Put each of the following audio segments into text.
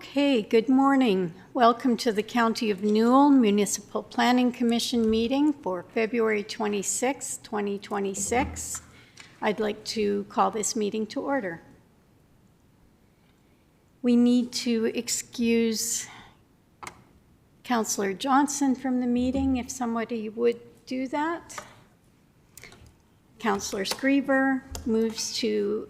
Okay, good morning. Welcome to the County of Newell Municipal Planning Commission meeting for February 26, 2026. I'd like to call this meeting to order. We need to excuse Councillor Johnson from the meeting, if somebody would do that. Councillor Screever moves to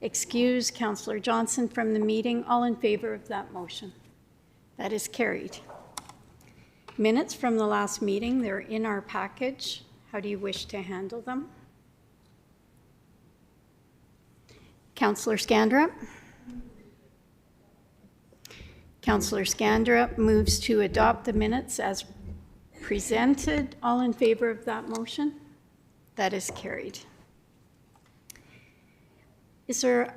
excuse Councillor Johnson from the meeting. All in favor of that motion? That is carried. Minutes from the last meeting, they're in our package. How do you wish to handle them? Councillor Scandrup? Councillor Scandrup moves to adopt the minutes as presented. All in favor of that motion? That is carried. Is there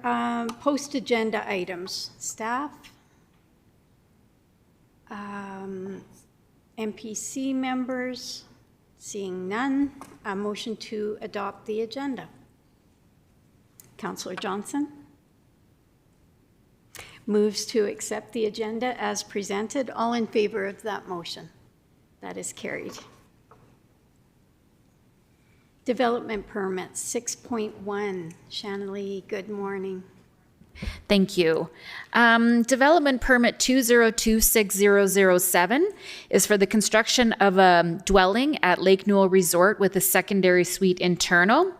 post-agenda items? Staff? MPC members? Seeing none, a motion to adopt the agenda. Councillor Johnson moves to accept the agenda as presented. All in favor of that motion? That is carried. Development permits, 6.1. Shanley, good morning. Thank you. Development permit 2026007 is for the construction of a dwelling at Lake Newell Resort with a secondary suite internal.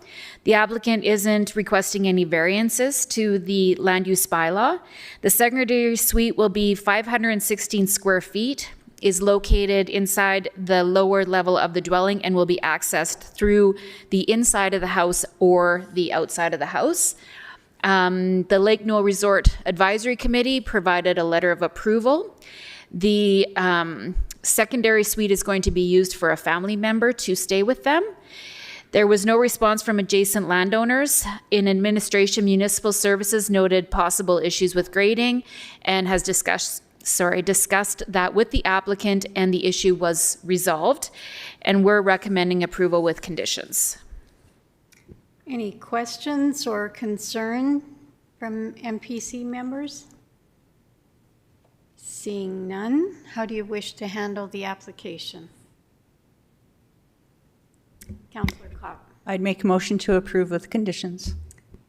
The applicant isn't requesting any variances to the land use bylaw. The secondary suite will be 516 square feet, is located inside the lower level of the dwelling and will be accessed through the inside of the house or the outside of the house. The Lake Newell Resort Advisory Committee provided a letter of approval. The secondary suite is going to be used for a family member to stay with them. There was no response from adjacent landowners. In administration, municipal services noted possible issues with grading and has discussed that with the applicant, and the issue was resolved, and we're recommending approval with conditions. Any questions or concern from MPC members? Seeing none, how do you wish to handle the application? Councillor Klopp. I'd make a motion to approve with conditions.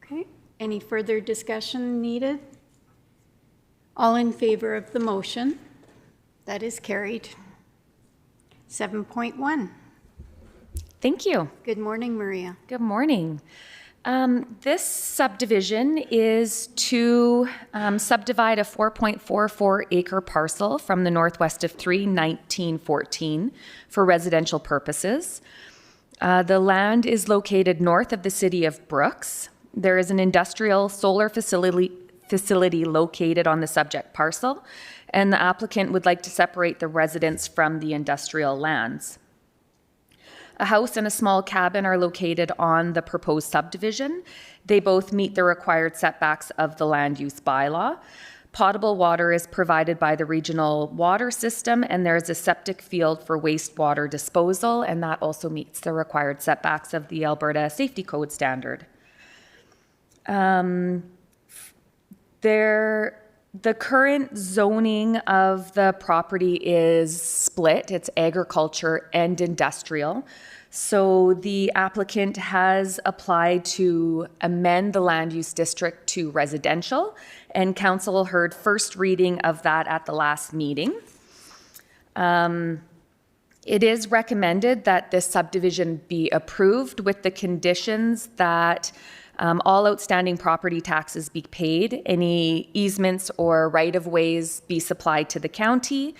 Okay, any further discussion needed? All in favor of the motion? That is carried. 7.1. Thank you. Good morning, Maria. Good morning. This subdivision is to subdivide a 4.44 acre parcel from the northwest of 1914 for residential purposes. The land is located north of the city of Brooks. There is an industrial solar facility located on the subject parcel, and the applicant would like to separate the residence from the industrial lands. A house and a small cabin are located on the proposed subdivision. They both meet the required setbacks of the land use bylaw. Potable water is provided by the regional water system, and there is a septic field for wastewater disposal, and that also meets the required setbacks of the Alberta Safety Code standard. The current zoning of the property is split. It's agriculture and industrial. So the applicant has applied to amend the land use district to residential, and council heard first reading of that at the last meeting. It is recommended that this subdivision be approved with the conditions that all outstanding property taxes be paid, any easements or right-of-ways be supplied to the county,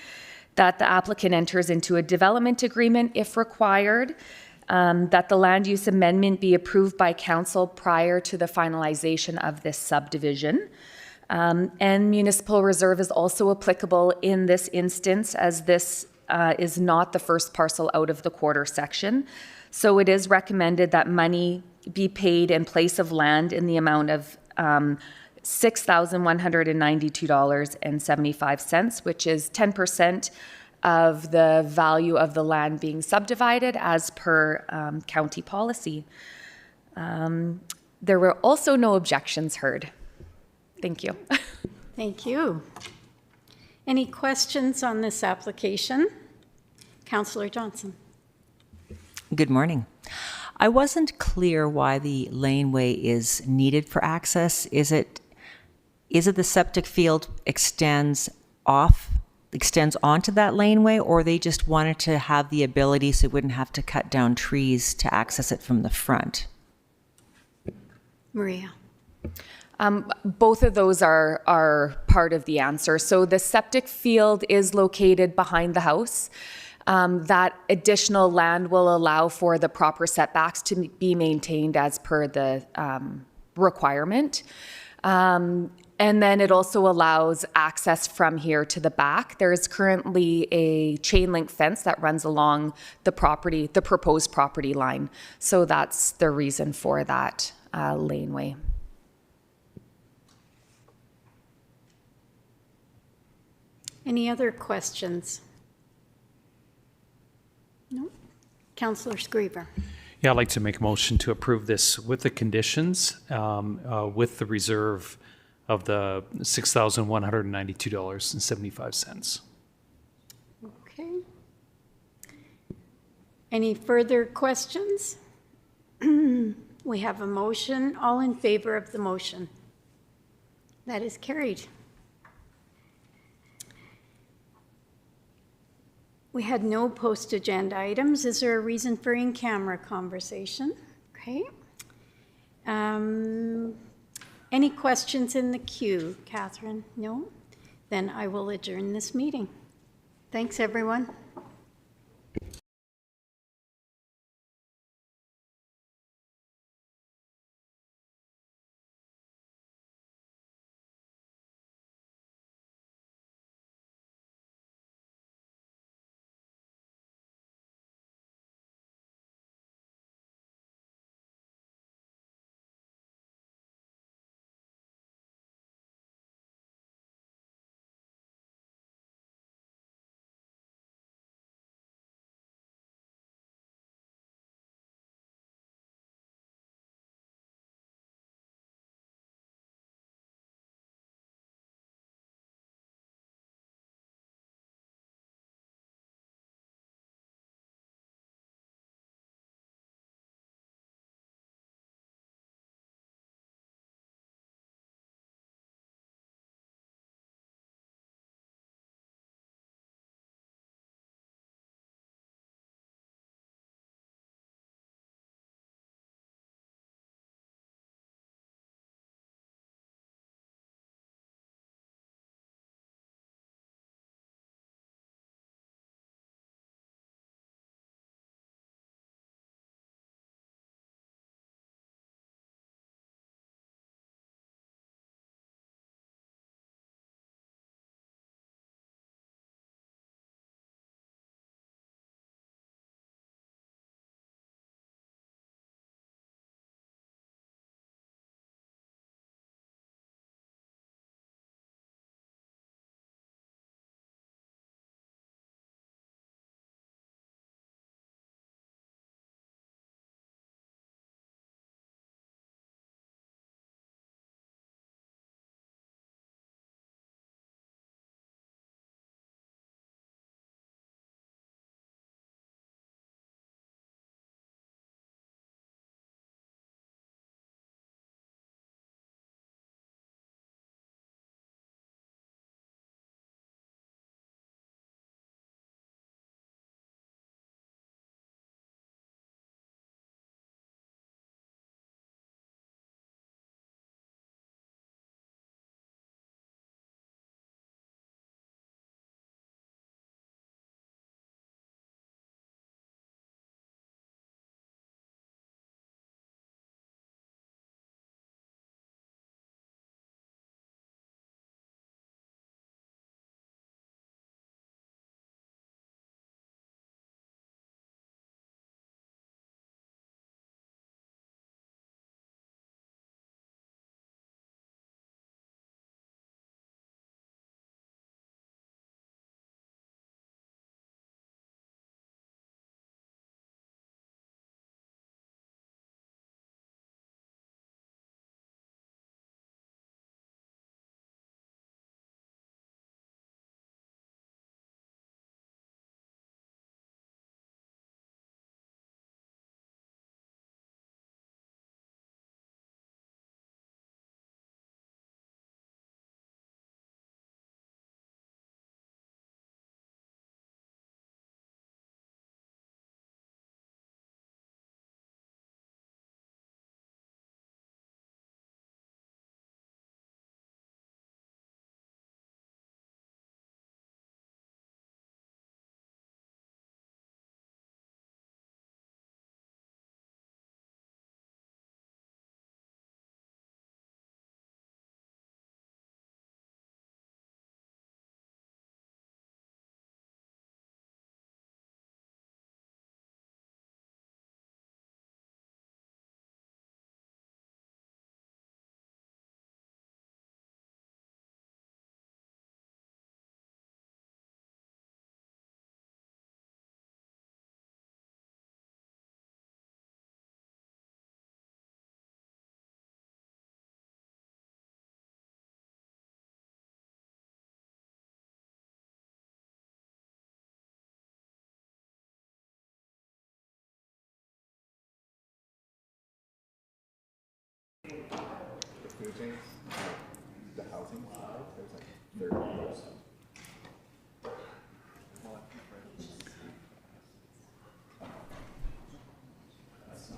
that the applicant enters into a development agreement if required, that the land use amendment be approved by council prior to the finalization of this subdivision. And municipal reserve is also applicable in this instance, as this is not the first parcel out of the quarter section. So it is recommended that money be paid in place of land in the amount of $6,192.75, which is 10% of the value of the land being subdivided as per county policy. There were also no objections heard. Thank you. Thank you. Any questions on this application? Councillor Johnson. Good morning. I wasn't clear why the laneway is needed for access. Is it the septic field extends onto that laneway, or they just wanted to have the ability so it wouldn't have to cut down trees to access it from the front? Maria. Both of those are part of the answer. So the septic field is located behind the house. That additional land will allow for the proper setbacks to be maintained as per the requirement. And then it also allows access from here to the back. There is currently a chain link fence that runs along the proposed property line. So that's the reason for that laneway. Any other questions? No. Councillor Screever. Yeah, I'd like to make a motion to approve this with the conditions, with the reserve of the $6,192.75. Okay. Any further questions? We have a motion. All in favor of the motion? That is carried. We had no post-agenda items. Is there a reason for in-camera conversation? Okay. Any questions in the queue, Catherine? No? Then I will adjourn this meeting. Thanks, everyone.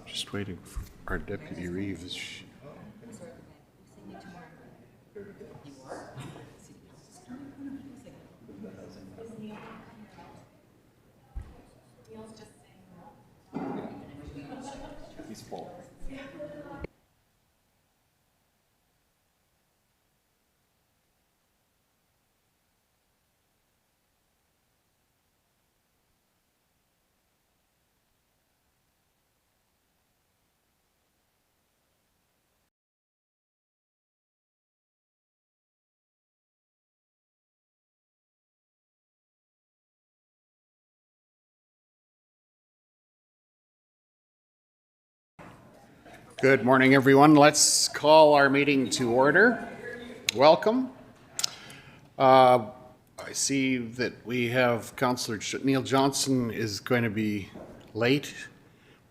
Just waiting for our Deputy Reeves. He's full. Good morning, everyone. Let's call our meeting to order. Welcome. I see that we have Councillor Neil Johnson is going to be late.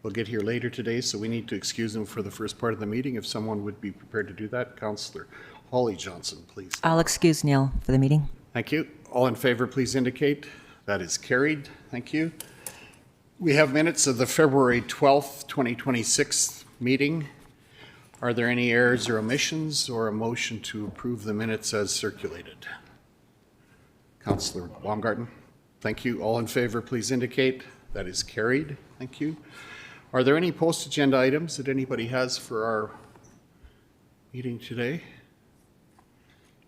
We'll get here later today, so we need to excuse him for the first part of the meeting. If someone would be prepared to do that, Councillor Holly Johnson, please. I'll excuse Neil for the meeting. Thank you. All in favor, please indicate. That is carried. Thank you. We have minutes of the February 12th, 2026 meeting. Are there any errors or omissions or a motion to approve the minutes as circulated? Councillor Baumgarten, thank you. All in favor, please indicate. That is carried. Thank you. Are there any post-agenda items that anybody has for our meeting today?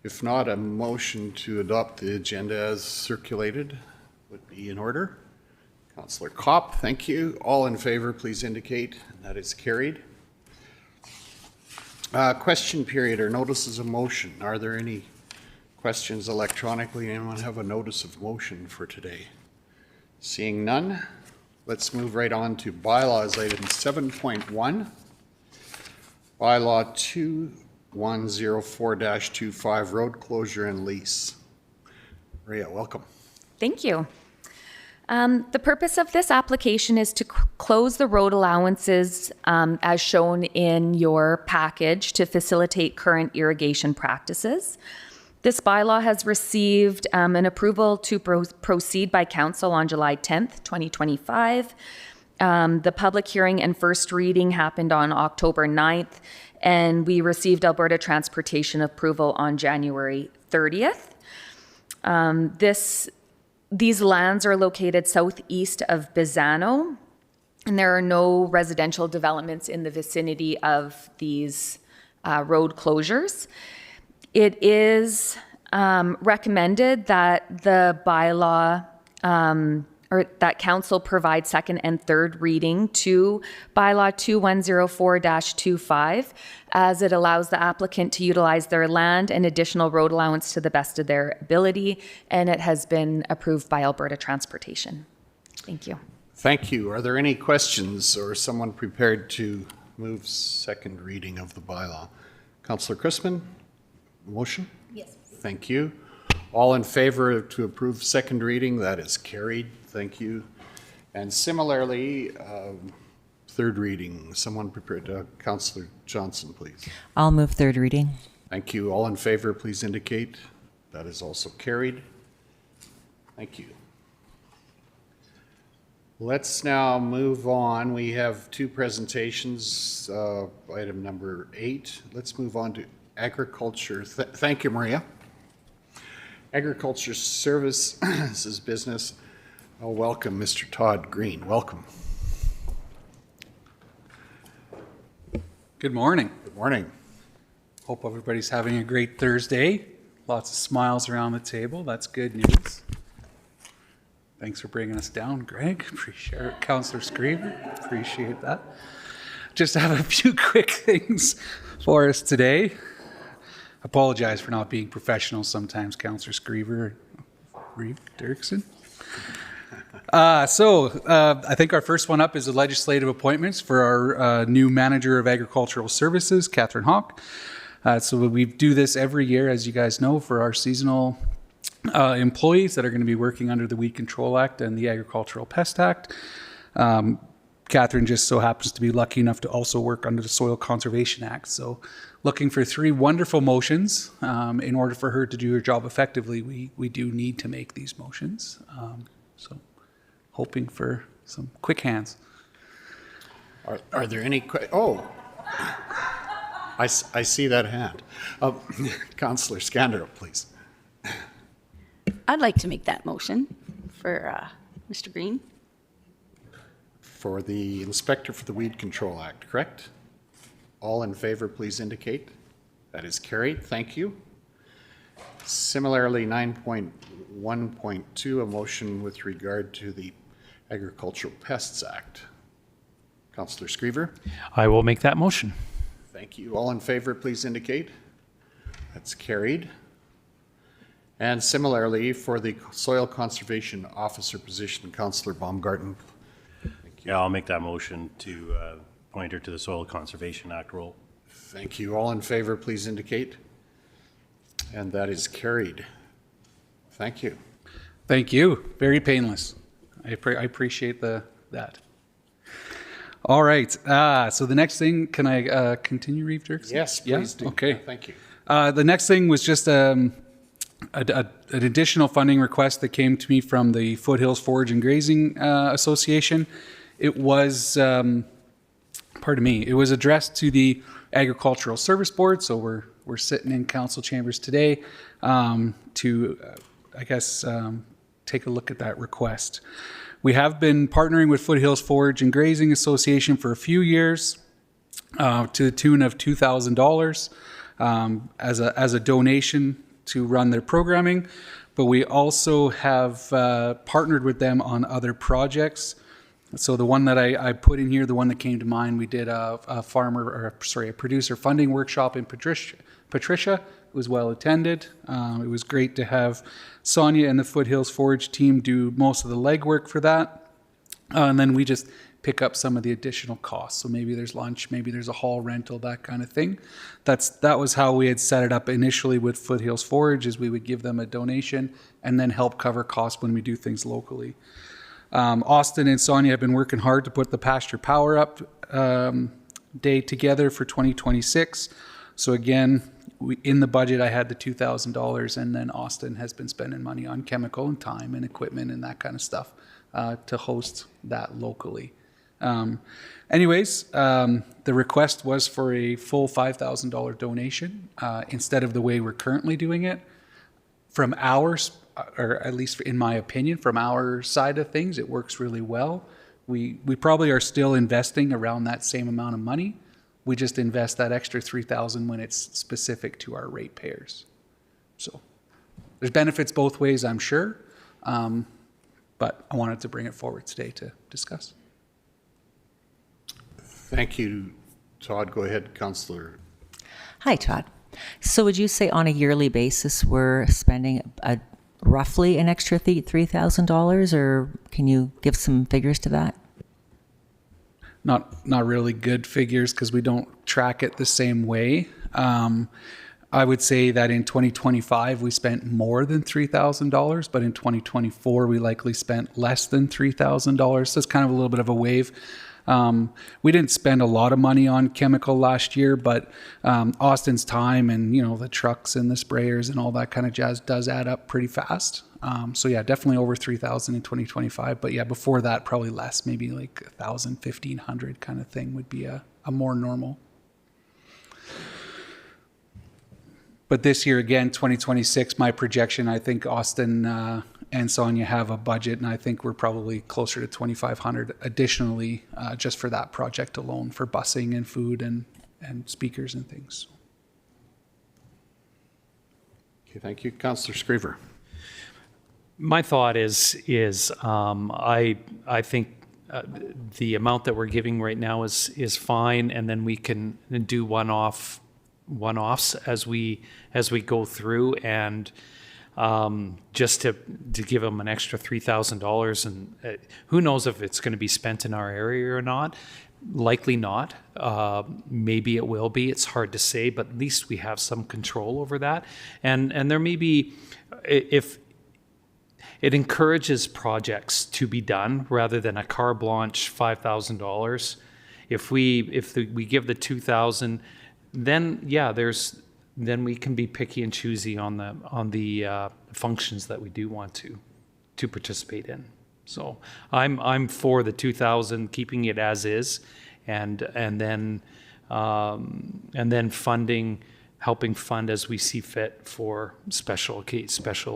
If not, a motion to adopt the agenda as circulated would be in order. Councillor Kopp, thank you. All in favor, please indicate. That is carried. Question period or notices of motion. Are there any questions electronically? Anyone have a notice of motion for today? Seeing none, let's move right on to bylaws item 7.1. Bylaw 2104-25, road closure and lease. Maria, welcome. Thank you. The purpose of this application is to close the road allowances as shown in your package to facilitate current irrigation practices. This bylaw has received an approval to proceed by council on July 10th, 2025. The public hearing and first reading happened on October 9th, and we received Alberta Transportation approval on January 30th. These lands are located southeast of Bizano, and there are no residential developments in the vicinity of these road closures. It is recommended that the bylaw or that council provide second and third reading to bylaw 2104-25 as it allows the applicant to utilize their land and additional road allowance to the best of their ability, and it has been approved by Alberta Transportation. Thank you. Thank you. Are there any questions or someone prepared to move second reading of the bylaw? Councillor Christman, motion? Yes. Thank you. All in favor to approve second reading? That is carried. Thank you. And similarly, third reading, someone prepared to, Councillor Johnson, please. I'll move third reading. Thank you. All in favor, please indicate. That is also carried. Thank you. Let's now move on. We have two presentations, item number 8. Let's move on to agriculture. Thank you, Maria. Agriculture services business. I'll welcome Mr. Todd Green. Welcome. Good morning. Good morning. Hope everybody's having a great Thursday. Lots of smiles around the table. That's good news. Thanks for bringing us down, Greg. Appreciate it. Councillor Screever, appreciate that. Just have a few quick things for us today. Apologize for not being professional sometimes, Councillor Screever, Reeve, Dirksen. I think our first one up is the legislative appointments for our new manager of agricultural services, Catherine Hawk. So we do this every year, as you guys know, for our seasonal employees that are going to be working under the Weed Control Act and the Agricultural Pest Act. Catherine just so happens to be lucky enough to also work under the Soil Conservation Act. So looking for 3 wonderful motions. In order for her to do her job effectively, we do need to make these motions. So hoping for some quick hands. Are there any, I see that hand. Councillor Scandero, please. I'd like to make that motion for Mr. Green. For the Inspector for the Weed Control Act, correct? All in favor, please indicate. That is carried. Thank you. Similarly, 9.1.2, a motion with regard to the Agricultural Pests Act. Councillor Screever. I will make that motion. Thank you. All in favor, please indicate. That's carried. And similarly, for the Soil Conservation Officer position, Councillor Baumgarten. Yeah, I'll make that motion to point her to the Soil Conservation Act role. Thank you. All in favor, please indicate. And that is carried. Thank you. Thank you. Very painless. I appreciate that. All right. So the next thing, can I continue, Reeve Dirks? Yes, please do. Okay. Thank you. The next thing was just an additional funding request that came to me from the Foothills Forage and Grazing Association. It was, it was addressed to the Agricultural Service Board, so we're sitting in council chambers today to, take a look at that request. We have been partnering with Foothills Forage and Grazing Association for a few years to the tune of $2,000 as a donation to run their programming, but we also have partnered with them on other projects. So the one that I put in here, the one that came to mind, we did a producer funding workshop in Patricia. It was well attended. It was great to have Sonia and the Foothills Forage team do most of the legwork for that. And then we just pick up some of the additional costs. So maybe there's lunch, maybe there's a hall rental, that kind of thing. That was how we had set it up initially with Foothills Forage, is we would give them a donation and then help cover costs when we do things locally. Austin and Sonia have been working hard to put the Pasture Power Up Day together for 2026. So again, in the budget, I had the $2,000, and then Austin has been spending money on chemical and time and equipment and that kind of stuff to host that locally. The request was for a full $5,000 donation instead of the way we're currently doing it. From ours, or at least in my opinion, from our side of things, it works really well. We probably are still investing around that same amount of money. We just invest that extra $3,000 when it's specific to our ratepayers. So there's benefits both ways, I'm sure, but I wanted to bring it forward today to discuss. Thank you, Todd. Go ahead, Councillor. Hi, Todd. So would you say on a yearly basis we're spending roughly an extra $3,000, or can you give some figures to that? Not really good figures because we don't track it the same way. I would say that in 2025 we spent more than $3,000, but in 2024 we likely spent less than $3,000. So it's kind of a little bit of a wave. We didn't spend a lot of money on chemical last year, but Austin's time and the trucks and the sprayers and all that kind of jazz does add up pretty fast. So yeah, definitely over 3,000 in 2025. But yeah, before that, probably less, maybe like 1,000, 1,500 kind of thing would be a more normal. But this year, again, 2026, my projection, I think Austin and Sonia have a budget, and I think we're probably closer to 2,500 additionally just for that project alone, for busing and food and speakers and things. Okay, thank you. Councillor Screever. My thought is I think the amount that we're giving right now is fine, and then we can do one-offs as we go through, and just to give them an extra $3,000, and who knows if it's going to be spent in our area or not. Likely not. Maybe it will be. It's hard to say, but at least we have some control over that. And there may be, if it encourages projects to be done rather than a carte blanche $5,000. If we give the $2,000, then yeah, then we can be picky and choosy on the functions that we do want to participate in. So I'm for the 2,000, keeping it as is, and then funding, helping fund as we see fit for special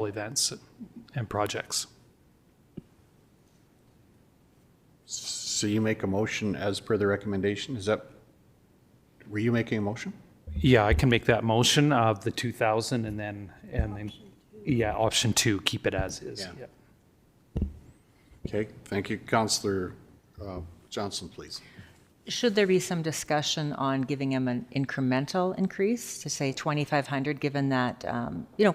events and projects. So you make a motion as per the recommendation? Were you making a motion? Yeah, I can make that motion of the 2,000 and then yeah, option 2, keep it as is. Yeah. Yeah. Okay, thank you. Councillor Johnson, please. Should there be some discussion on giving them an incremental increase to say 2,500, given that,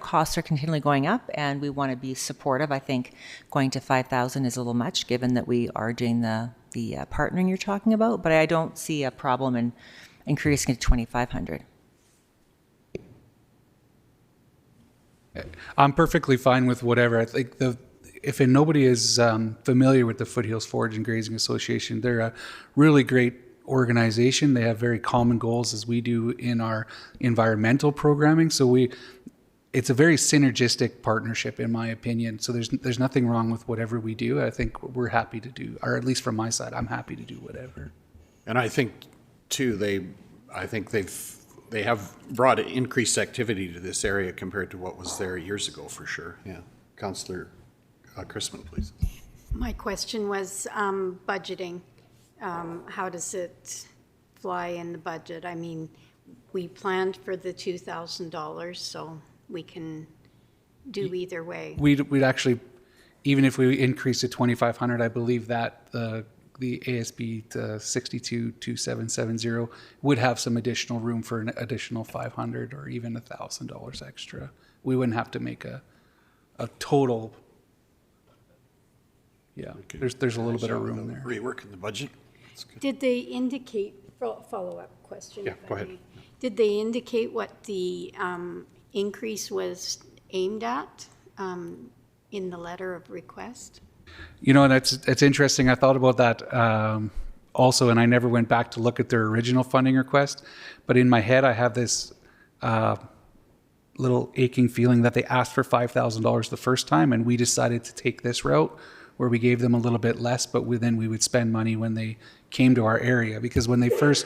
costs are continually going up and we want to be supportive? I think going to 5,000 is a little much, given that we are doing the partnering you're talking about, but I don't see a problem in increasing it to 2,500. I'm perfectly fine with whatever. I think if nobody is familiar with the Foothills Forage and Grazing Association, they're a really great organization. They have very common goals as we do in our environmental programming. So it's a very synergistic partnership, in my opinion. So there's nothing wrong with whatever we do. I think we're happy to do, or at least from my side, I'm happy to do whatever. And I think too, they have brought increased activity to this area compared to what was there years ago, for sure. Yeah, Councillor Chrisman, please. My question was budgeting. How does it fly in the budget? I mean, we planned for the $2,000, so we can do either way. We'd actually, even if we increase to 2,500, I believe that the ASB to 622770 would have some additional room for an additional 500 or even $1,000 extra. We wouldn't have to make a total. Yeah, there's a little bit of room there. Reworking the budget. Did they indicate, follow-up question? Yeah, if I go ahead. may. Did they indicate what the increase was aimed at in the letter of request? It's interesting. I thought about that also, and I never went back to look at their original funding request. But in my head, I have this little aching feeling that they asked for $5,000 the first time, and we decided to take this route where we gave them a little bit less, but then we would spend money when they came to our area. Because when they first,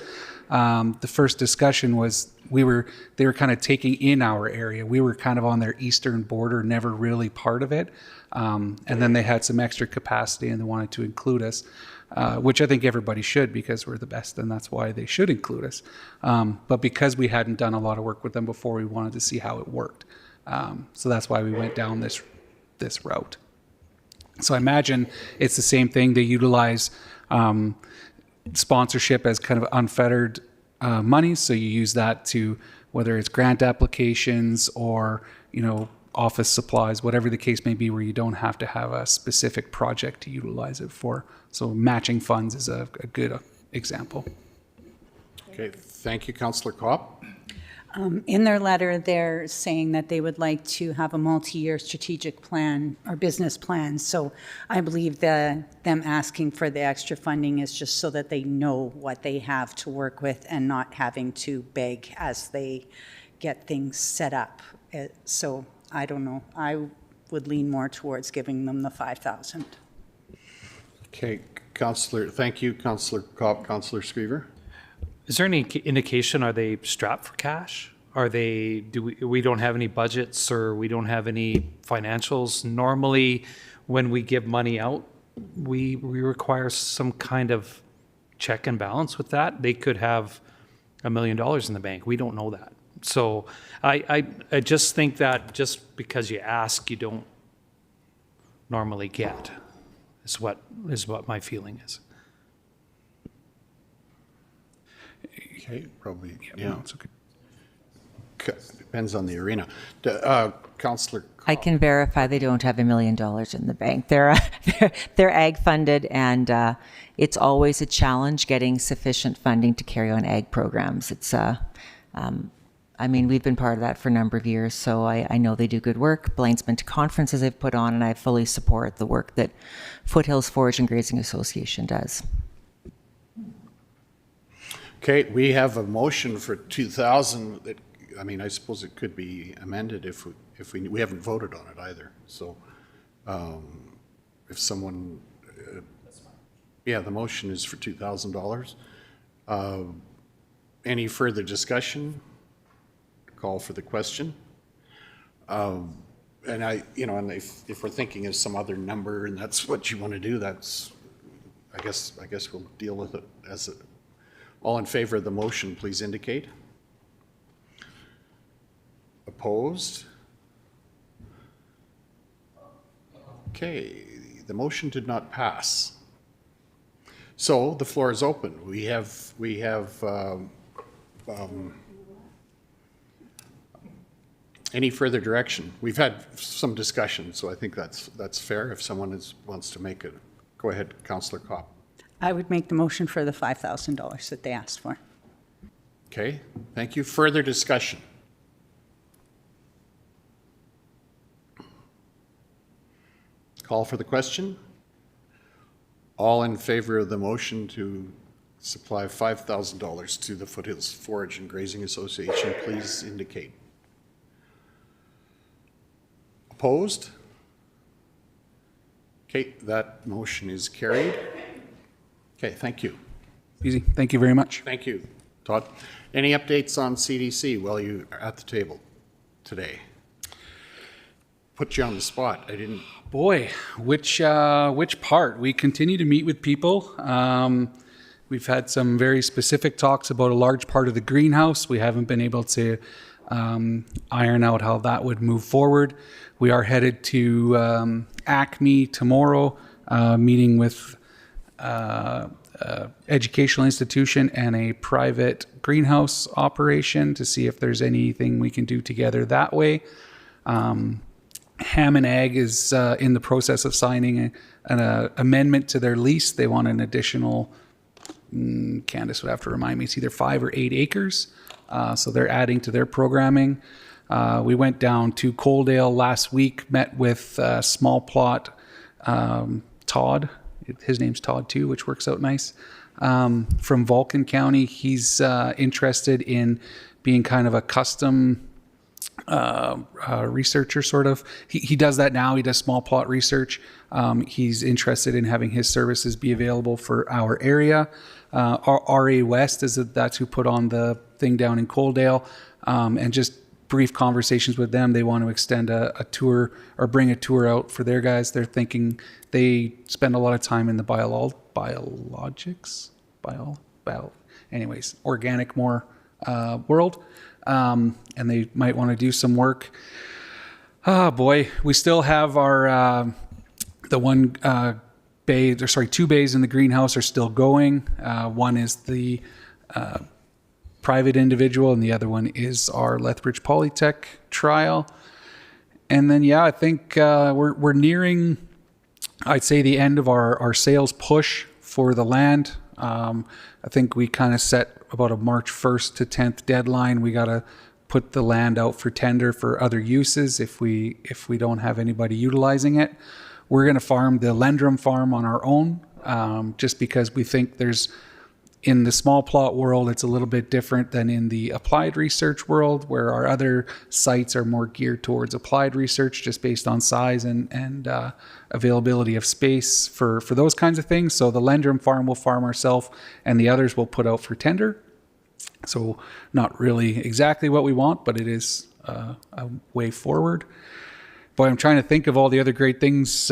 the first discussion was they were kind of taking in our area. We were kind of on their eastern border, never really part of it. And then they had some extra capacity and they wanted to include us, which I think everybody should, because we're the best, and that's why they should include us. But because we hadn't done a lot of work with them before, we wanted to see how it worked. So that's why we went down this route. So I imagine it's the same thing. They utilize sponsorship as kind of unfettered money. So you use that to, whether it's grant applications or, office supplies, whatever the case may be, where you don't have to have a specific project to utilize it for. So matching funds is a good example. Okay, thank you, Councillor Kopp. In their letter, they're saying that they would like to have a multi-year strategic plan or business plan. So I believe that them asking for the extra funding is just so that they know what they have to work with and not having to beg as they get things set up. So I don't know. I would lean more towards giving them the 5,000. Okay, Councillor, thank you, Councillor Kopp. Councillor Screever. Is there any indication, are they strapped for cash? We don't have any budgets, or we don't have any financials? Normally, when we give money out, we require some kind of check and balance with that. They could have $1 million in the bank. We don't know that. So I just think that just because you ask, you don't normally get, is what my feeling is. Okay, probably, yeah. No, it's okay. Depends on the arena. Councillor Kopp. I can verify they don't have $1 million in the bank. They're ag funded, and it's always a challenge getting sufficient funding to carry on ag programs. It's we've been part of that for a number of years, so I know they do good work. Blaine's been to conferences they've put on, and I fully support the work that Foothills Forage and Grazing Association does. Okay, we have a motion for 2,000. That, I mean, I suppose it could be amended if we haven't voted on it either. So if someone, yeah, the motion is for $2,000. Any further discussion? Call for the question. And and if we're thinking of some other number and that's what you want to do, that's, I guess we'll deal with it as it. All in favor of the motion, please indicate. Opposed? Okay, the motion did not pass. So the floor is open. We have any further direction? We've had some discussion, so I think that's fair. If someone wants to make it, go ahead, Councillor Kopp. I would make the motion for the $5,000 that they asked for. Okay, thank you. Further discussion? Call for the question. All in favor of the motion to supply $5,000 to the Foothills Forage and Grazing Association, please indicate. Opposed? Okay, that motion is carried. Okay, thank you. Easy. Thank you very much. Thank you, Todd. Any updates on CDC while you are at the table today? Put you on the spot. I didn't. Boy, which part? We continue to meet with people. We've had some very specific talks about a large part of the greenhouse. We haven't been able to iron out how that would move forward. We are headed to Acme tomorrow, meeting with educational institution and a private greenhouse operation to see if there's anything we can do together that way. Ham and Ag is in the process of signing an amendment to their lease. They want an additional, Candace would have to remind me, it's either 5 or 8 acres. So they're adding to their programming. We went down to Coaldale last week, met with small plot Todd. His name's Todd too, which works out nice. From Vulcan County, he's interested in being kind of a custom researcher, sort of. He does that now. He does small plot research. He's interested in having his services be available for our area. RA West that's who put on the thing down in Coaldale, and just brief conversations with them. They want to extend a tour or bring a tour out for their guys. They're thinking they spend a lot of time in the organic more world. And they might want to do some work. Oh boy, we still have our, the one bay, or sorry, 2 bays in the greenhouse are still going. One is the private individual and the other one is our Lethbridge Polytech trial. And then, yeah, I think we're nearing, I'd say, the end of our sales push for the land. I think we kind of set about a March 1st to 10th deadline. We got to put the land out for tender for other uses if we don't have anybody utilizing it. We're going to farm the Lendrum farm on our own, just because we think there's, in the small plot world, it's a little bit different than in the applied research world, where our other sites are more geared towards applied research, just based on size and availability of space for those kinds of things. So the Lendrum farm will farm ourselves, and the others will put out for tender. So not really exactly what we want, but it is a way forward. Boy, I'm trying to think of all the other great things.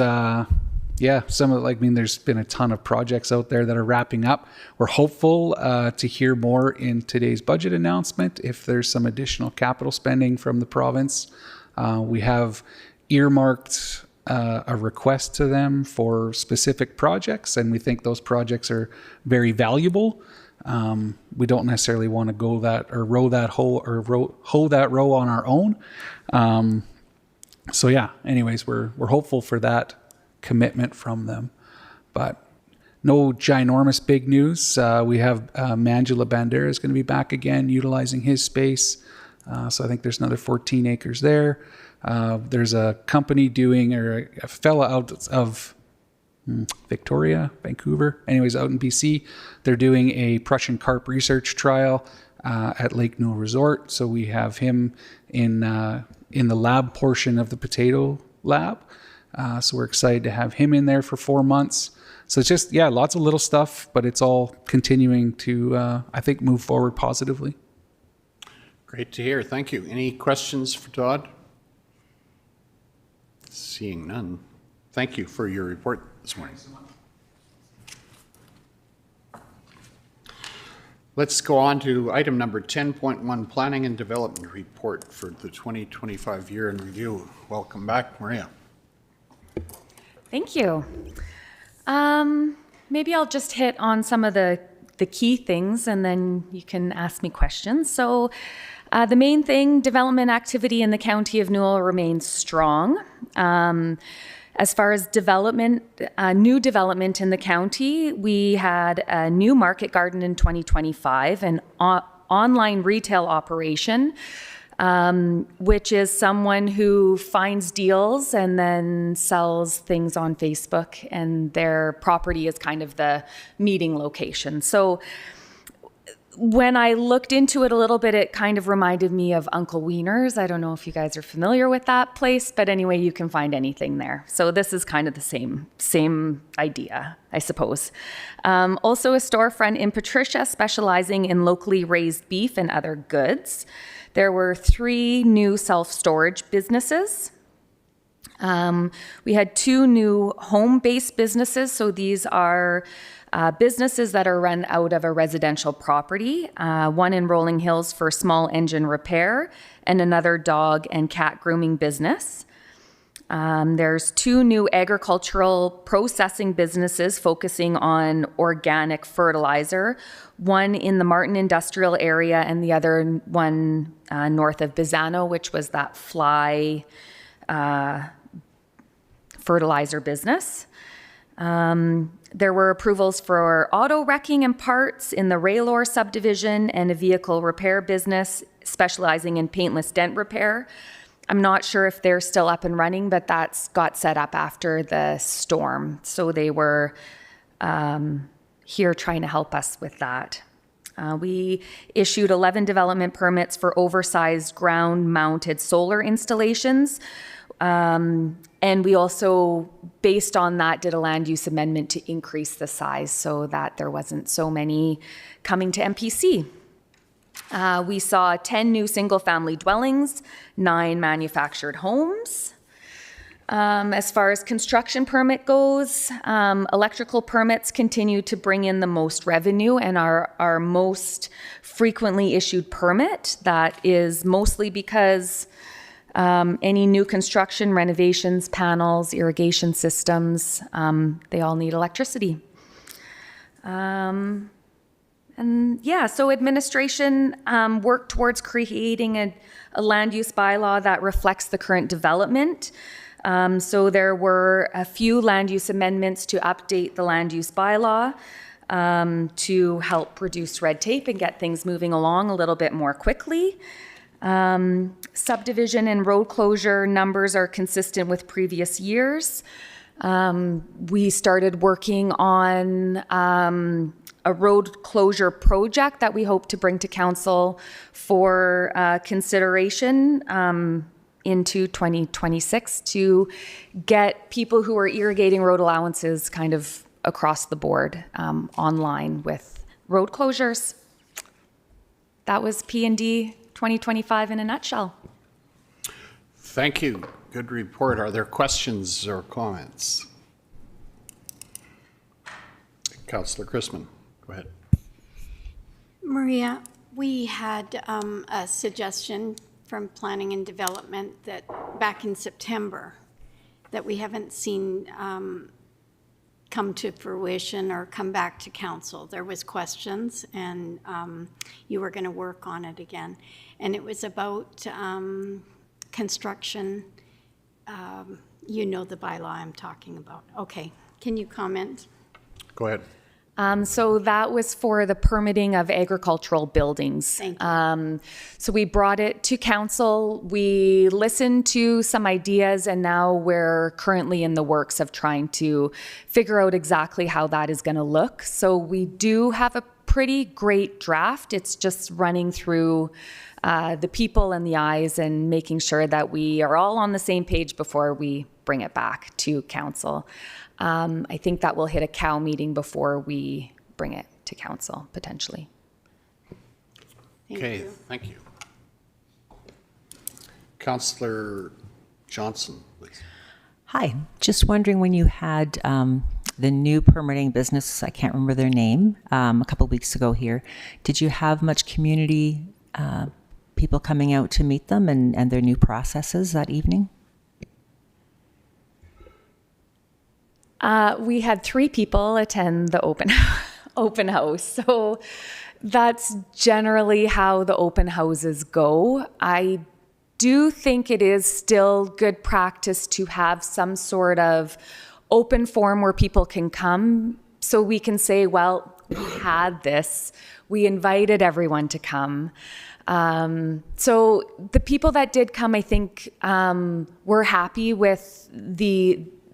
Yeah, some of there's been a ton of projects out there that are wrapping up. We're hopeful to hear more in today's budget announcement if there's some additional capital spending from the province. We have earmarked a request to them for specific projects, and we think those projects are very valuable. We don't necessarily want to go that or row that hoe that row on our own. So yeah, anyways, we're hopeful for that commitment from them, but no ginormous big news. We have Mangela Bandera is going to be back again utilizing his space. So I think there's another 14 acres there. There's a company doing, or a fella out of Victoria, Vancouver. Anyways, out in BC, they're doing a Prussian carp research trial at Lake Newell Resort. So we have him in the lab portion of the potato lab. So we're excited to have him in there for 4 months. So it's just, yeah, lots of little stuff, but it's all continuing to, I think, move forward positively. Great to hear. Thank you. Any questions for Todd? Seeing none. Thank you for your report this morning. Let's go on to item number 10.1, Planning and Development Report for the 2025 year in review. Welcome back, Maria. Thank you. Maybe I'll just hit on some of the key things and then you can ask me questions. So the main thing, development activity in the County of Newell remains strong. As far as development, new development in the county, we had a new market garden in 2025, an online retail operation, which is someone who finds deals and then sells things on Facebook, and their property is kind of the meeting location. So when I looked into it a little bit, it kind of reminded me of Uncle Wiener's. I don't know if you guys are familiar with that place, but anyway, you can find anything there. So this is kind of the same idea, I suppose. Also a storefront in Patricia specializing in locally raised beef and other goods. There were 3 new self-storage businesses. We had 2 new home-based businesses. So these are businesses that are run out of a residential property, one in Rolling Hills for small engine repair and another dog and cat grooming business. There's 2 new agricultural processing businesses focusing on organic fertilizer, one in the Martin industrial area and the other one north of Bizano, which was that fly fertilizer business. There were approvals for auto wrecking and parts in the Raylor subdivision and a vehicle repair business specializing in paintless dent repair. I'm not sure if they're still up and running, but that's got set up after the storm. So they were here trying to help us with that. We issued 11 development permits for oversized ground-mounted solar installations. And we also, based on that, did a land use amendment to increase the size so that there wasn't so many coming to MPC. We saw 10 new single-family dwellings, 9 manufactured homes. As far as construction permit goes, electrical permits continue to bring in the most revenue and are our most frequently issued permit. That is mostly because any new construction, renovations, panels, irrigation systems, they all need electricity. And yeah, so administration worked towards creating a land use bylaw that reflects the current development. So there were a few land use amendments to update the land use bylaw to help reduce red tape and get things moving along a little bit more quickly. Subdivision and road closure numbers are consistent with previous years. We started working on a road closure project that we hope to bring to council for consideration into 2026 to get people who are irrigating road allowances kind of across the board online with road closures. That was P&D 2025 in a nutshell. Thank you. Good report. Are there questions or comments? Councillor Chrisman, go ahead. Maria, we had a suggestion from Planning and Development that back in September that we haven't seen come to fruition or come back to council. There was questions and you were going to work on it again. And it was about construction. You know the bylaw I'm talking about. Okay, can you comment? Go ahead. So that was for the permitting of agricultural buildings. Thank you. So we brought it to council. We listened to some ideas, and now we're currently in the works of trying to figure out exactly how that is going to look. So we do have a pretty great draft. It's just running through the people and the eyes and making sure that we are all on the same page before we bring it back to council. I think that will hit a cow meeting before we bring it to council, potentially. Okay, thank you. Councillor Johnson, please. Hi, just wondering when you had the new permitting business, I can't remember their name, a couple weeks ago here, did you have much community people coming out to meet them and their new processes that evening? We had 3 people attend the open house. So that's generally how the open houses go. I do think it is still good practice to have some sort of open forum where people can come so we can say, well, we had this. We invited everyone to come. So the people that did come, I think, were happy with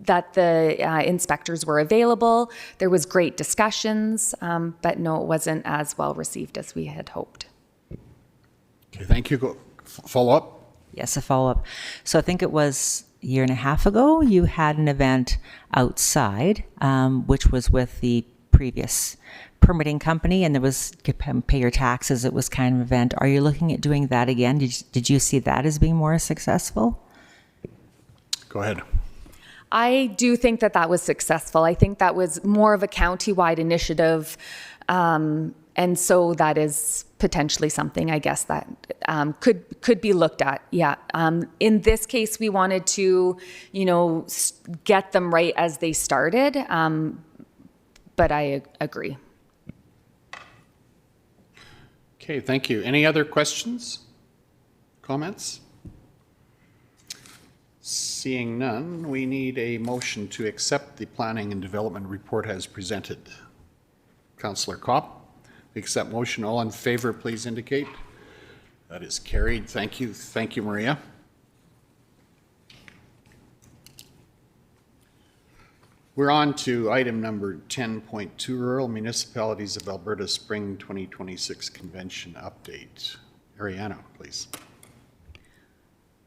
that the inspectors were available. There was great discussions, but no, it wasn't as well received as we had hoped. Okay, thank you. Follow up? Yes, a follow-up. So I think it was a year and a half ago, you had an event outside, which was with the previous permitting company, and there was, you could pay your taxes. It was kind of an event. Are you looking at doing that again? Did you see that as being more successful? Go ahead. I do think that that was successful. I think that was more of a county-wide initiative. And so that is potentially something, I guess, that could be looked at. Yeah. In this case, we wanted to, get them right as they started. But I agree. Okay, thank you. Any other questions? Comments? Seeing none, we need a motion to accept the planning and development report as presented. Councillor Kopp, the accept motion. All in favor, please indicate. That is carried. Thank you. Thank you, Maria. We're on to item number 10.2, Rural Municipalities of Alberta Spring 2026 Convention Update. Ariana, please.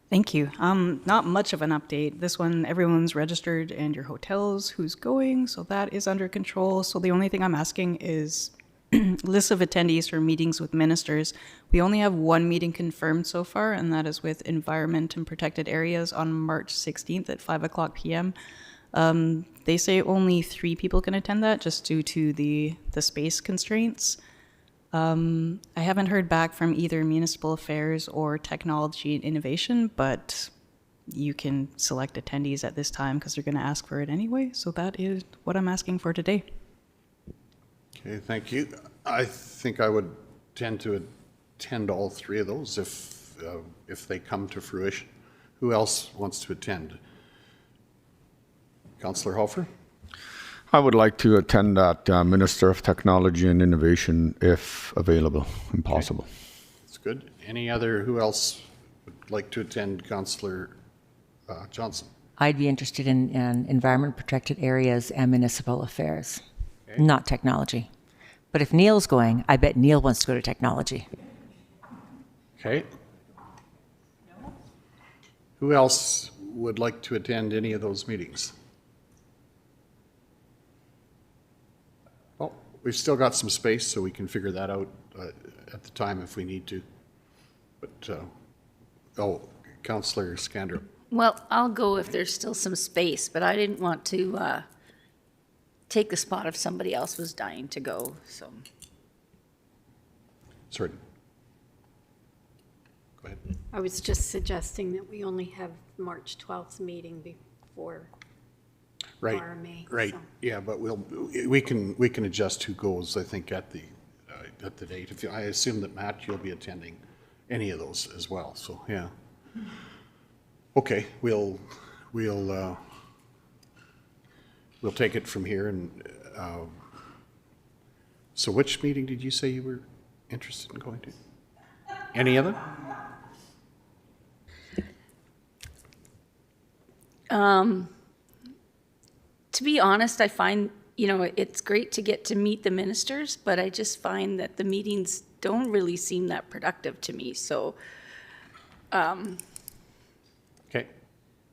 Thank you. Not much of an update. This one, everyone's registered and your hotels, who's going, so that is under control. So the only thing I'm asking is list of attendees for meetings with ministers. We only have one meeting confirmed so far, and that is with Environment and Protected Areas on March 16th at 5:00 p.m. They say only 3 people can attend that just due to the space constraints. I haven't heard back from either Municipal Affairs or Technology and Innovation, but you can select attendees at this time because they're going to ask for it anyway. So that is what I'm asking for today. Okay, thank you. I think I would tend to attend all 3 of those if they come to fruition. Who else wants to attend? Councillor Hofer? I would like to attend that Minister of Technology and Innovation if available and possible. Okay. That's good. Who else would like to attend? Councillor Johnson? I'd be interested in environment protected areas and municipal affairs, not technology. But if Neil's going, I bet Neil wants to go to technology. Okay. Who else would like to attend any of those meetings? Well, we've still got some space, so we can figure that out at the time if we need to. But, Councillor Scandrop. Well, I'll go if there's still some space, but I didn't want to take the spot if somebody else was dying to go, so. Sorry. Go ahead. I was just suggesting that we only have March 12th meeting before our May. Right. So. Yeah, but we can adjust who goes, I think, at the date. I assume that, Matt, you'll be attending any of those as well, so yeah. Okay, we'll take it from here, and So which meeting did you say you were interested in going to? Any other? To be honest, I find, it's great to get to meet the ministers, but I just find that the meetings don't really seem that productive to me. So Okay.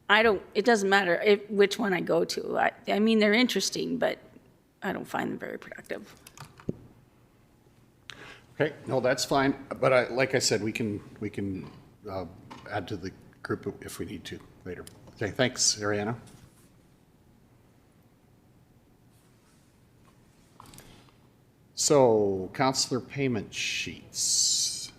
it doesn't matter which one I go to. I mean, they're interesting, but I don't find them very productive. Okay, no, that's fine, but like I said, we can add to the group if we need to later. Okay, thanks, Ariana. So, councillor payment sheets.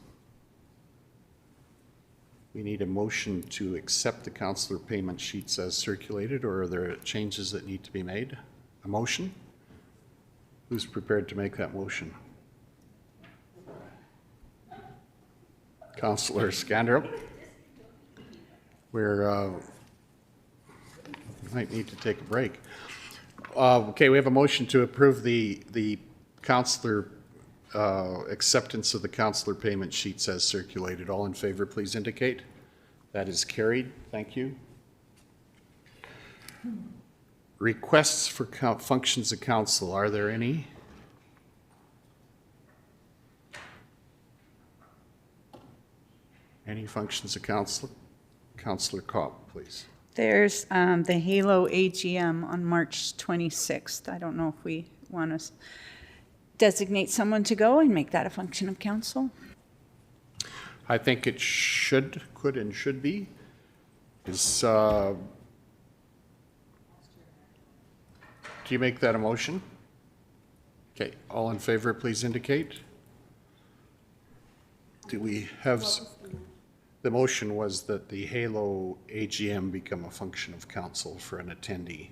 We need a motion to accept the councillor payment sheets as circulated, or are there changes that need to be made? A motion? Who's prepared to make that motion? Councillor Scandrell. We might need to take a break. Okay, we have a motion to approve the councillor acceptance of the councillor payment sheets as circulated. All in favor, please indicate. That is carried. Thank you. Requests for functions of council. Are there any? Any functions of council? Councillor Cobb, please. There's the Halo AGM on March 26th. I don't know if we want to designate someone to go and make that a function of council. I think it could and should be. Do you make that a motion? Okay, all in favor, please indicate. Do we have, the motion was that the Halo AGM become a function of council for an attendee.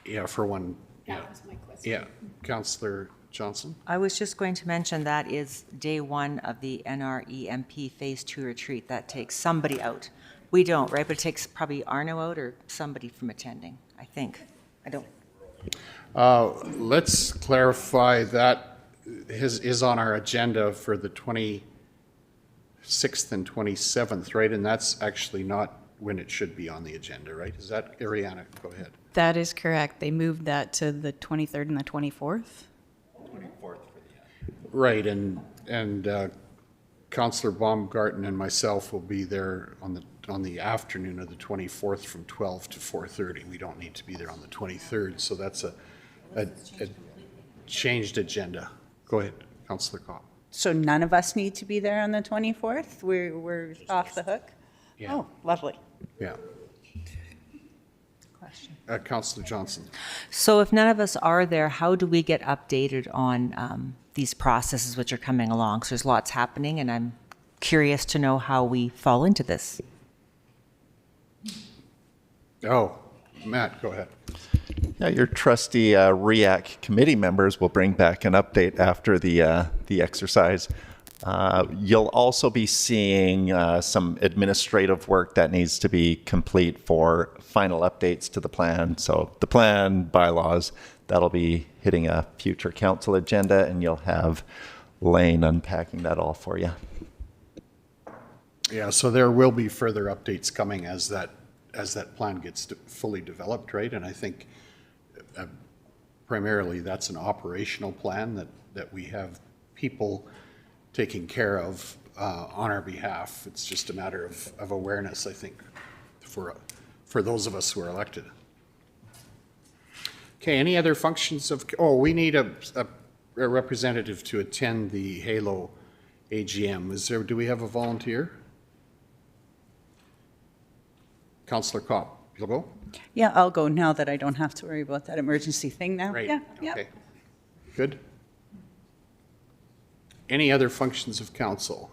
Yeah, for one. Yeah. That was my question. Yeah, Councillor Johnson. I was just going to mention that is day one of the NREMP Phase 2 retreat. That takes somebody out. We don't, right? But it takes probably Arno out or somebody from attending, I think. I don't. Let's clarify that is on our agenda for the 26th and 27th, right? And that's actually not when it should be on the agenda, right? Is that, Ariana, go ahead. That is correct. They moved that to the 23rd and the 24th. Right, and Councillor Baumgarten and myself will be there on the afternoon of the 24th from 12 to 4:30. We don't need to be there on the 23rd, so that's a changed agenda. Go ahead, Councillor Cobb. So none of us need to be there on the 24th? We're off the hook? Yeah. Oh, lovely. Yeah. Question. Councillor Johnson. So if none of us are there, how do we get updated on these processes which are coming along? So there's lots happening, and I'm curious to know how we fall into this. Oh, Matt, go ahead. Yeah, your trusty REAC committee members will bring back an update after the exercise. You'll also be seeing some administrative work that needs to be complete for final updates to the plan. So the plan, bylaws, that'll be hitting a future council agenda, and you'll have Lane unpacking that all for you. Yeah, so there will be further updates coming as that plan gets fully developed, right? And I think primarily that's an operational plan that we have people taking care of on our behalf. It's just a matter of awareness, I think, for those of us who are elected. Okay, any other functions of, we need a representative to attend the Halo AGM. Do we have a volunteer? Councillor Kopp, you'll go? Yeah, I'll go now that I don't have to worry about that emergency thing now. Great, Yeah, yeah. okay. Good. Any other functions of council?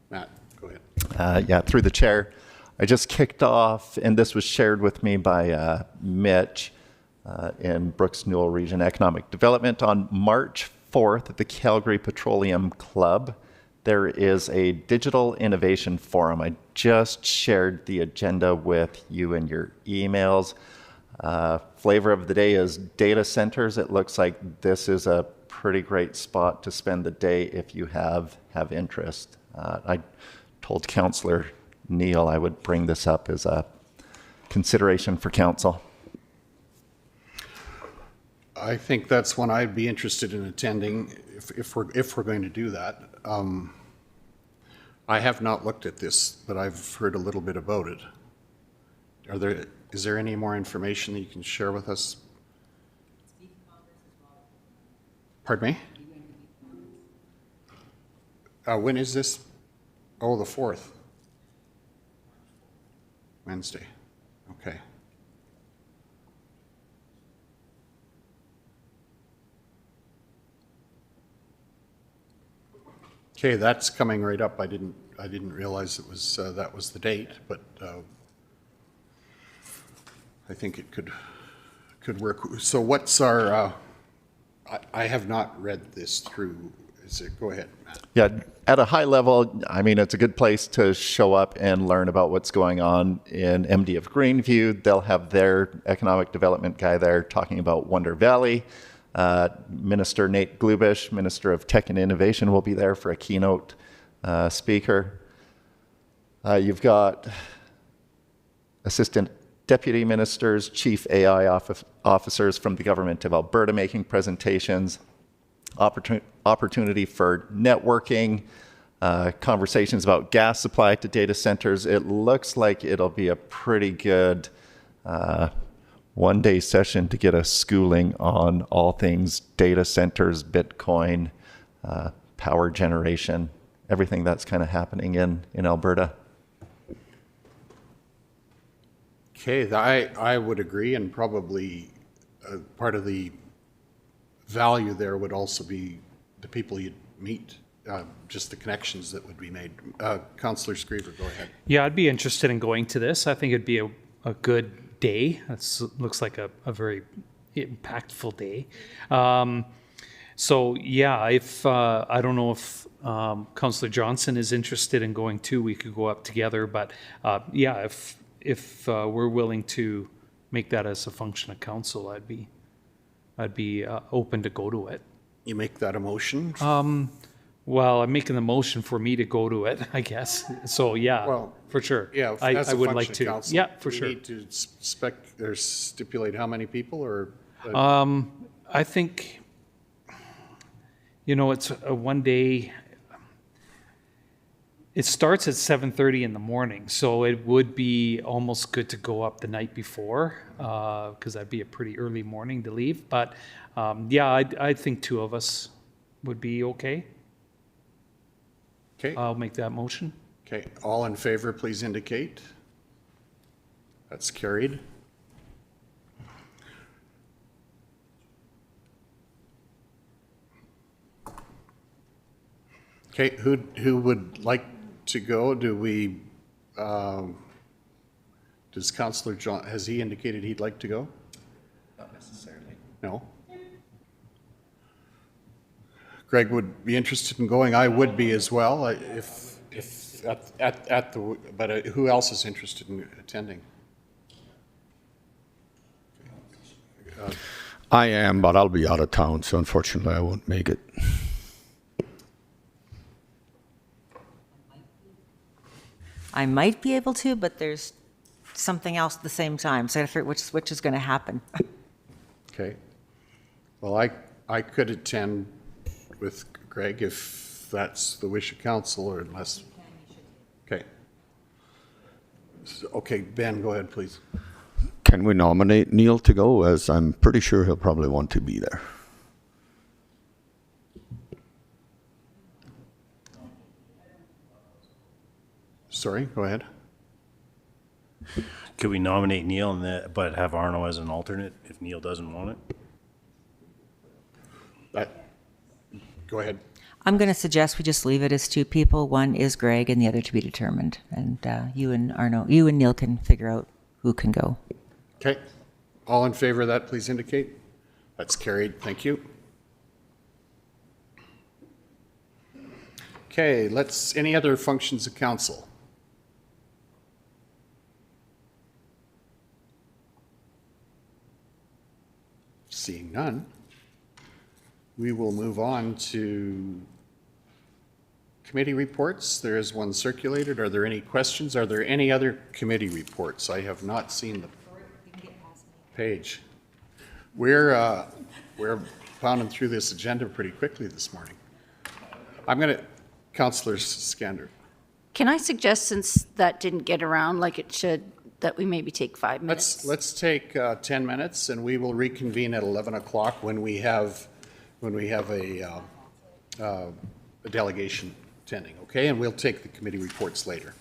Matt, go ahead. Yeah, through the chair. I just kicked off, and this was shared with me by Mitch in Brooks Newell Region Economic Development. On March 4th at the Calgary Petroleum Club, there is a digital innovation forum. I just shared the agenda with you in your emails. Flavor of the day is data centers. It looks like this is a pretty great spot to spend the day if you have interest. I told Councillor Neal I would bring this up as a consideration for council. I think that's one I'd be interested in attending if we're going to do that. I have not looked at this, but I've heard a little bit about it. Is there any more information that you can share with us? Pardon me? When is this? Oh, the 4th. Wednesday. Okay. Okay, that's coming right up. I didn't realize it was that was the date, but I think it could work. So what's our? I have not read this through. Go ahead, Matt. Yeah, at a high level, I mean, it's a good place to show up and learn about what's going on in MD of Greenview. They'll have their economic development guy there talking about Wonder Valley. Minister Nate Glubish, Minister of Tech and Innovation, will be there for a keynote speaker. You've got Assistant Deputy Ministers, Chief AI Officers from the Government of Alberta making presentations, opportunity for networking, conversations about gas supply to data centers. It looks like it'll be a pretty good one-day session to get a schooling on all things data centers, Bitcoin, power generation, everything that's kind of happening in Alberta. Okay, I would agree, and probably part of the value there would also be the people you'd meet, just the connections that would be made. Councillor Screever, go ahead. Yeah, I'd be interested in going to this. I think it'd be a good day. It looks like a very impactful day. So yeah, if I don't know if Councillor Johnson is interested in going too, we could go up together. But yeah, if we're willing to make that as a function of council, I'd be open to go to it. You make that a motion? Well, I'm making the motion for me to go to it, I guess. So yeah, well, for sure. Yeah, I would like to. Council, yeah, for sure. We need to stipulate how many people, or? I think, it's a one day. It starts at 7:30 in the morning, so it would be almost good to go up the night before, because that'd be a pretty early morning to leave. But yeah, I think two of us would be okay. Okay. I'll make that motion. Okay, all in favor, please indicate. That's carried. Okay, who would like to go? Does Councillor John, has he indicated he'd like to go? Not necessarily. No? Greg would be interested in going. I would be as well, if at the, but who else is interested in attending? I am, but I'll be out of town, so unfortunately I won't make it. I might be able to, but there's something else at the same time, so I figure which is going to happen. Okay. Well, I could attend with Greg if that's the wish of council, or unless. Okay. Okay, Ben, go ahead, please. Can we nominate Neil to go, as I'm pretty sure he'll probably want to be there? Sorry, go ahead. Could we nominate Neil but have Arno as an alternate if Neil doesn't want it? Go ahead. I'm going to suggest we just leave it as two people. One is Greg and the other to be determined. And you and Neil can figure out who can go. Okay. All in favor of that, please indicate. That's carried. Thank you. Okay, any other functions of council? Seeing none, we will move on to committee reports. There is one circulated. Are there any questions? Are there any other committee reports? I have not seen the page. We're pounding through this agenda pretty quickly this morning. I'm going to, Councillor Skander. Can I suggest, since that didn't get around like it should, that we maybe take 5 minutes? Let's take 10 minutes, and we will reconvene at 11 o'clock when we have a delegation attending, okay? And we'll take the committee reports later.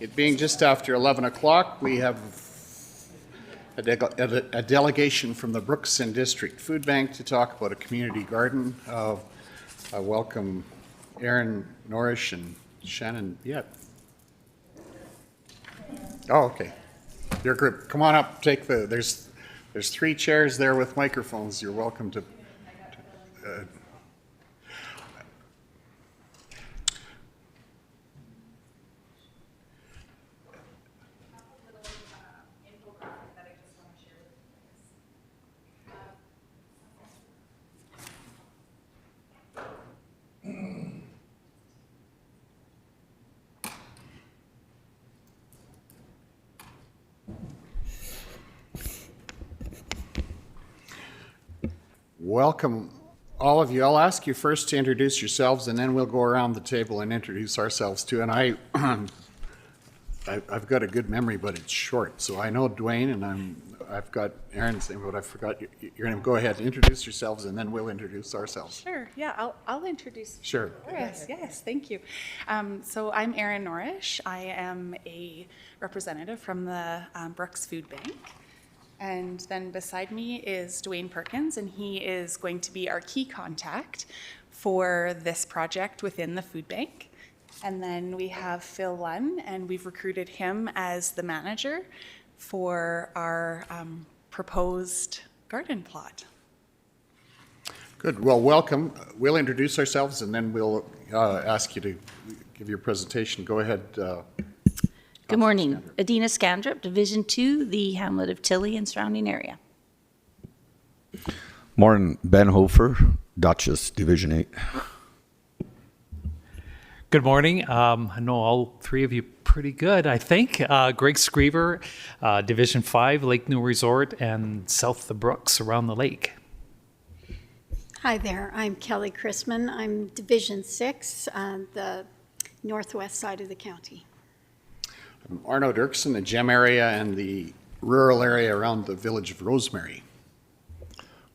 It being just after 11 o'clock, we have a delegation from the Brooks and District Food Bank to talk about a community garden. I welcome Aaron Norrish and Shannon Biette. Oh, okay. Your group, come on up, there's 3 chairs there with microphones. You're welcome to welcome all of you. I'll ask you first to introduce yourselves, and then we'll go around the table and introduce ourselves too. And I've got a good memory, but it's short. So I know Dwayne, and I've got Aaron's name, but I forgot. You're going to go ahead and introduce yourselves, and then we'll introduce ourselves. Sure. Yeah, I'll introduce. Sure. Yes. Thank you. So I'm Erin Norrish. I am a representative from the Brooks Food Bank. And then beside me is Dwayne Perkins, and he is going to be our key contact for this project within the food bank. And then we have Phil Lunn, and we've recruited him as the manager for our proposed garden plot. Good. Well, welcome. We'll introduce ourselves, and then we'll ask you to give your presentation. Go ahead. Good morning. Adina Scandrup, Division 2, the hamlet of Tilly and surrounding area. Morning, Ben Hofer, Duchess, Division 8. Good morning. I know all 3 of you pretty good, I think. Greg Screever, Division 5, Lake New Resort, and south the Brooks around the lake. Hi there, I'm Kelly Chrisman. I'm Division 6, the northwest side of the county. I'm Arno Dirksen, the GEM area and the rural area around the village of Rosemary.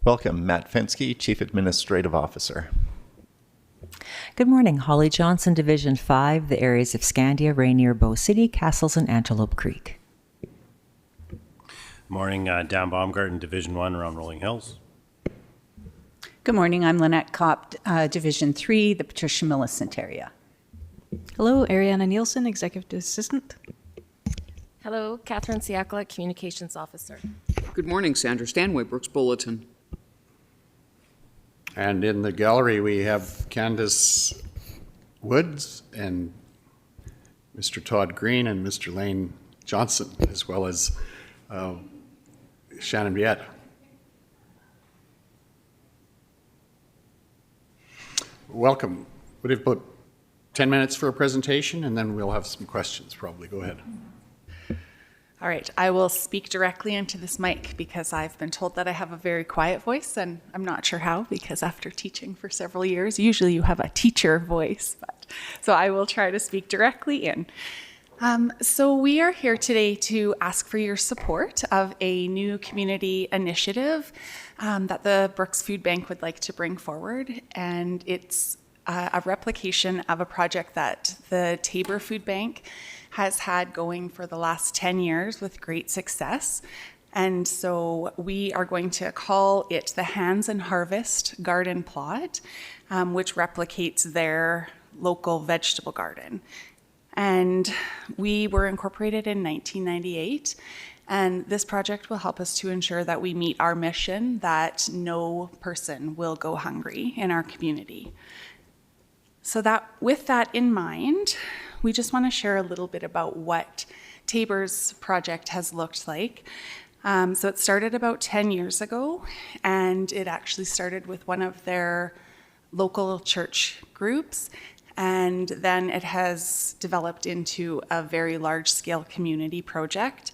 Welcome, Matt Fensky, Chief Administrative Officer. Good morning, Holly Johnson, Division 5, the areas of Scandia, Rainier, Bow City, Castles, and Antelope Creek. Morning, Dan Baumgarten, Division 1 around Rolling Hills. Good morning, I'm Lynette Kopp, Division 3, the Patricia Millicent area. Hello, Ariana Nielsen, Executive Assistant. Hello, Catherine Siakla, Communications Officer. Good morning, Sandra Stanway, Brooks Bulletin. And in the gallery, we have Candace Woods and Mr. Todd Green and Mr. Lane Johnson, as well as Shannon Biette. Welcome. We have about 10 minutes for a presentation, and then we'll have some questions probably. Go ahead. All right, I will speak directly into this mic because I've been told that I have a very quiet voice, and I'm not sure how, because after teaching for several years, usually you have a teacher voice, so I will try to speak directly in. So we are here today to ask for your support of a new community initiative that the Brooks Food Bank would like to bring forward, and it's a replication of a project that the Tabor Food Bank has had going for the last 10 years with great success. And so we are going to call it the Hands and Harvest Garden Plot, which replicates their local vegetable garden. And we were incorporated in 1998. And this project will help us to ensure that we meet our mission that no person will go hungry in our community. So that, with that in mind, we just want to share a little bit about what Tabor's project has looked like. So it started about 10 years ago, and it actually started with one of their local church groups, and then it has developed into a very large-scale community project.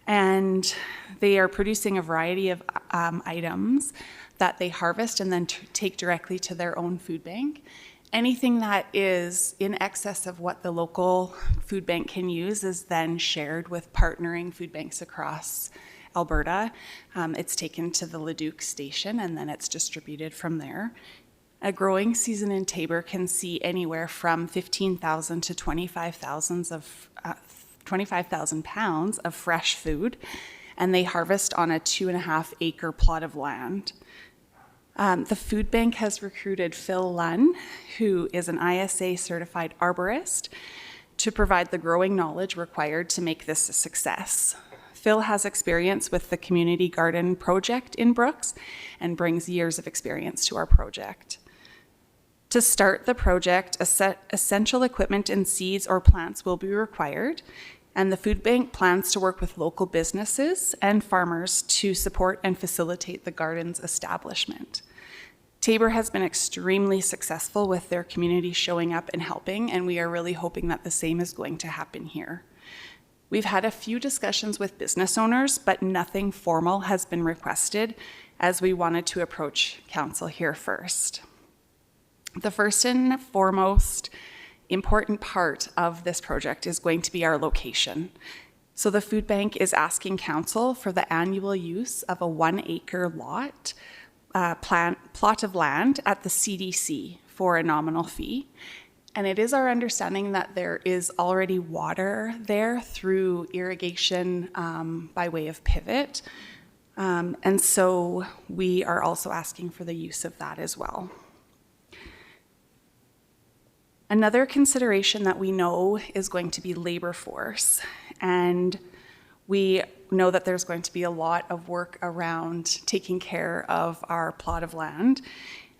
And they are producing a variety of items that they harvest and then take directly to their own food bank. Anything that is in excess of what the local food bank can use is then shared with partnering food banks across Alberta. It's taken to the Leduc station, and then it's distributed from there. A growing season in Tabor can see anywhere from 15,000 to 25,000 pounds of fresh food, and they harvest on a 2.5 acre plot of land. The food bank has recruited Phil Lunn, who is an ISA certified arborist, to provide the growing knowledge required to make this a success. Phil has experience with the community garden project in Brooks and brings years of experience to our project. To start the project, essential equipment and seeds or plants will be required, and the food bank plans to work with local businesses and farmers to support and facilitate the garden's establishment. Tabor has been extremely successful with their community showing up and helping, and we are really hoping that the same is going to happen here. We've had a few discussions with business owners, but nothing formal has been requested, as we wanted to approach council here first. The first and foremost important part of this project is going to be our location. So the food bank is asking council for the annual use of a 1 acre plot of land at the CDC for a nominal fee. And it is our understanding that there is already water there through irrigation by way of pivot. And so we are also asking for the use of that as well. Another consideration that we know is going to be labor force. And we know that there's going to be a lot of work around taking care of our plot of land.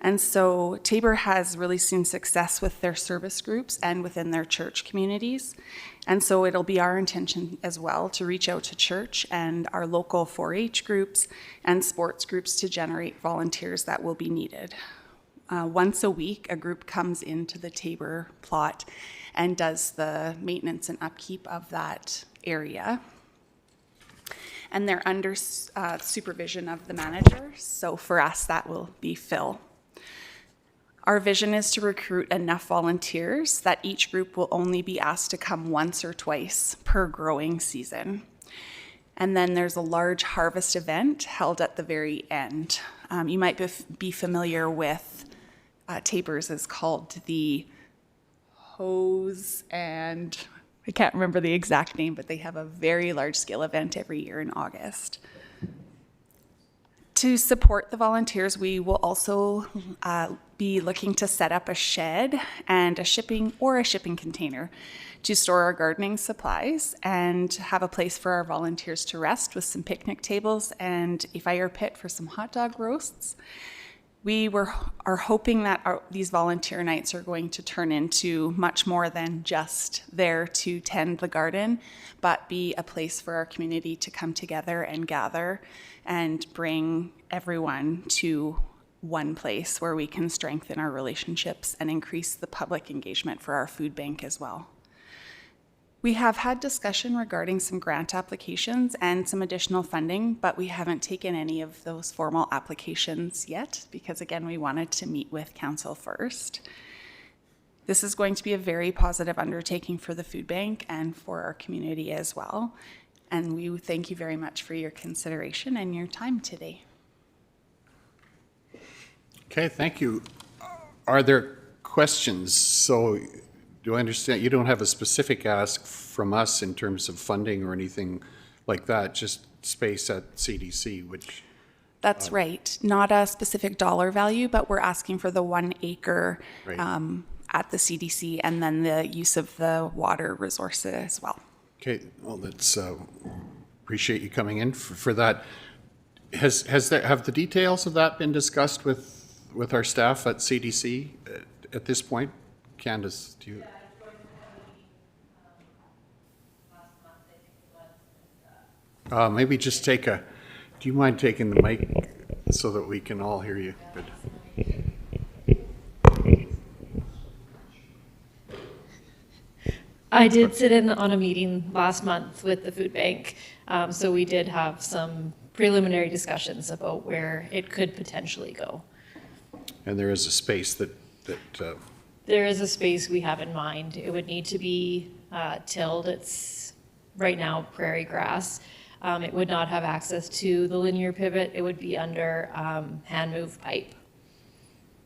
And so Tabor has really seen success with their service groups and within their church communities. And so it'll be our intention as well to reach out to church and our local 4-H groups and sports groups to generate volunteers that will be needed. Once a week, a group comes into the Tabor plot and does the maintenance and upkeep of that area. And they're under supervision of the manager. So for us, that will be Phil. Our vision is to recruit enough volunteers that each group will only be asked to come once or twice per growing season. And then there's a large harvest event held at the very end. You might be familiar with Tabor's is called the Hose, and I can't remember the exact name, but they have a very large scale event every year in August. To support the volunteers, we will also be looking to set up a shed and a shipping container to store our gardening supplies and have a place for our volunteers to rest with some picnic tables and a fire pit for some hot dog roasts. We are hoping that these volunteer nights are going to turn into much more than just there to tend the garden, but be a place for our community to come together and gather and bring everyone to one place where we can strengthen our relationships and increase the public engagement for our food bank as well. We have had discussion regarding some grant applications and some additional funding, but we haven't taken any of those formal applications yet because, again, we wanted to meet with council first. This is going to be a very positive undertaking for the food bank and for our community as well. And we thank you very much for your consideration and your time today. Okay, thank you. Are there questions? So do I understand you don't have a specific ask from us in terms of funding or anything like that, just space at CDC, which... That's right. Not a specific dollar value, but we're asking for the 1 acre Right. At the CDC and then the use of the water resources as well. Okay, well, that's, appreciate you coming in for that. Have the details of that been discussed with our staff at CDC at this point? Candace, do you? Maybe just do you mind taking the mic so that we can all hear you? Good. I did sit in on a meeting last month with the food bank, so we did have some preliminary discussions about where it could potentially go. And there is a space that There is a space we have in mind. It would need to be tilled. It's right now prairie grass. It would not have access to the linear pivot. It would be under hand move pipe.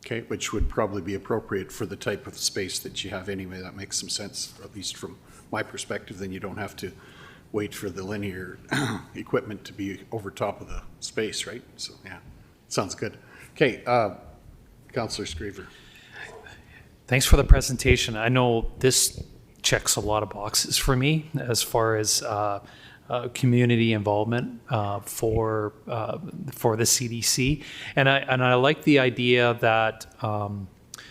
Okay, which would probably be appropriate for the type of space that you have anyway. That makes some sense, at least from my perspective. Then you don't have to wait for the linear equipment to be over top of the space, right? So, yeah, sounds good. Okay, Councillor Screever. Thanks for the presentation. I know this checks a lot of boxes for me as far as community involvement for the CDC, and I like the idea that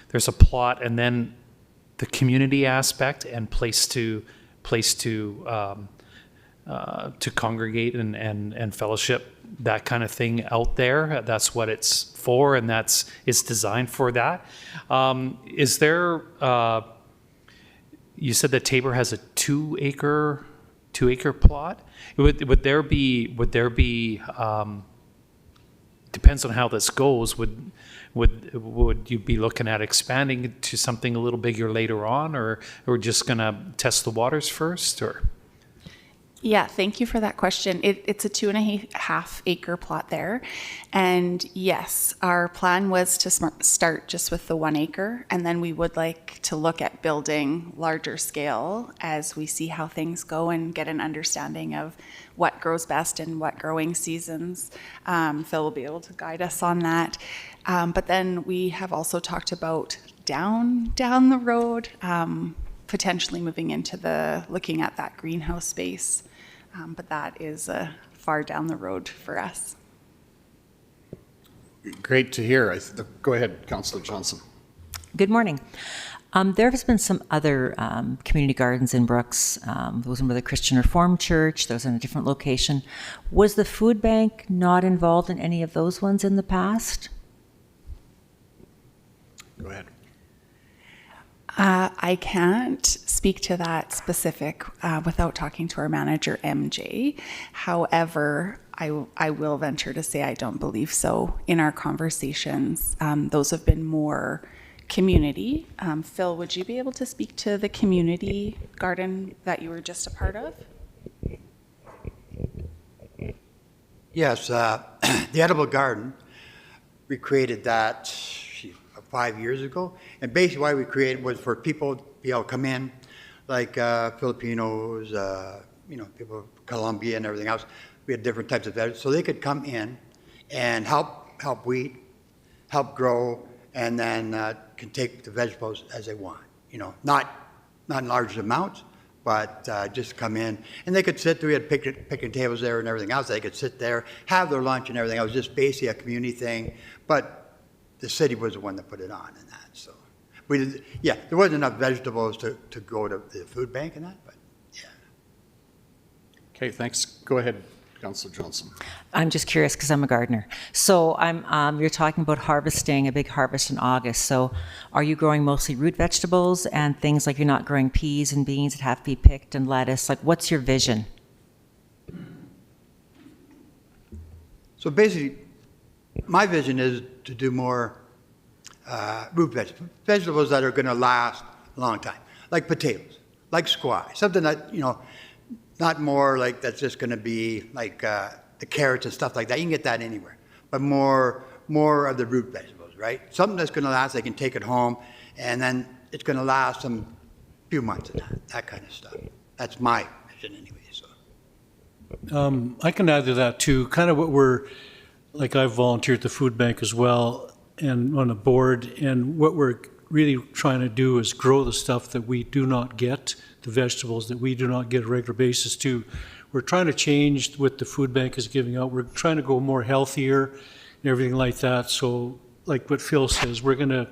there's a plot and then the community aspect and place to congregate and fellowship, that kind of thing out there. That's what it's for, and it's designed for that. Is there? You said that Tabor has a 2 acre plot. Would there be? Depends on how this goes. Would you be looking at expanding to something a little bigger later on, or just gonna test the waters first, or? Yeah, thank you for that question. It's a 2.5 acre plot there. And yes, our plan was to start just with the 1 acre, and then we would like to look at building larger scale as we see how things go and get an understanding of what grows best in what growing seasons. Phil will be able to guide us on that. But then we have also talked about down the road, potentially moving into looking at that greenhouse space. But that is far down the road for us. Great to hear. Go ahead, Councillor Johnson. Good morning. There has been some other community gardens in Brooks. There was one with the Christian Reformed Church. There was in a different location. Was the food bank not involved in any of those ones in the past? Go ahead. I can't speak to that specific without talking to our manager, MJ. However, I will venture to say I don't believe so. In our conversations, those have been more community. Phil, would you be able to speak to the community garden that you were just a part of? Yes, the edible garden, we created that 5 years ago. And basically why we created was for people to be able to come in, like Filipinos, people from Colombia and everything else. We had different types of vegetables. So they could come in and help weed, help grow, and then can take the vegetables as they want. Not in large amounts, but just come in. And they could sit there. We had picnic tables there and everything else. They could sit there, have their lunch and everything. It was just basically a community thing. But the city was the one that put it on and that. So there wasn't enough vegetables to go to the food bank and that, but yeah. Okay, thanks. Go ahead, Councillor Johnson. I'm just curious because I'm a gardener. So you're talking about harvesting, a big harvest in August. So are you growing mostly root vegetables and things like you're not growing peas and beans that have to be picked and lettuce? Like, what's your vision? So basically, my vision is to do more root vegetables that are going to last a long time, like potatoes, like squash, something that, not more like that's just going to be like the carrots and stuff like that. You can get that anywhere, but more of the root vegetables, right? Something that's going to last, they can take it home, and then it's going to last some few months of that kind of stuff. That's my vision anyway. So I can add to that too, kind of what I've volunteered at the food bank as well and on a board, and what we're really trying to do is grow the stuff that we do not get, the vegetables that we do not get on a regular basis too. We're trying to change what the food bank is giving out. We're trying to go more healthier and everything like that. So like what Phil says, we're going to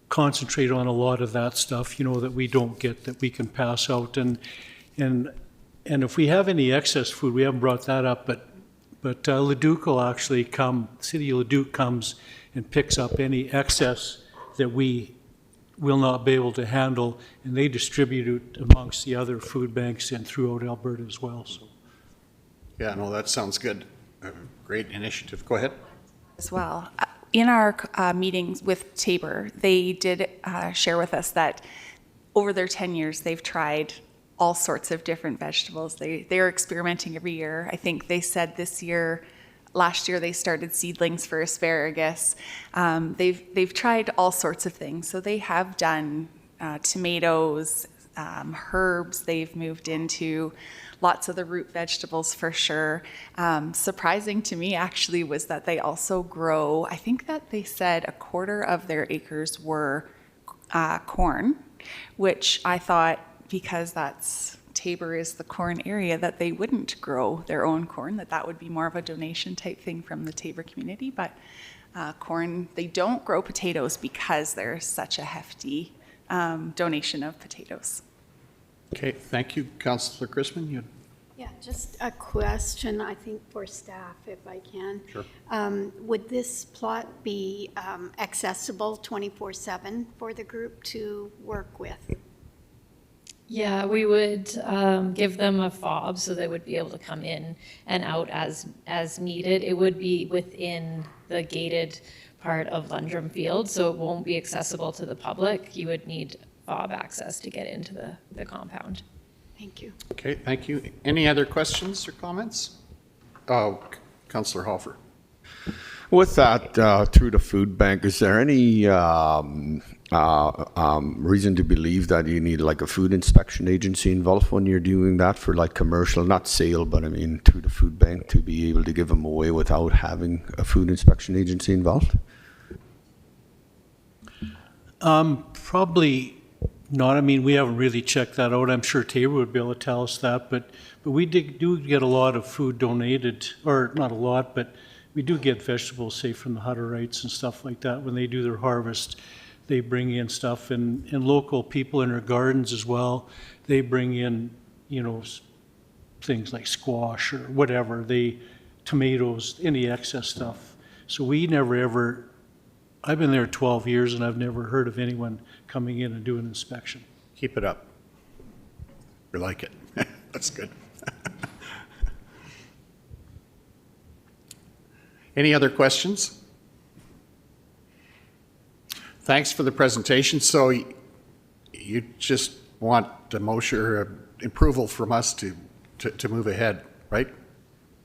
concentrate on a lot of that stuff, that we don't get, that we can pass out. And if we have any excess food, we haven't brought that up, but Leduc will actually come, City of Leduc comes and picks up any excess that we will not be able to handle, and they distribute it amongst the other food banks and throughout Alberta as well. So, yeah, no, that sounds good. Great initiative. Go ahead. As well. In our meetings with Tabor, they did share with us that over their 10 years, they've tried all sorts of different vegetables. They're experimenting every year. I think they said this year last year they started seedlings for asparagus. They've tried all sorts of things. So they have done tomatoes, herbs. They've moved into lots of the root vegetables for sure. Surprising to me actually was that they also grow, I think that they said a quarter of their acres were corn, which I thought, because Tabor is the corn area, that they wouldn't grow their own corn, that would be more of a donation type thing from the Tabor community. But corn, they don't grow potatoes because there's such a hefty donation of potatoes. Okay, thank you. Councillor Chrisman, you. Yeah, just a question, I think, for staff, if I can. Sure. Would this plot be accessible 24/7 for the group to work with? Yeah, we would give them a fob so they would be able to come in and out as needed. It would be within the gated part of Lundrum Field, so it won't be accessible to the public. You would need fob access to get into the compound. Thank you. Okay, thank you. Any other questions or comments? Oh, Councillor Hofer. With that, through the food bank, is there any reason to believe that you need like a food inspection agency involved when you're doing that for like commercial, not sale, but I mean through the food bank to be able to give them away without having a food inspection agency involved? Probably not. I mean, we haven't really checked that out. I'm sure Tabor would be able to tell us that, but we do get a lot of food donated, or not a lot, but we do get vegetables, say, from the Hutterites and stuff like that. When they do their harvest, they bring in stuff, and local people in their gardens as well, they bring in, you know, things like squash or whatever, tomatoes, any excess stuff. So we never ever, I've been there 12 years and I've never heard of anyone coming in and doing an inspection. Keep it up. We like it. That's good. Any other questions? Thanks for the presentation. So you just want a motion or approval from us to move ahead, right?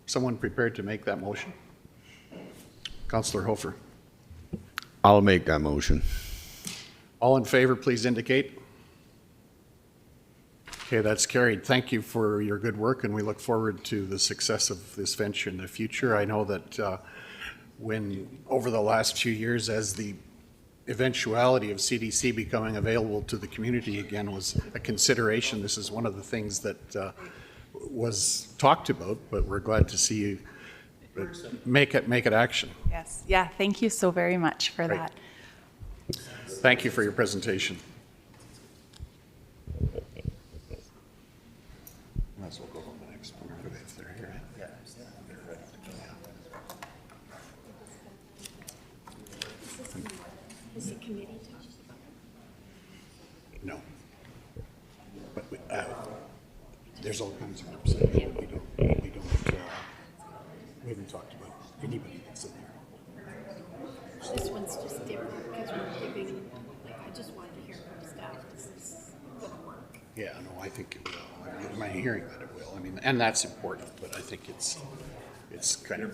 Someone prepared to make that motion? Councillor Hofer. I'll make that motion. All in favor, please indicate. Okay, that's carried. Thank you for your good work, and we look forward to the success of this venture in the future. I know that when over the last few years, as the eventuality of CDC becoming available to the community again was a consideration, this is one of the things that was talked about, but we're glad to see you make it action. Yes, yeah, thank you so very much for that. Thank you for your presentation. Might as well go on the next one if they're here. Yeah. Is the committee? No. But there's all kinds of groups in there. We haven't talked about anybody that's in there. This one's just different because we're giving, like, I just wanted to hear from staff, this is going to work. Yeah, no, I think it will. Am I hearing that it will? I mean, and that's important, but I think it's kind of.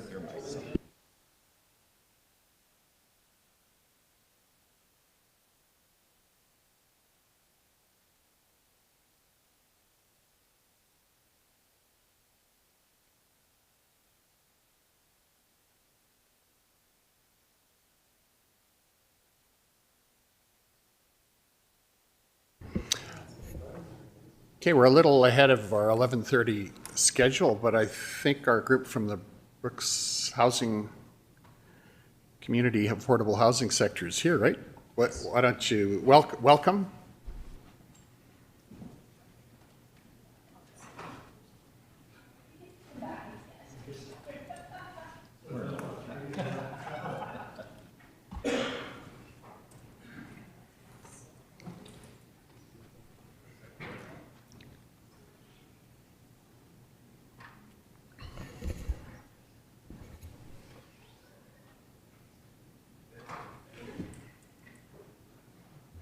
Okay, we're a little ahead of our 11:30 schedule, but I think our group from the Brooks Housing Community Affordable Housing Sector is here, right? Why don't you welcome?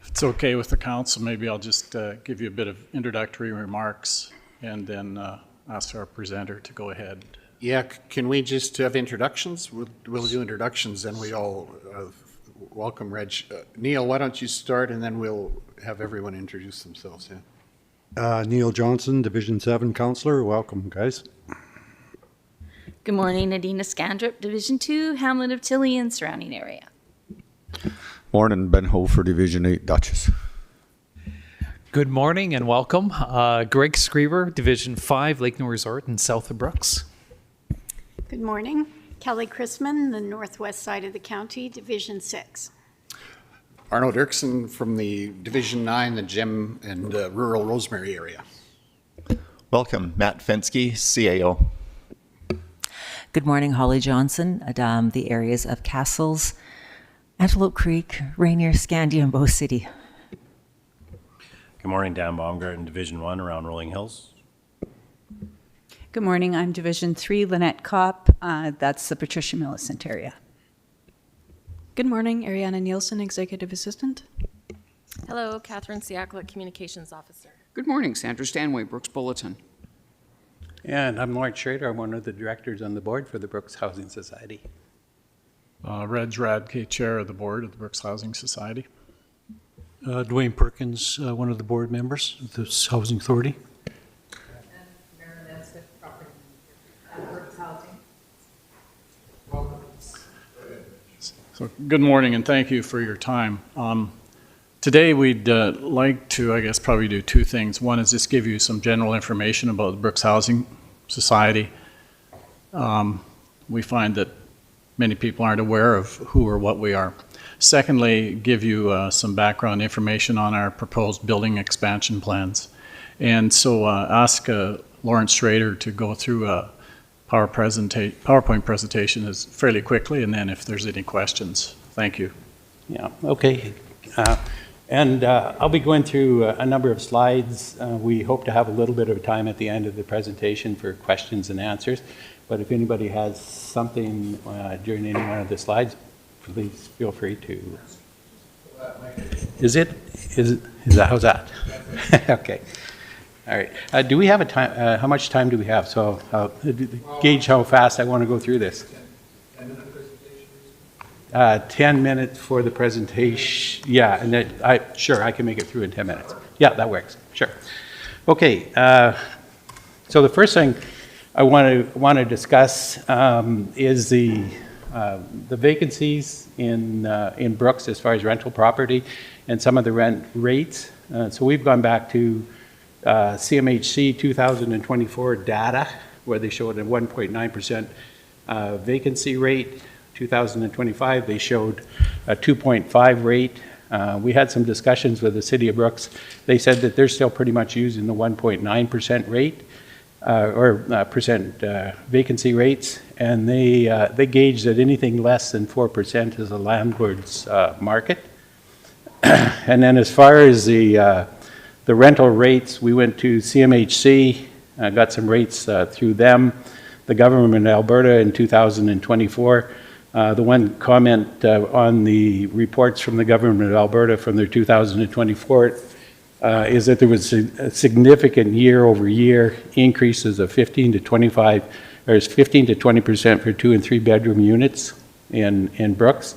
It's okay with the council, maybe I'll just give you a bit of introductory remarks and then ask our presenter to go ahead Yeah, can we just have introductions? We'll do introductions, then we all welcome Reg. Neil, why don't you start, and then we'll have everyone introduce themselves. Yeah. Neil Johnson, Division 7 Councillor. Welcome, guys. Good morning, Nadina Scandrip, Division 2, Hamlet of Tilly and surrounding area. Morning, Ben Hofer, Division 8, Duchess. Good morning and welcome. Greg Screever, Division 5, Lake Nor Resort in south of Brooks. Good morning. Kelly Chrisman, the northwest side of the county, Division 6. Arno Dirksen from the Division 9, the Gem and rural Rosemary area. Welcome, Matt Fensky, CAO. Good morning, Holly Johnson, the areas of Castles, Antelope Creek, Rainier, Scandia, and Bow City. Good morning, Dan Baumgarten, Division 1 around Rolling Hills. Good morning, I'm Division 3, Lynette Kopp. That's the Patricia Millicent area. Good morning, Ariana Nielsen, Executive Assistant. Hello, Catherine Siakla, Communications Officer. Good morning, Sandra Stanway, Brooks Bulletin. And I'm Lawrence Schrader. I'm one of the directors on the board for the Brooks Housing Society. Reg Radke, Chair of the Board of the Brooks Housing Society. Dwayne Perkins, one of the board members of the Housing Authority. So, good morning and thank you for your time. Today we'd like to, I guess, probably do two things. One is just give you some general information about the Brooks Housing Society. We find that many people aren't aware of who or what we are. Secondly, give you some background information on our proposed building expansion plans. And so ask Lawrence Schrader to go through a PowerPoint presentation is fairly quickly, and then if there's any questions. Thank you. Yeah, okay. I'll be going through a number of slides. We hope to have a little bit of time at the end of the presentation for questions and answers. But if anybody has something during any one of the slides, please feel free to. Is that, how's that? Okay. All right. Do we have a time? How much time do we have? So gauge how fast I want to go through this. 10 minutes for the presentation. Yeah, and sure, I can make it through in 10 minutes. Yeah, that works. Sure. Okay. So the first thing I want to discuss is the vacancies in Brooks as far as rental property and some of the rent rates. So we've gone back to CMHC 2024 data where they showed a 1.9% vacancy rate. 2025 they showed a 2.5 rate. We had some discussions with the City of Brooks. They said that they're still pretty much using the 1.9% rate percent vacancy rates, and they gauge that anything less than 4% is a landlord's market. And then as far as the rental rates, we went to CMHC, got some rates through them. The government of Alberta in 2024. The one comment on the reports from the government of Alberta from their 2024 is that there was a significant year-over-year increases of 15 to 20% for 2 and 3 bedroom units in Brooks.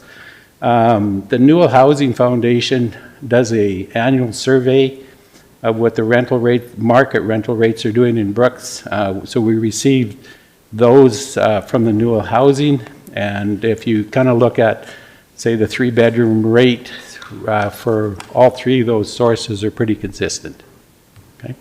The Newell Housing Foundation does an annual survey of what the market rental rates are doing in Brooks. So we received those from the Newell Housing, and if you kind of look at, say, the 3 bedroom rate for all 3 of those sources are pretty consistent. Okay.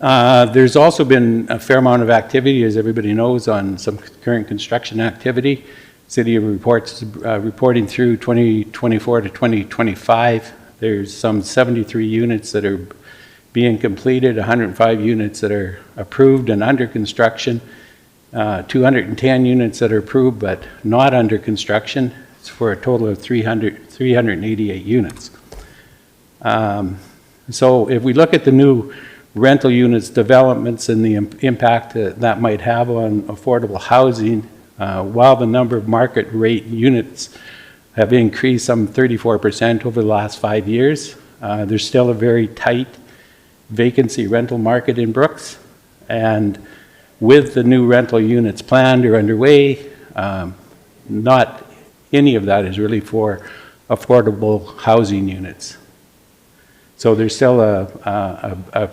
There's also been a fair amount of activity, as everybody knows, on some current construction activity. City reporting through 2024 to 2025. There's some 73 units that are being completed, 105 units that are approved and under construction, 210 units that are approved but not under construction. It's for a total of 388 units. So if we look at the new rental units developments and the impact that might have on affordable housing, while the number of market rate units have increased some 34% over the last 5 years, there's still a very tight vacancy rental market in Brooks. And with the new rental units planned or underway, not any of that is really for affordable housing units. So there's still a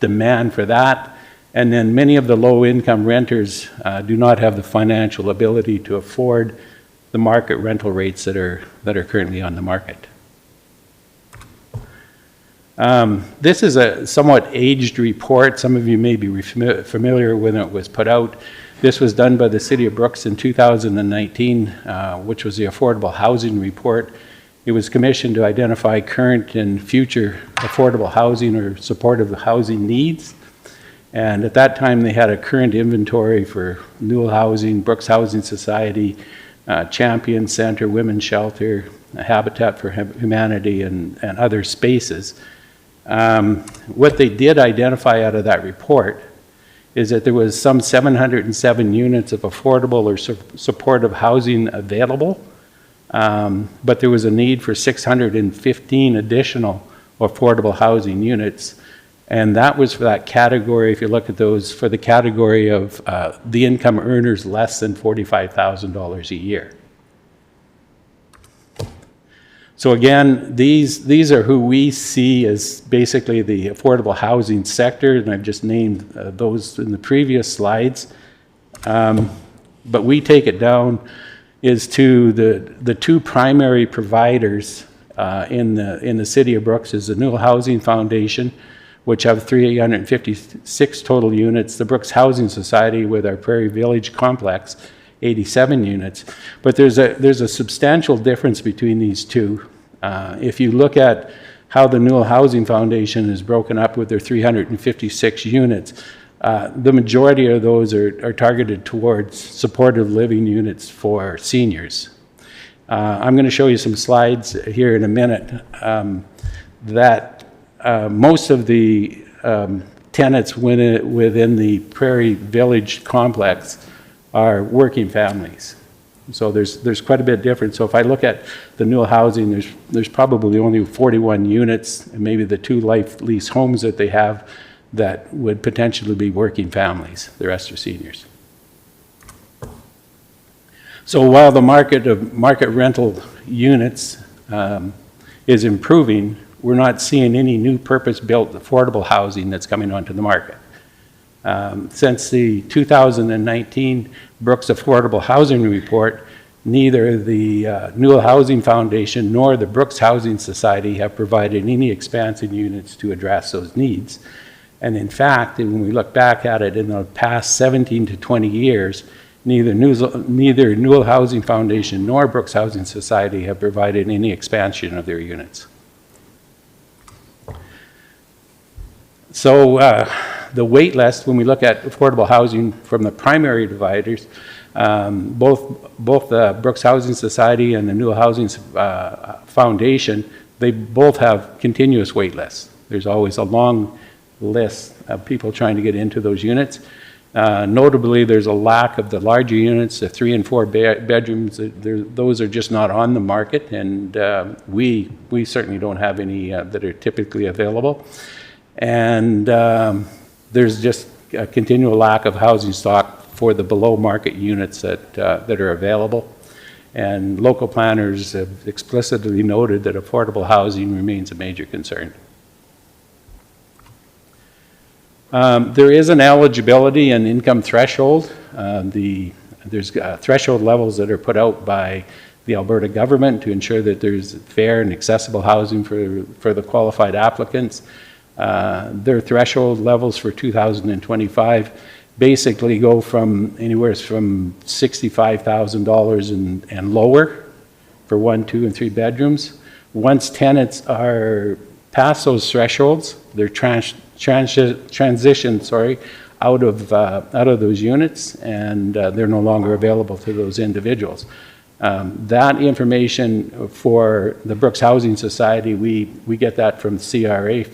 demand for that. And then many of the low-income renters do not have the financial ability to afford the market rental rates that are currently on the market. This is a somewhat aged report. Some of you may be familiar when it was put out. This was done by the City of Brooks in 2019, which was the Affordable Housing Report. It was commissioned to identify current and future affordable housing or supportive housing needs. And at that time, they had a current inventory for Newell Housing, Brooks Housing Society, Champion Center, Women's Shelter, Habitat for Humanity, and other spaces. What they did identify out of that report is that there was some 707 units of affordable or supportive housing available, but there was a need for 615 additional affordable housing units. And that was for that category, if you look at those, for the category of the income earners less than $45,000 a year. So again, these are who we see as basically the affordable housing sector, and I've just named those in the previous slides. But we take it down is to the two primary providers in the City of Brooks is the Newell Housing Foundation, which have 356 total units, the Brooks Housing Society with our Prairie Village complex, 87 units. But there's a substantial difference between these two. If you look at how the Newell Housing Foundation is broken up with their 356 units, the majority of those are targeted towards supportive living units for seniors. I'm going to show you some slides here in a minute that most of the tenants within the Prairie Village complex are working families. So there's quite a bit different. So if I look at the Newell Housing, there's probably only 41 units, and maybe the 2 life lease homes that they have that would potentially be working families. The rest are seniors. So while the market rental units is improving, we're not seeing any new purpose-built affordable housing that's coming onto the market. Since the 2019 Brooks Affordable Housing Report, neither the Newell Housing Foundation nor the Brooks Housing Society have provided any expansion units to address those needs. And in fact, when we look back at it in the past 17 to 20 years, neither Newell Housing Foundation nor Brooks Housing Society have provided any expansion of their units. So the wait list, when we look at affordable housing from the primary providers, both the Brooks Housing Society and the Newell Housing Foundation, they both have continuous wait lists. There's always a long list of people trying to get into those units. Notably, there's a lack of the larger units, the 3 and 4 bedrooms. Those are just not on the market, and we certainly don't have any that are typically available. And there's just a continual lack of housing stock for the below market units that are available. And local planners have explicitly noted that affordable housing remains a major concern. There is an eligibility and income threshold. There's threshold levels that are put out by the Alberta government to ensure that there's fair and accessible housing for the qualified applicants. Their threshold levels for 2025 basically go from anywhere from $65,000 and lower for 1, 2, and 3 bedrooms. Once tenants are past those thresholds, they're transitioned out of those units, and they're no longer available to those individuals. That information for the Brooks Housing Society, we get that from CRA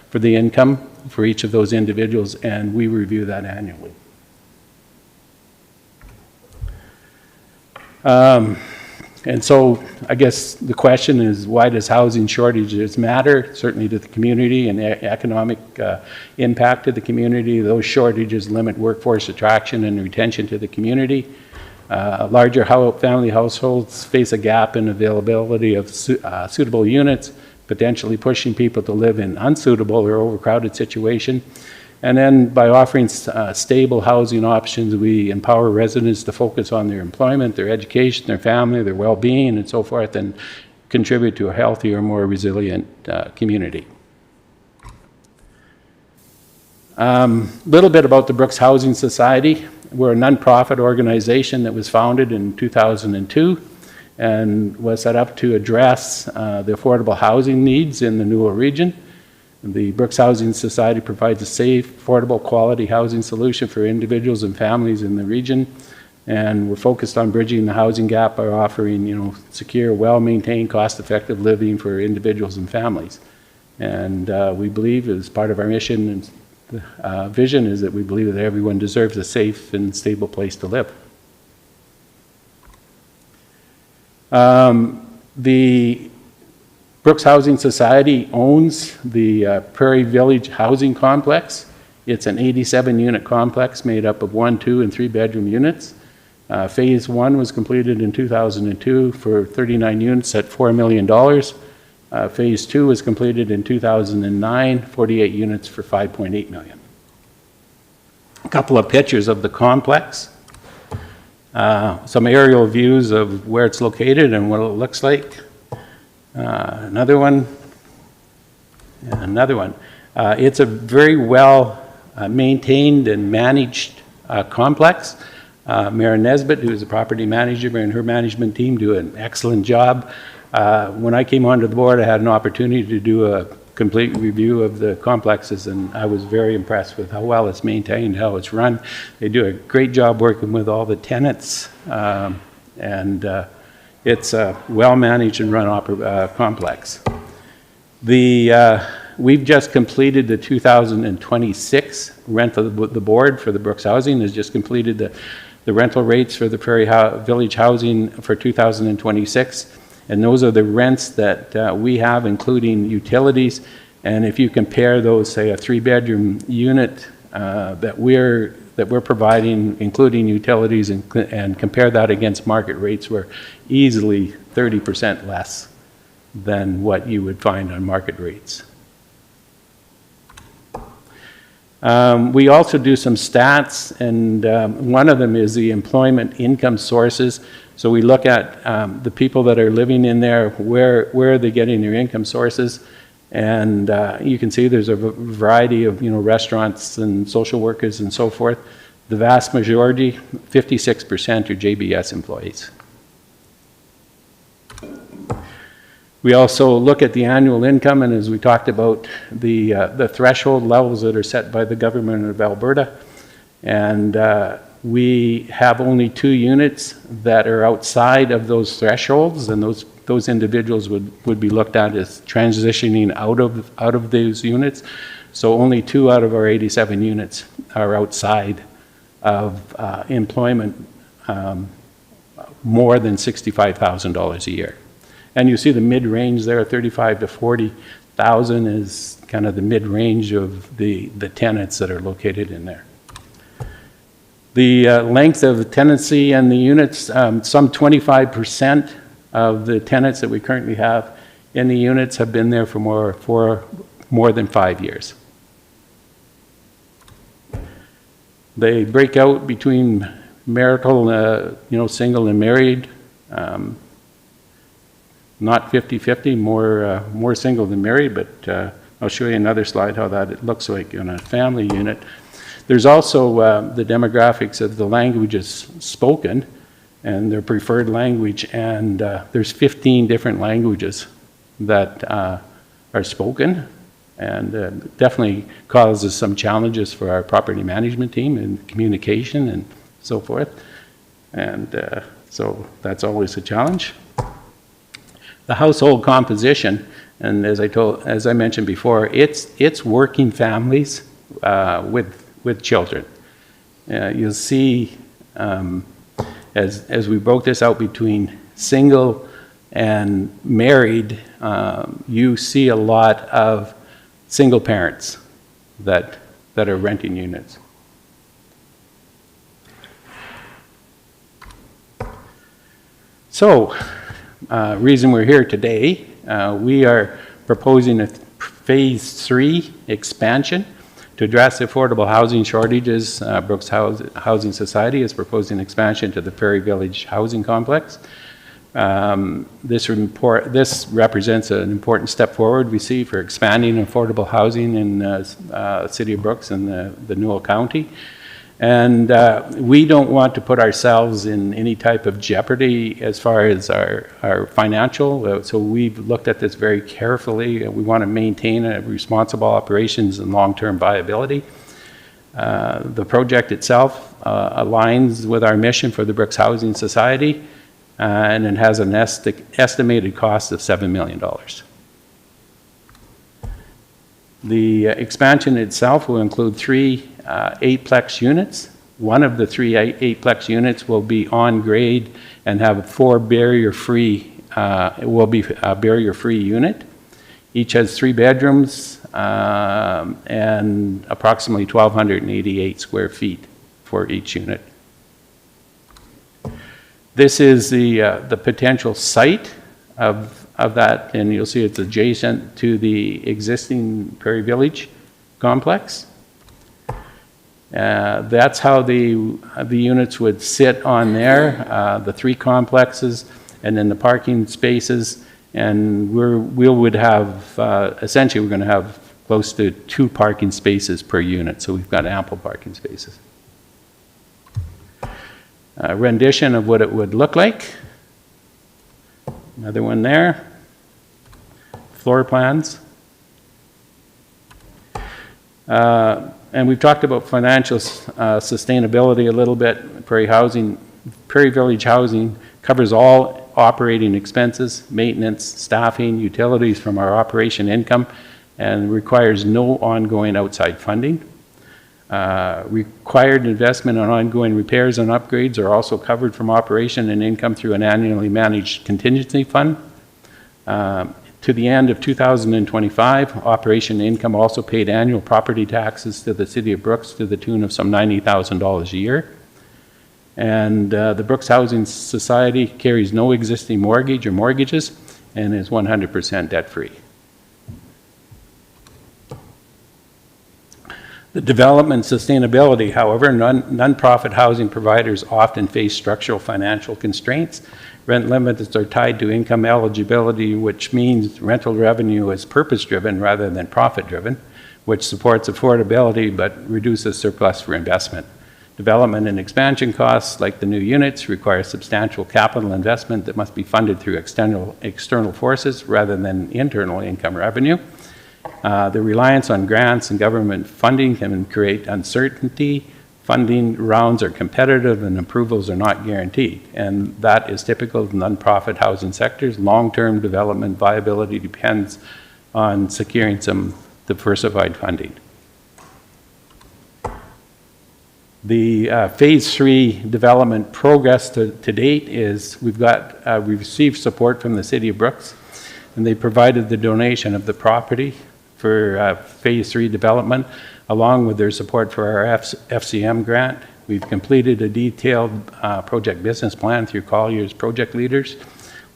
for the income for each of those individuals, and we review that annually. And so I guess the question is, why does housing shortages matter? Certainly to the community and economic impact to the community. Those shortages limit workforce attraction and retention to the community. Larger family households face a gap in availability of suitable units, potentially pushing people to live in unsuitable or overcrowded situation. And then by offering stable housing options, we empower residents to focus on their employment, their education, their family, their well-being, and so forth, and contribute to a healthier, more resilient community. Little bit about the Brooks Housing Society. We're a nonprofit organization that was founded in 2002 and was set up to address the affordable housing needs in the Newell region. The Brooks Housing Society provides a safe, affordable, quality housing solution for individuals and families in the region. And we're focused on bridging the housing gap by offering, secure, well-maintained, cost-effective living for individuals and families. And we believe, as part of our mission and vision, is that we believe that everyone deserves a safe and stable place to live. The Brooks Housing Society owns the Prairie Village Housing Complex. It's an 87-unit complex made up of 1, 2, and 3-bedroom units. Phase 1 was completed in 2002 for 39 units at $4 million. Phase 2 was completed in 2009, 48 units for $5.8 million. A couple of pictures of the complex. Some aerial views of where it's located and what it looks like. Another one. It's a very well maintained and managed complex. Mayor Nesbitt, who is a property manager, and her management team do an excellent job. When I came onto the board, I had an opportunity to do a complete review of the complexes, and I was very impressed with how well it's maintained, how it's run. They do a great job working with all the tenants, and it's a well-managed and run complex. We've just completed the 2026 rental. The board for the Brooks Housing has just completed the rental rates for the Prairie Village Housing for 2026. And those are the rents that we have, including utilities. And if you compare those, say, a 3-bedroom unit that we're providing, including utilities, and compare that against market rates, we're easily 30% less than what you would find on market rates. We also do some stats, and one of them is the employment income sources. So we look at the people that are living in there, where are they getting their income sources? And you can see there's a variety of restaurants and social workers and so forth. The vast majority, 56%, are JBS employees. We also look at the annual income, and as we talked about, the threshold levels that are set by the government of Alberta. And we have only 2 units that are outside of those thresholds, and those individuals would be looked at as transitioning out of those units. So only 2 out of our 87 units are outside of employment more than $65,000 a year. And you see the mid-range there, 35 to 40,000 is kind of the mid-range of the tenants that are located in there. The length of the tenancy and the units, some 25% of the tenants that we currently have in the units have been there for more than 5 years. They break out between marital, single and married, not 50-50, more single than married, but I'll show you another slide how that it looks like in a family unit. There's also the demographics of the languages spoken and their preferred language, and there's 15 different languages that are spoken, and definitely causes some challenges for our property management team in communication and so forth. And so that's always a challenge. The household composition, and as I mentioned before, it's working families with children. You'll see as we broke this out between single and married, you see a lot of single parents that are renting units. So, reason we're here today, we are proposing a phase 3 expansion to address the affordable housing shortages. Brooks Housing Society is proposing expansion to the Prairie Village housing complex. This represents an important step forward we see for expanding affordable housing in the City of Brooks and the Newell County. And we don't want to put ourselves in any type of jeopardy as far as our financial. So we've looked at this very carefully. We want to maintain responsible operations and long-term viability. The project itself aligns with our mission for the Brooks Housing Society, and it has an estimated cost of $7 million. The expansion itself will include 3 8-plex units. One of the 3 8-plex units will be on grade and have 4 barrier-free, it will be a barrier-free unit. Each has 3 bedrooms and approximately 1,288 square feet for each unit. This is the potential site of that, and you'll see it's adjacent to the existing Prairie Village complex. That's how the units would sit on there, the 3 complexes, and then the parking spaces. And we would have, essentially we're going to have close to 2 parking spaces per unit, so we've got ample parking spaces. A rendition of what it would look like. Another one there. Floor plans. And we've talked about financial sustainability a little bit. Prairie Village Housing covers all operating expenses, maintenance, staffing, utilities from our operation income, and requires no ongoing outside funding. Required investment on ongoing repairs and upgrades are also covered from operation and income through an annually managed contingency fund. To the end of 2025, operation income also paid annual property taxes to the City of Brooks to the tune of some $90,000 a year. And the Brooks Housing Society carries no existing mortgage or mortgages and is 100% debt-free. The development sustainability, however, non-profit housing providers often face structural financial constraints. Rent limits are tied to income eligibility, which means rental revenue is purpose-driven rather than profit-driven, which supports affordability but reduces surplus for investment. Development and expansion costs, like the new units, require substantial capital investment that must be funded through external forces rather than internal income revenue. The reliance on grants and government funding can create uncertainty. Funding rounds are competitive and approvals are not guaranteed, and that is typical of nonprofit housing sectors. Long-term development viability depends on securing some diversified funding. The phase 3 development progress to date is we've received support from the City of Brooks, and they provided the donation of the property for phase 3 development, along with their support for our FCM grant. We've completed a detailed project business plan through Collier's project leaders.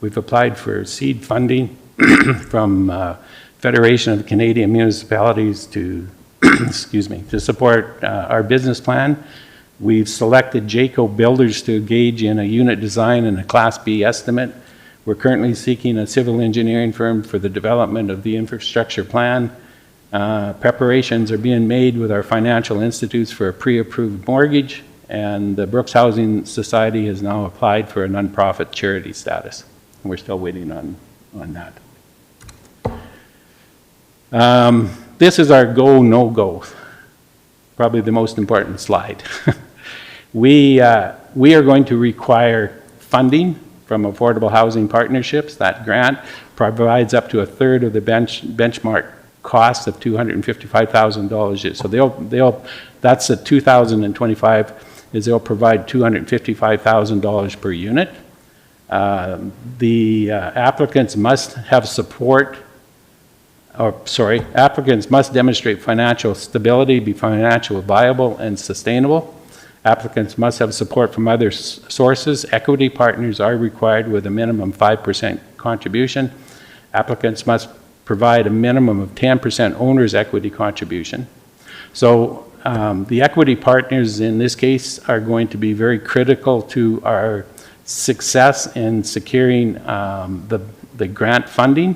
We've applied for seed funding from Federation of Canadian Municipalities to, to support our business plan. We've selected Jayco Builders to engage in a unit design and a Class B estimate. We're currently seeking a civil engineering firm for the development of the infrastructure plan. Preparations are being made with our financial institutes for a pre-approved mortgage, and the Brooks Housing Society has now applied for a nonprofit charity status. And we're still waiting on that. This is our go, no-go, probably the most important slide. We are going to require funding from Affordable Housing Partnerships. That grant provides up to a third of the benchmark cost of $255,000. So that's the 2025, is they'll provide $255,000 per unit. The applicants must have support, applicants must demonstrate financial stability, be financially viable and sustainable. Applicants must have support from other sources. Equity partners are required with a minimum 5% contribution. Applicants must provide a minimum of 10% owner's equity contribution. So the equity partners in this case are going to be very critical to our success in securing the grant funding.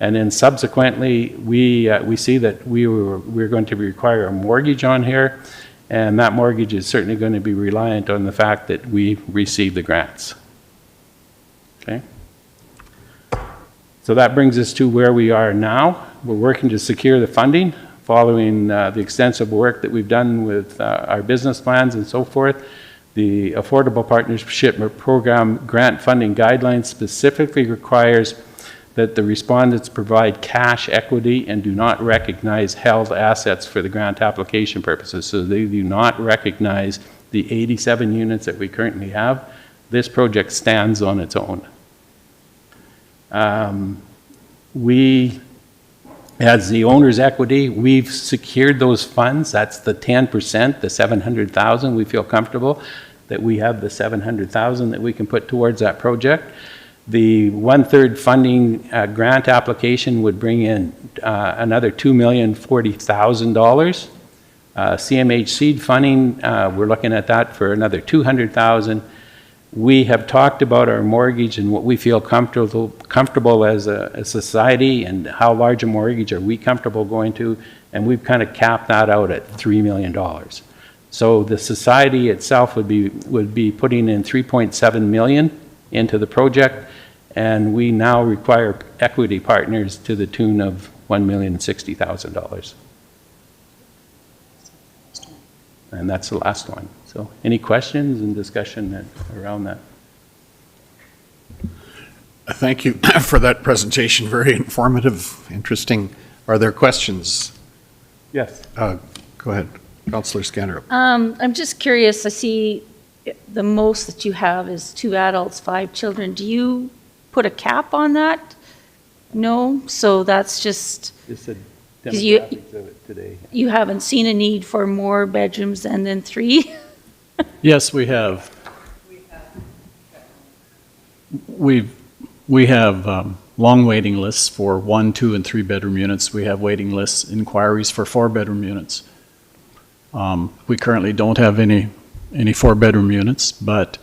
And then subsequently, we see that we're going to require a mortgage on here, and that mortgage is certainly going to be reliant on the fact that we receive the grants. Okay? So that brings us to where we are now. We're working to secure the funding following the extensive work that we've done with our business plans and so forth. The Affordable Partnership Program grant funding guidelines specifically requires that the respondents provide cash equity and do not recognize held assets for the grant application purposes. So they do not recognize the 87 units that we currently have. This project stands on its own. As the owner's equity, we've secured those funds. That's the 10%, the 700,000. We feel comfortable that we have the 700,000 that we can put towards that project. The 1/3 funding grant application would bring in another $2,040,000. CMH seed funding, we're looking at that for another $200,000. We have talked about our mortgage and what we feel comfortable as a society, and how large a mortgage are we comfortable going to, and we've kind of capped that out at $3 million. So the society itself would be putting in $3.7 million into the project, and we now require equity partners to the tune of $1,060,000. And that's the last one. So any questions and discussion around that? Thank you for that presentation. Very informative, interesting. Are there questions? Yes. Go ahead, Councillor Scanner. I'm just curious, I see the most that you have is 2 adults, 5 children. Do you put a cap on that? No? So that's just... It's a 'cause demographics of it today. you haven't seen a need for more bedrooms than 3? Yes, we have. We have long waiting lists for 1, 2, and 3 bedroom units. We have waiting lists, inquiries for 4 bedroom units. We currently don't have any 4 bedroom units, but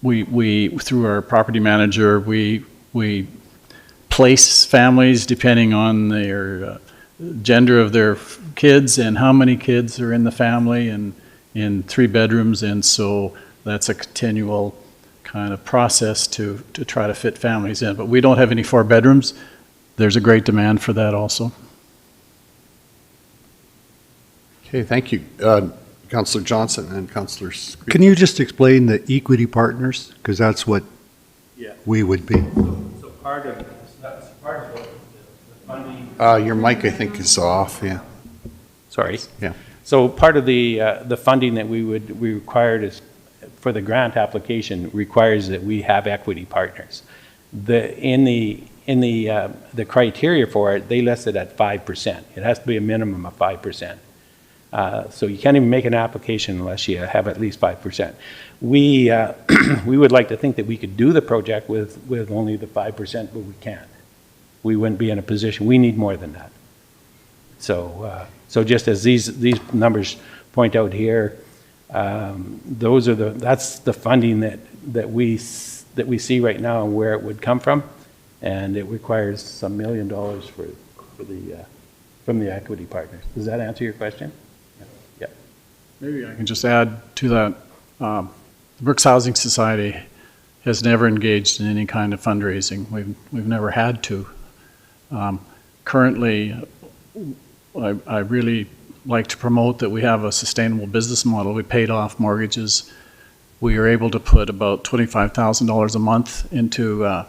we through our property manager, we place families depending on their gender of their kids and how many kids are in the family, and in 3 bedrooms, and so that's a continual kind of process to try to fit families in. But we don't have any 4 bedrooms. There's a great demand for that also. Okay, thank you. Councillor Johnson and Councillor Screen. Can you just explain the equity partners? Because that's what we would be. So part of the funding. Your mic, I think, is off, yeah. Sorry. Yeah. So part of the funding that we required is for the grant application requires that we have equity partners. In the criteria for it, they list it at 5%. It has to be a minimum of 5%. So you can't even make an application unless you have at least 5%. We would like to think that we could do the project with only the 5%, but we can't. We wouldn't be in a position. We need more than that. So just as these numbers point out here, that's the funding that we see right now and where it would come from, and it requires some $1 million from the equity partners. Does that answer your question? Yeah. Maybe I can just add to that. The Brooks Housing Society has never engaged in any kind of fundraising. We've never had to. Currently, I really like to promote that we have a sustainable business model. We paid off mortgages. We are able to put about $25,000 a month into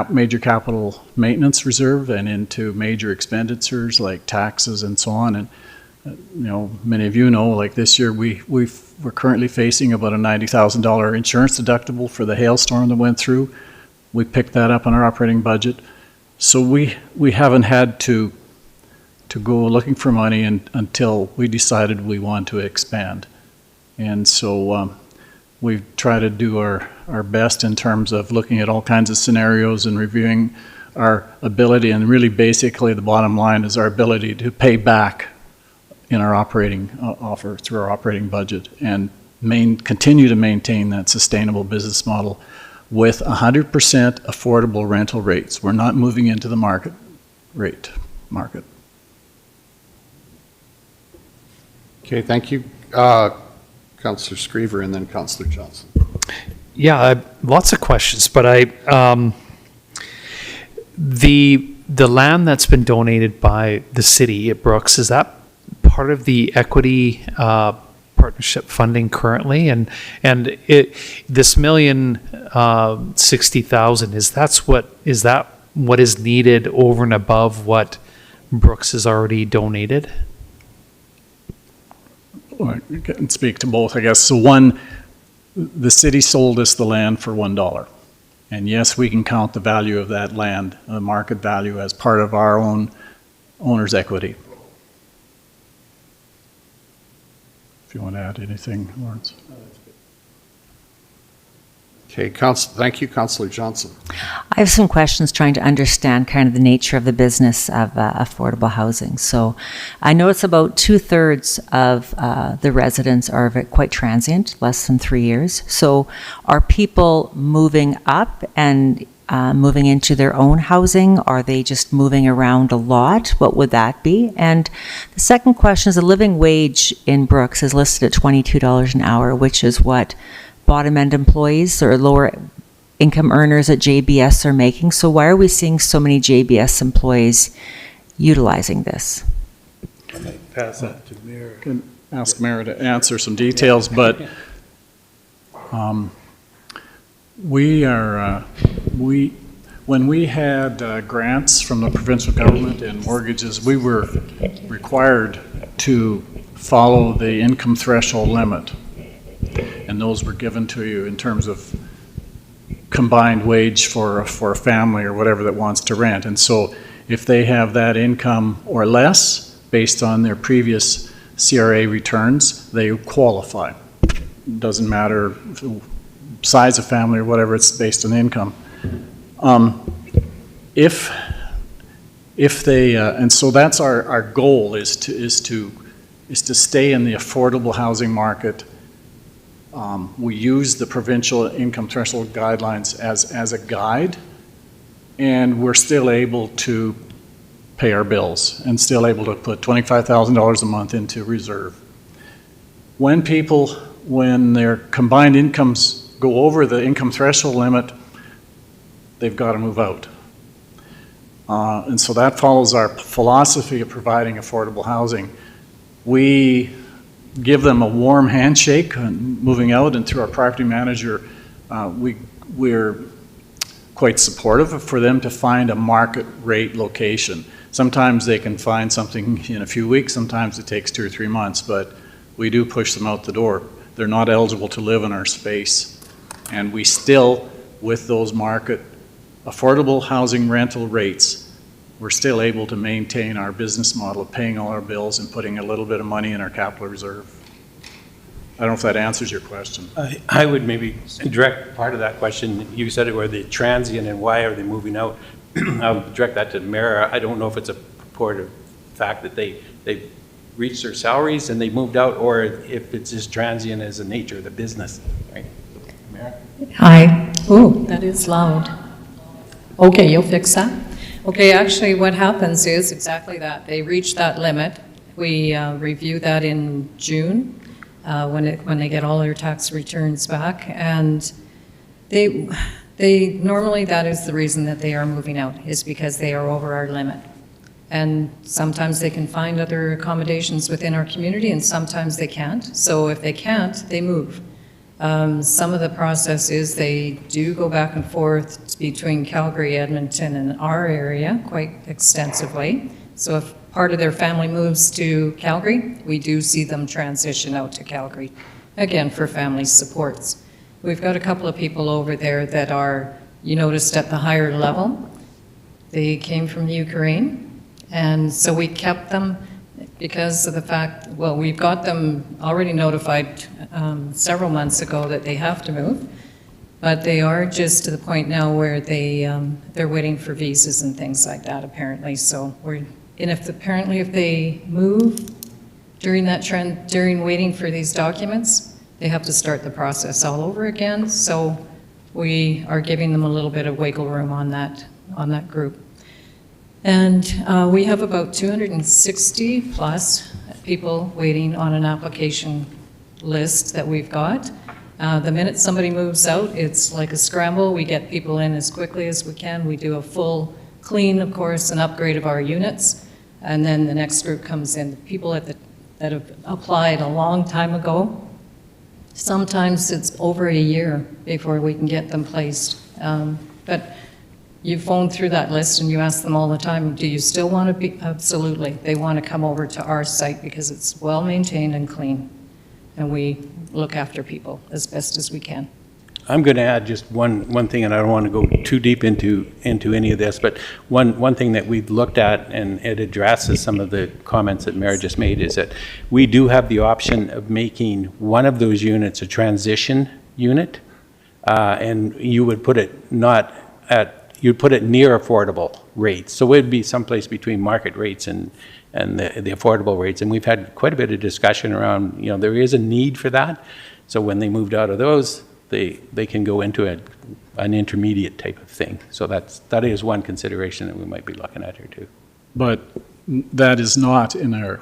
major capital maintenance reserve and into major expenditures like taxes and so on. And many of you know, like this year, we're currently facing about a $90,000 insurance deductible for the hailstorm that went through. We picked that up in our operating budget. So we haven't had to go looking for money until we decided we want to expand. And so we've tried to do our best in terms of looking at all kinds of scenarios and reviewing our ability, and really basically the bottom line is our ability to pay back in our operating offer through our operating budget and continue to maintain that sustainable business model with 100% affordable rental rates. We're not moving into the market. Okay, thank you. Councillor Screever and then Councillor Johnson. Yeah, lots of questions, but the land that's been donated by the city at Brooks, is that part of the equity partnership funding currently? And this $1,060,000, is that what is needed over and above what Brooks has already donated? I can speak to both, I guess. So one, the city sold us the land for $1. And yes, we can count the value of that land, the market value, as part of our own owner's equity. If you want to add anything, Lawrence. Okay, thank you, Councillor Johnson. I have some questions trying to understand kind of the nature of the business of affordable housing. So I know it's about 2/3 of the residents are quite transient, less than 3 years. So are people moving up and moving into their own housing? Are they just moving around a lot? What would that be? And the second question is, the living wage in Brooks is listed at $22 an hour, which is what bottom end employees or lower income earners at JBS are making. So why are we seeing so many JBS employees utilizing this? Pass that to Mayor. Can ask Mayor to answer some details, but when we had grants from the provincial government and mortgages, we were required to follow the income threshold limit. And those were given to you in terms of combined wage for a family or whatever that wants to rent. And so if they have that income or less based on their previous CRA returns, they qualify. It doesn't matter size of family or whatever, it's based on income. If they and so that's our goal is to stay in the affordable housing market. We use the provincial income threshold guidelines as a guide, and we're still able to pay our bills and still able to put $25,000 a month into reserve. When their combined incomes go over the income threshold limit, they've got to move out. And so that follows our philosophy of providing affordable housing. We give them a warm handshake moving out, and through our property manager, we're quite supportive for them to find a market rate location. Sometimes they can find something in a few weeks, sometimes it takes 2 or 3 months, but we do push them out the door. They're not eligible to live in our space. And we still, with those market affordable housing rental rates, we're still able to maintain our business model of paying all our bills and putting a little bit of money in our capital reserve. I don't know if that answers your question. I would maybe direct part of that question. You said it were the transient and why are they moving out? I'll direct that to the mayor. I don't know if it's a purported fact that they reached their salaries and they moved out, or if it's just transient as the nature of the business, right? Mayor? Hi. Ooh, that is loud. Okay, you'll fix that? Okay, actually what happens is exactly that. They reach that limit. We review that in June when they get all their tax returns back, and they normally, that is the reason that they are moving out, is because they are over our limit. And sometimes they can find other accommodations within our community, and sometimes they can't. So if they can't, they move. Some of the process is they do go back and forth between Calgary, Edmonton, and our area quite extensively. So if part of their family moves to Calgary, we do see them transition out to Calgary, again, for family supports. We've got a couple of people over there that are, you noticed, at the higher level. They came from Ukraine, and so we kept them because of the fact, well, we've got them already notified several months ago that they have to move, but they are just to the point now where they're waiting for visas and things like that, apparently. So apparently if they move during that trend, during waiting for these documents, they have to start the process all over again. So we are giving them a little bit of wiggle room on that group. And we have about 260 plus people waiting on an application list that we've got. The minute somebody moves out, it's like a scramble. We get people in as quickly as we can. We do a full clean, of course, and upgrade of our units. And then the next group comes in. The people that have applied a long time ago, sometimes it's over a year before we can get them placed. But you phone through that list and you ask them all the time, do you still want to be? Absolutely. They want to come over to our site because it's well maintained and clean. And we look after people as best as we can. I'm going to add just one thing, and I don't want to go too deep into any of this, but one thing that we've looked at, and it addresses some of the comments that Mary just made, is that we do have the option of making one of those units a transition unit, and you would put it you'd put it near affordable rates. So it would be someplace between market rates and the affordable rates. And we've had quite a bit of discussion around, there is a need for that. So when they moved out of those, they can go into an intermediate type of thing. So that is one consideration that we might be looking at here too. But that is not in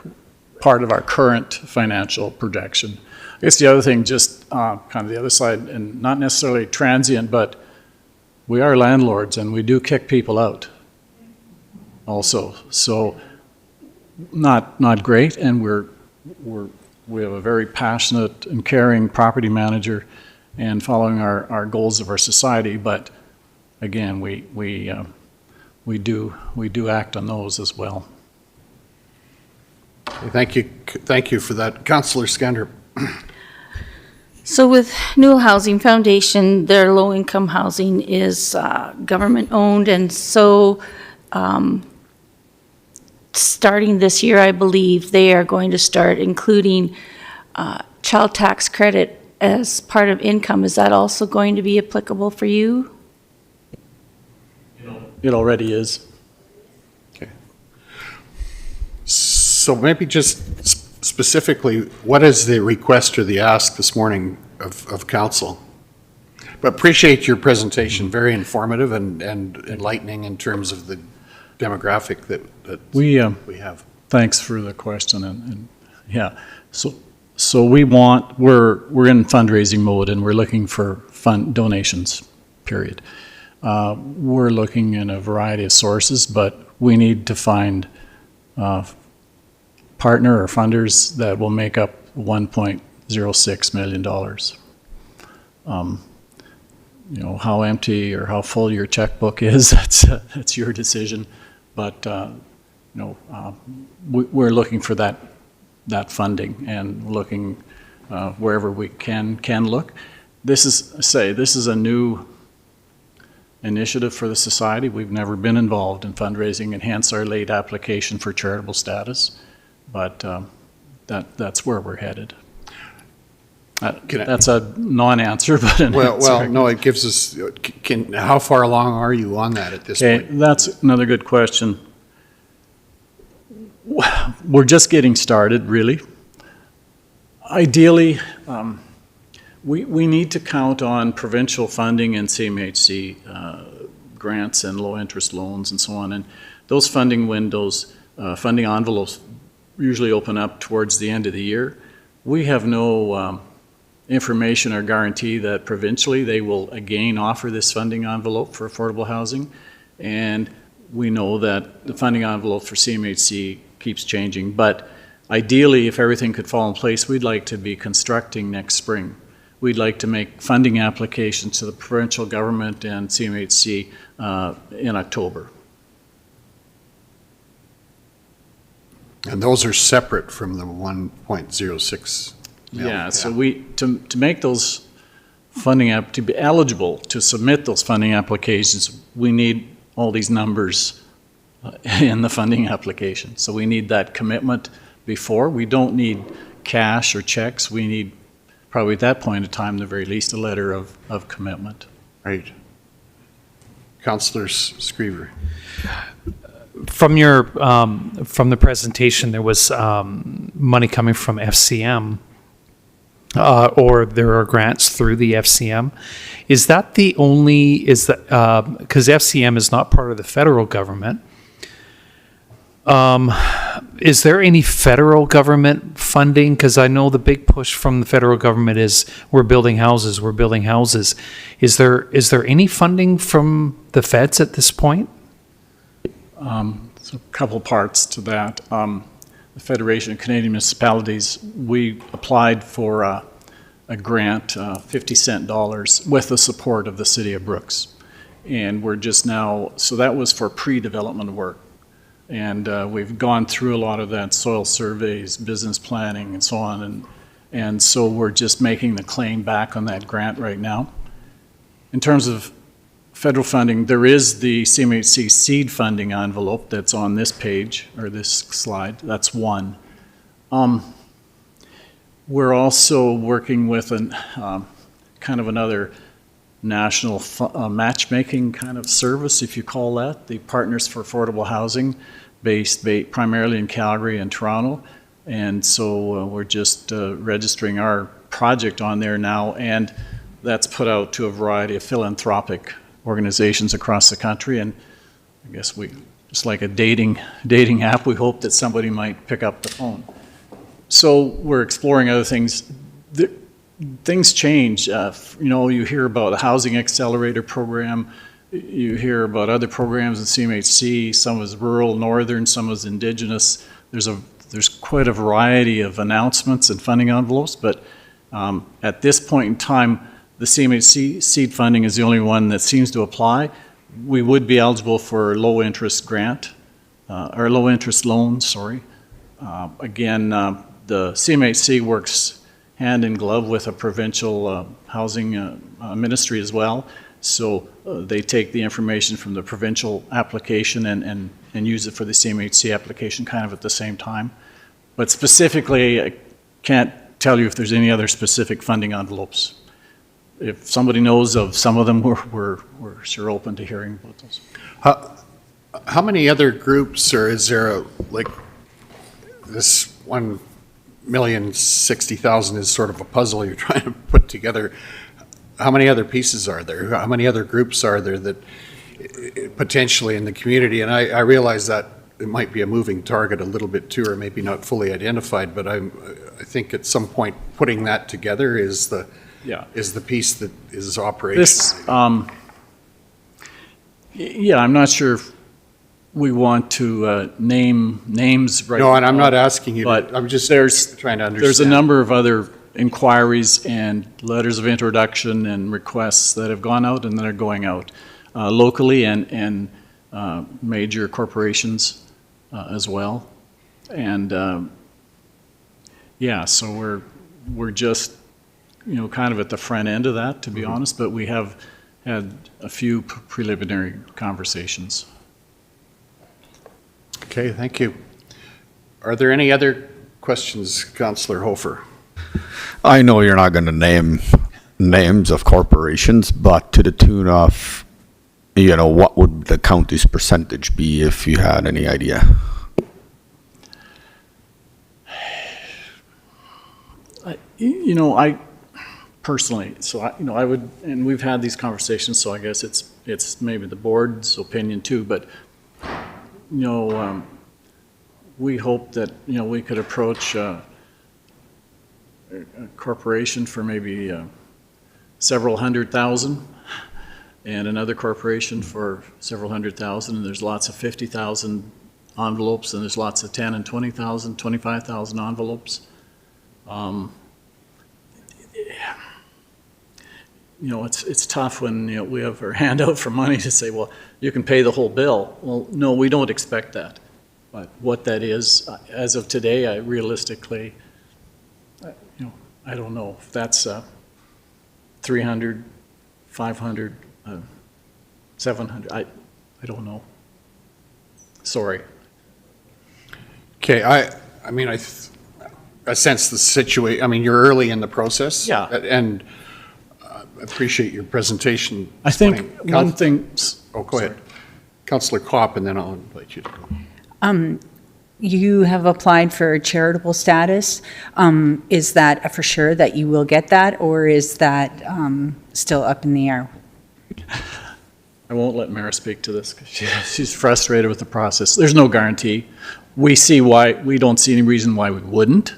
part of our current financial projection. I guess the other thing, just kind of the other side, and not necessarily transient, but we are landlords and we do kick people out also. So not great, and we have a very passionate and caring property manager and following our goals of our society, but again, we do act on those as well. Thank you for that. Councillor Skander. So with Newell Housing Foundation, their low-income housing is government-owned, and so starting this year, I believe, they are going to start including child tax credit as part of income. Is that also going to be applicable for you? It already is. Okay. So maybe just specifically, what is the request or the ask this morning of council? But appreciate your presentation, very informative and enlightening in terms of the demographic that we have. Thanks for the question, and yeah, so we're in fundraising mode and we're looking for fund donations, period. We're looking in a variety of sources, but we need to find partner or funders that will make up $1.06 million. How empty or how full your checkbook is, that's your decision. But we're looking for that funding and looking wherever we can look. This is a new initiative for the society. We've never been involved in fundraising, and hence our late application for charitable status. But that's where we're headed. That's a non-answer, but an answer. Well, no, it gives us. How far along are you on that at this point? That's another good question. We're just getting started, really. Ideally, we need to count on provincial funding and CMHC grants and low-interest loans and so on. And those funding windows, funding envelopes usually open up towards the end of the year. We have no information or guarantee that provincially they will again offer this funding envelope for affordable housing. And we know that the funding envelope for CMHC keeps changing. But ideally, if everything could fall in place, we'd like to be constructing next spring. We'd like to make funding applications to the provincial government and CMHC in October. And those are separate from the 1.06 million. Yeah, so to make those funding to be eligible to submit those funding applications, we need all these numbers in the funding application. So we need that commitment before. We don't need cash or checks. We need, probably at that point in time, the very least, a letter of commitment. Right. Councillor Screever. From your, from the presentation, there was money coming from FCM, or there are grants through the FCM. Is that the only, because FCM is not part of the federal government, is there any federal government funding? Because I know the big push from the federal government is we're building houses, we're building houses. Is there any funding from the feds at this point? So a couple parts to that. The Federation of Canadian Municipalities, we applied for a grant, 50 cent dollars, with the support of the City of Brooks. And we're just now, so that was for pre-development work. And we've gone through a lot of that, soil surveys, business planning, and so on. And so we're just making the claim back on that grant right now. In terms of federal funding, there is the CMHC seed funding envelope that's on this page, or this slide. That's one. We're also working with kind of another national matchmaking kind of service, if you call that, the Partners for Affordable Housing, based primarily in Calgary and Toronto. And so we're just registering our project on there now, and that's put out to a variety of philanthropic organizations across the country. And I guess we, just like a dating app, we hope that somebody might pick up the phone. So we're exploring other things. Things change. You know, you hear about the Housing Accelerator Program. You hear about other programs in CMHC. Some is rural, northern, some is indigenous. There's quite a variety of announcements and funding envelopes, but at this point in time, the CMHC seed funding is the only one that seems to apply. We would be eligible for low interest grant, or low interest loan, sorry. Again, the CMHC works hand in glove with a provincial housing ministry as well. So they take the information from the provincial application and use it for the CMHC application kind of at the same time. But specifically, I can't tell you if there's any other specific funding envelopes. If somebody knows of some of them, we're sure open to hearing about those. How many other groups, or is there like this 1,060,000 is sort of a puzzle you're trying to put together? How many other pieces are there? How many other groups are there that potentially in the community? And I realize that it might be a moving target a little bit too, or maybe not fully identified, but I think at some point putting that together is the piece that is operational. Yeah, I'm not sure if we want to name names right now. No, and I'm not asking you, but I'm just trying to understand. There's a number of other inquiries and letters of introduction and requests that have gone out and that are going out locally and major corporations as well. And yeah, so we're just, you know, kind of at the front end of that, to be honest, but we have had a few preliminary conversations. Okay, thank you. Are there any other questions, Councillor Hofer? I know you're not going to name names of corporations, but to the tune of, you know, what would the county's percentage be if you had any idea? You know, I personally, so I would, and we've had these conversations, so I guess it's maybe the board's opinion too, but you know, we hope that, you know, we could approach a corporation for maybe several $100,000 and another corporation for several $100,000, and there's lots of 50,000 envelopes, and there's lots of 10 and 20,000, 25,000 envelopes. You know, it's tough when, you know, we have our hand out for money to say, well, you can pay the whole bill. Well, no, we don't expect that. But what that is, as of today, realistically, I don't know if that's 300, 500, 700, I don't know. Sorry. Okay, I mean, I sense the situation, I mean, you're early in the process. Yeah. And appreciate your presentation. I think one thing. Oh, go ahead. Councillor Kopp, and then I'll invite you to go. You have applied for charitable status. Is that for sure that you will get that, or is that still up in the air? I won't let Mara speak to this because she's frustrated with the process. There's no guarantee. We don't see any reason why we wouldn't.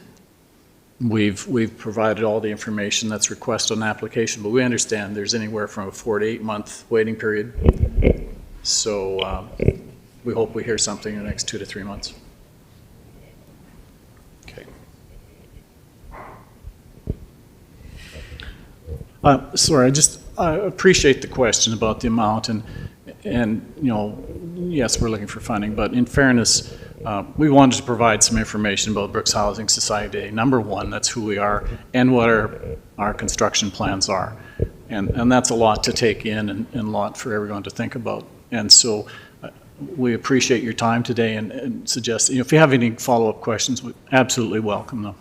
We've provided all the information that's requested on the application, but we understand there's anywhere from a 4 to 8 month waiting period. So we hope we hear something in the next 2 to 3 months. Okay. Sorry, I appreciate the question about the amount and yes, we're looking for funding, but in fairness, we wanted to provide some information about Brooks Housing Society. Number one, that's who we are and what our construction plans are. And that's a lot to take in and a lot for everyone to think about. And so we appreciate your time today and suggest, if you have any follow-up questions, we absolutely welcome them.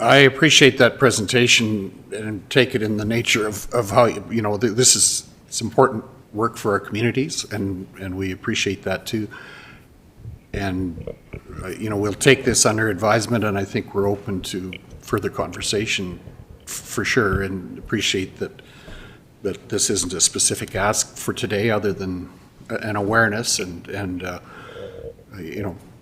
I appreciate that presentation and take it in the nature of how, this is, it's important work for our communities, and we appreciate that too. And, we'll take this under advisement, and I think we're open to further conversation for sure, and appreciate that this isn't a specific ask for today other than an awareness and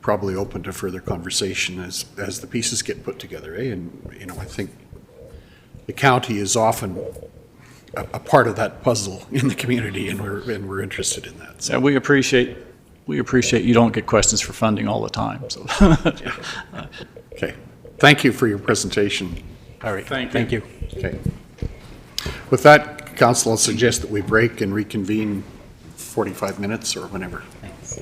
probably open to further conversation as the pieces get put together. And, I think the county is often a part of that puzzle in the community, and we're interested in that. So. Yeah, we appreciate you don't get questions for funding all the time. So. Okay. Thank you for your presentation. All right. Thank you. Okay. With that, Council, I'll suggest that we break and reconvene 45 minutes or whenever. Thanks.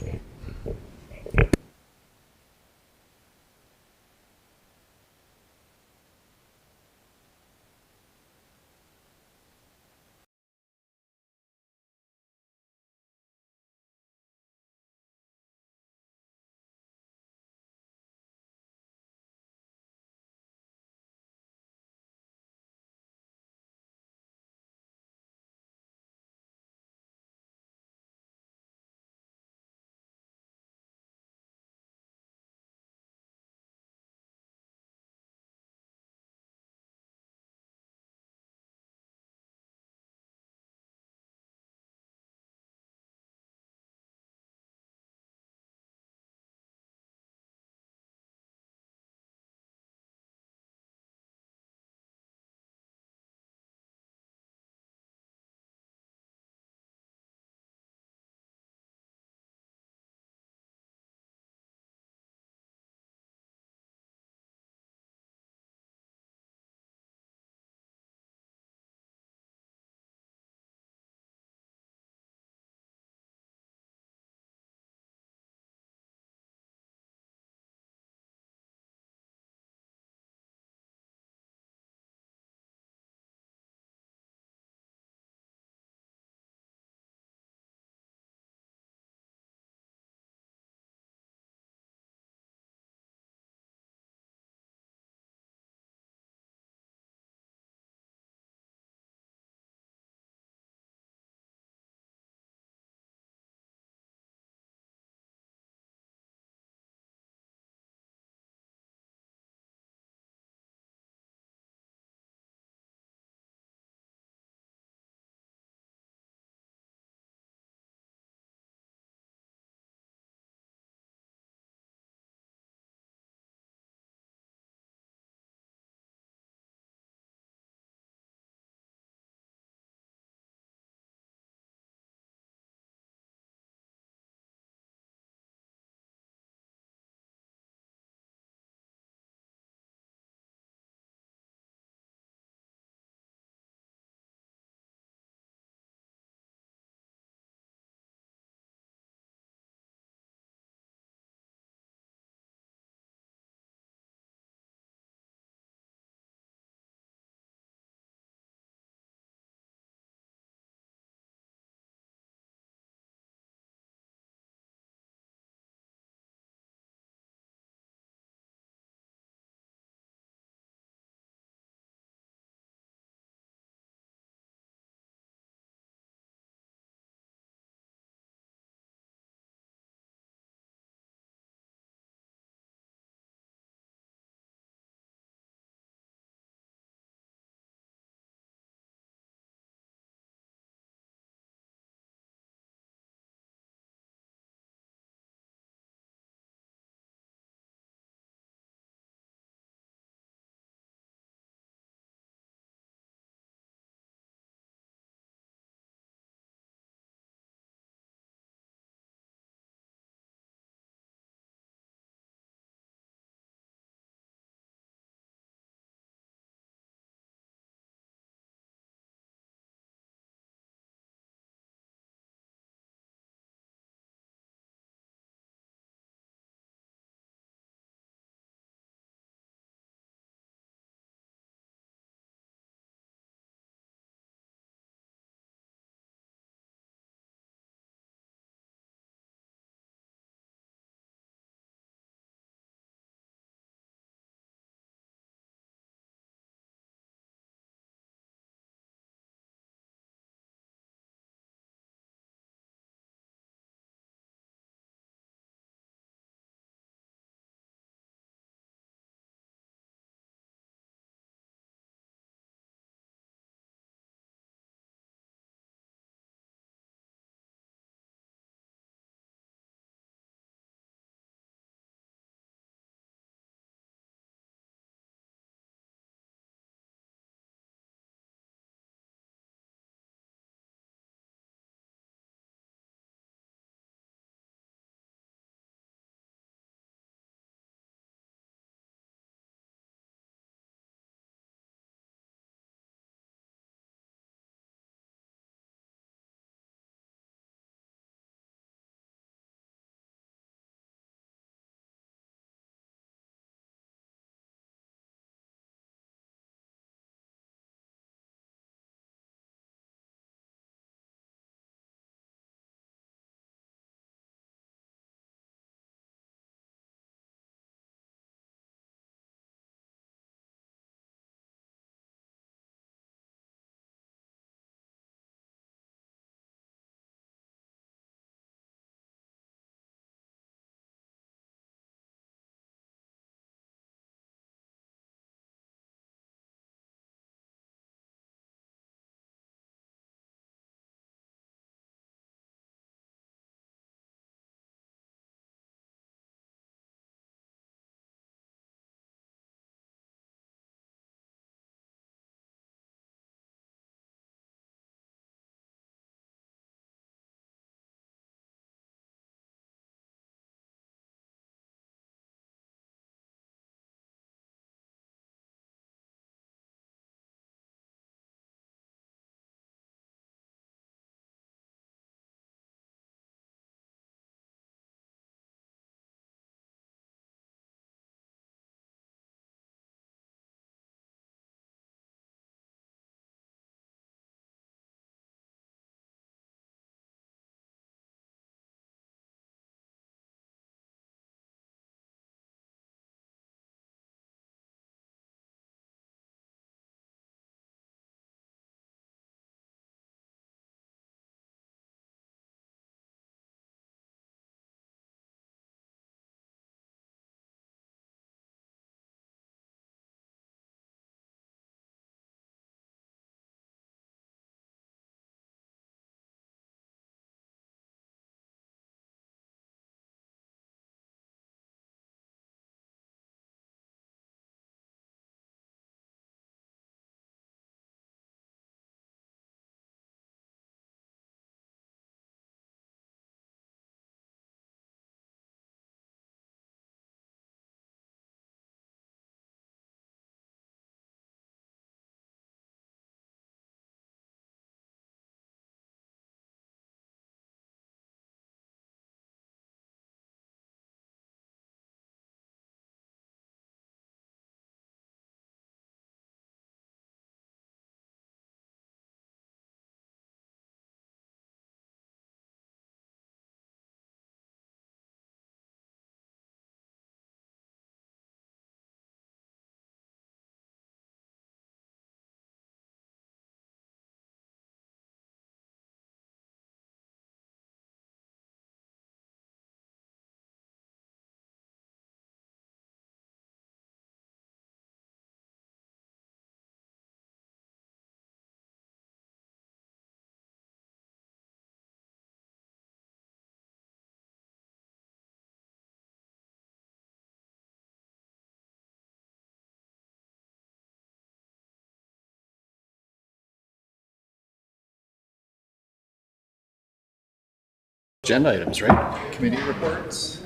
agenda items, right? Committee reports?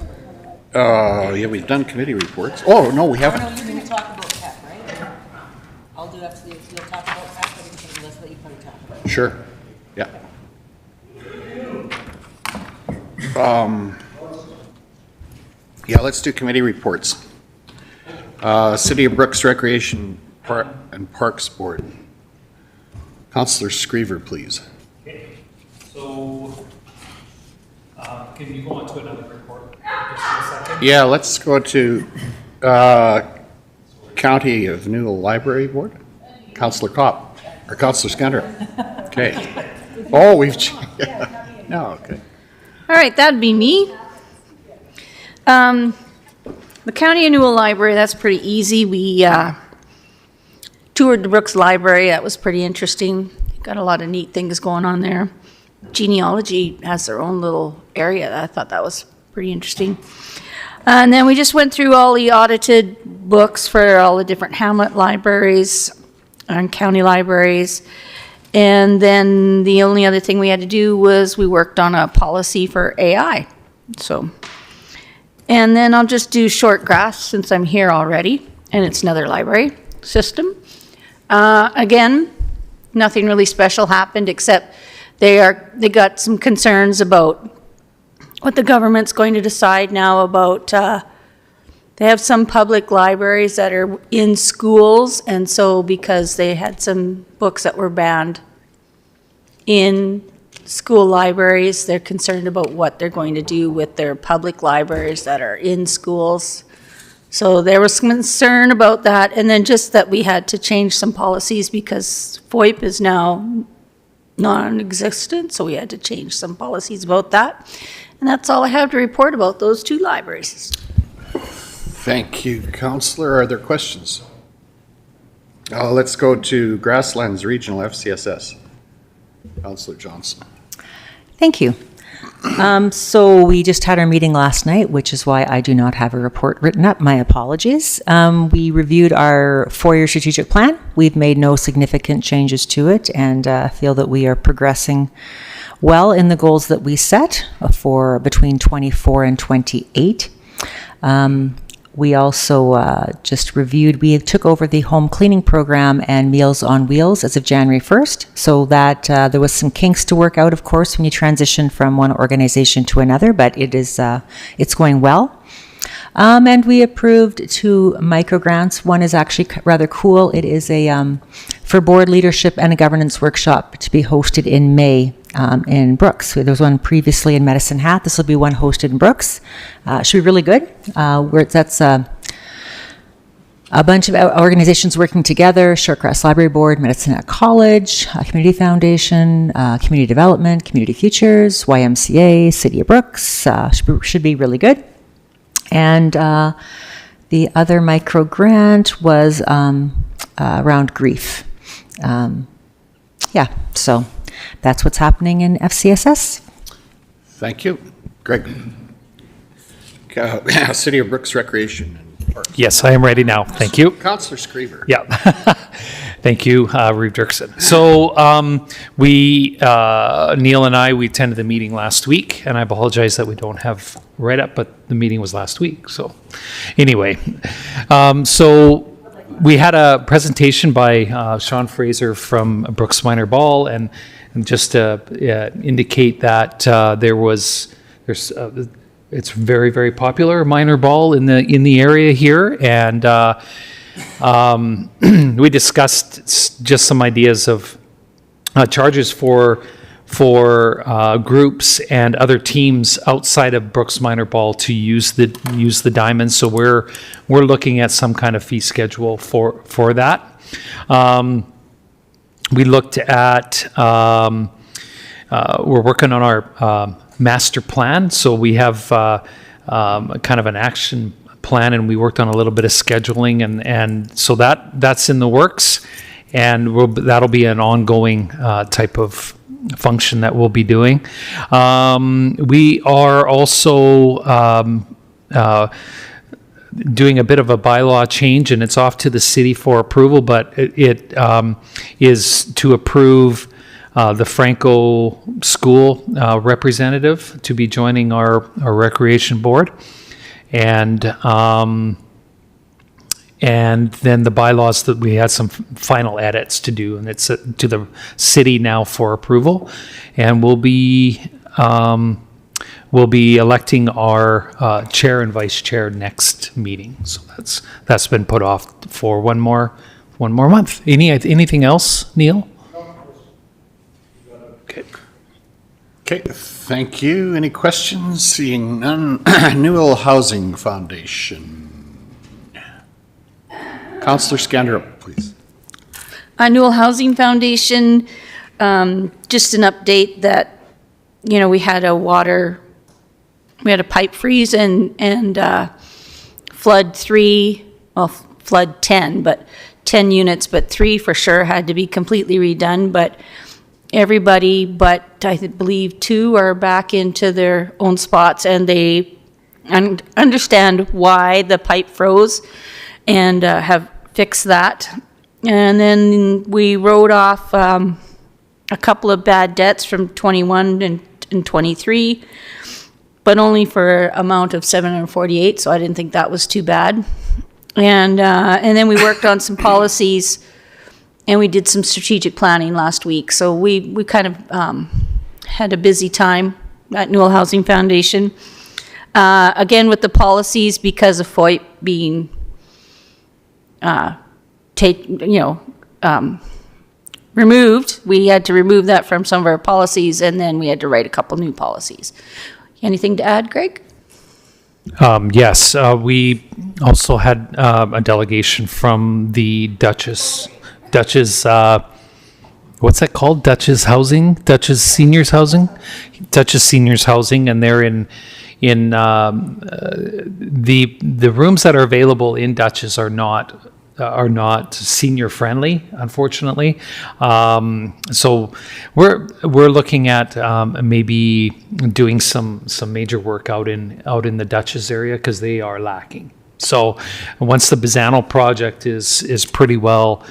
Yeah, we've done committee reports. Oh, no, we haven't. you're going to talk about tech, right? I'll do after you'll talk about tech, but let's let you probably talk about it. Sure, yeah. Yeah, let's do committee reports. City of Brooks Recreation and Parks Board. Councillor Screever, please. Okay, so can you go on to another report just for a second? Yeah, let's go to County of Newell Library Board. Councillor Kopp, or Councillor Scunner. Okay. Oh, we've, no, okay. All right, that'd be me. The County of Newell Library, that's pretty easy. We toured the Brooks Library. That was pretty interesting. Got a lot of neat things going on there. Genealogy has their own little area. I thought that was pretty interesting. And then we just went through all the audited books for all the different hamlet libraries and county libraries. And then the only other thing we had to do was we worked on a policy for AI. So, and then I'll just do short graphs since I'm here already, and it's another library system. Again, nothing really special happened except they got some concerns about what the government's going to decide now about, they have some public libraries that are in schools, and so because they had some books that were banned in school libraries, they're concerned about what they're going to do with their public libraries that are in schools. So there was some concern about that, and then just that we had to change some policies because FOIP is now non-existent, so we had to change some policies about that. And that's all I have to report about those two libraries. Thank you, Councillor. Are there questions? Let's go to Grasslands Regional FCSS. Councillor Johnson. Thank you. So we just had our meeting last night, which is why I do not have a report written up. My apologies. We reviewed our 4-year strategic plan. We've made no significant changes to it and feel that we are progressing well in the goals that we set for between 24 and 28. We also just reviewed, we took over the home cleaning program and Meals on Wheels as of January 1st, so that there was some kinks to work out, of course, when you transition from one organization to another, but it is, it's going well. And we approved 2 micro grants. One is actually rather cool. It is a for board leadership and a governance workshop to be hosted in May in Brooks. There was one previously in Medicine Hat. This will be one hosted in Brooks. Should be really good. That's a bunch of organizations working together: Shortgrass Library Board, Medicine Hat College, Community Foundation, Community Development, Community Futures, YMCA, City of Brooks. Should be really good. And the other micro grant was around grief. Yeah, so that's what's happening in FCSS. Thank you. Greg. City of Brooks Recreation and Parks. Yes, I am ready now. Thank you. Councillor Screever. Yeah. Thank you, Reeve Dirksen. So Neil and I, we attended the meeting last week, and I apologize that we don't have write-up, but the meeting was last week. So anyway, so we had a presentation by Sean Fraser from Brooks Minor Ball, and just to indicate that there's it's very, very popular minor ball in the area here, and we discussed just some ideas of charges for groups and other teams outside of Brooks Minor Ball to use the diamonds. So we're looking at some kind of fee schedule for that. We looked at we're working on our master plan. So we have kind of an action plan, and we worked on a little bit of scheduling, and so that's in the works, and that'll be an ongoing type of function that we'll be doing. We are also doing a bit of a bylaw change, and it's off to the city for approval, but it is to approve the Franco School representative to be joining our recreation board. And then the bylaws, that we had some final edits to do, and it's to the city now for approval. And we'll be electing our chair and vice chair next meeting. So that's been put off for one more month. Anything else, Neil? Okay. Okay, thank you. Any questions? Seeing none. Newell Housing Foundation. Councillor Scanderup, please. Newell Housing Foundation, just an update that, we had a pipe freeze and flood 10, but 10 units, but 3 for sure had to be completely redone. But everybody but I believe 2 are back into their own spots, and they understand why the pipe froze and have fixed that. And then we wrote off a couple of bad debts from 21 and 23, but only for an amount of $748, so I didn't think that was too bad. And then we worked on some policies, and we did some strategic planning last week. So we kind of had a busy time at Newell Housing Foundation. Again, with the policies, because of FOIP being removed, we had to remove that from some of our policies, and then we had to write a couple new policies. Anything to add, Greg? Yes, we also had a delegation from the Duchess, what's that called? Duchess Seniors Housing, and they're in the rooms that are available in Duchess are not senior friendly, unfortunately. So we're looking at maybe doing some major work out in the Duchess area, because they are lacking. So once the Bizzano project is pretty well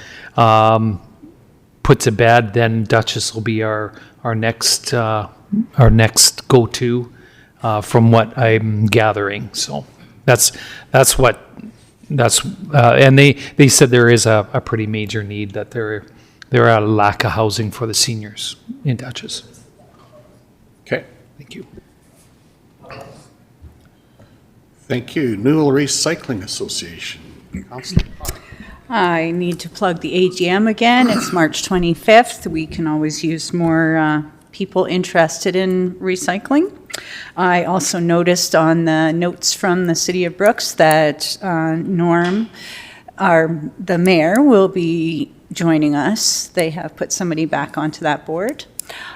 put to bed, then Duchess will be our next go-to, from what I'm gathering. So and they said there is a pretty major need, that there are a lack of housing for the seniors in Dutchess. Okay, thank you. Thank you. Newell Recycling Association. Councillor. I need to plug the AGM again. It's March 25th. We can always use more people interested in recycling. I also noticed on the notes from the City of Brooks that Norm, the mayor, will be joining us. They have put somebody back onto that board.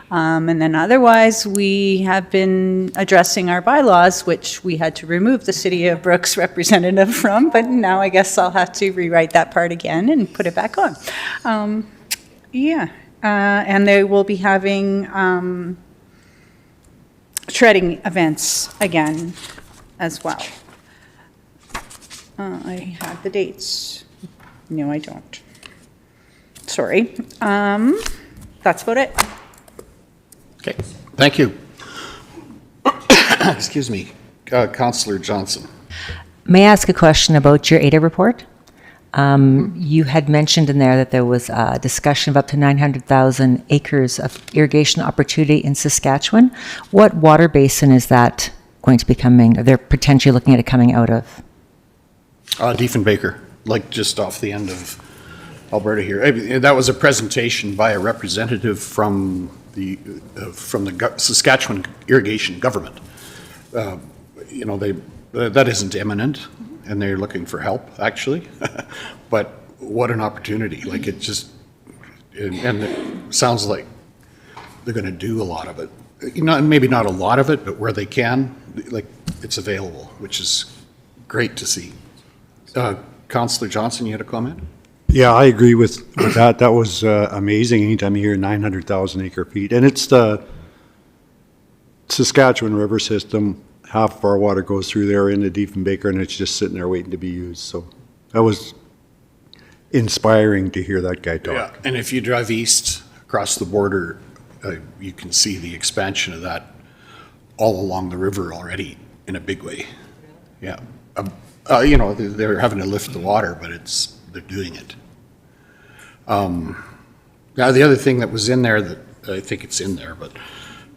And then otherwise, we have been addressing our bylaws, which we had to remove the City of Brooks representative from, but now I guess I'll have to rewrite that part again and put it back on. And they will be having shredding events again as well. I have the dates. No, I don't. Sorry. That's about it. Okay, thank you. Excuse me, Councillor Johnson. May I ask a question about your ADA report? You had mentioned in there that there was a discussion of up to 900,000 acres of irrigation opportunity in Saskatchewan. What water basin is that going to be coming, or they're potentially looking at it coming out of? Diefenbaker, like just off the end of Alberta here. I mean, that was a presentation by a representative from the Saskatchewan irrigation government. That isn't imminent, and they're looking for help, actually. But what an opportunity. Like, it just, and it sounds like they're going to do a lot of it. Maybe not a lot of it, but where they can, like, it's available, which is great to see. Councillor Johnson, you had a comment? Yeah, I agree with that. That was amazing. Anytime you hear 900,000 acre feet, and it's the Saskatchewan river system. Half of our water goes through there into Diefenbaker, and it's just sitting there waiting to be used. So that was inspiring to hear that guy talk. Yeah, and if you drive east across the border, you can see the expansion of that all along the river already in a big way. Yeah. You know, they're having to lift the water, but they're doing it. Now, the other thing that was in there that I think it's in there, but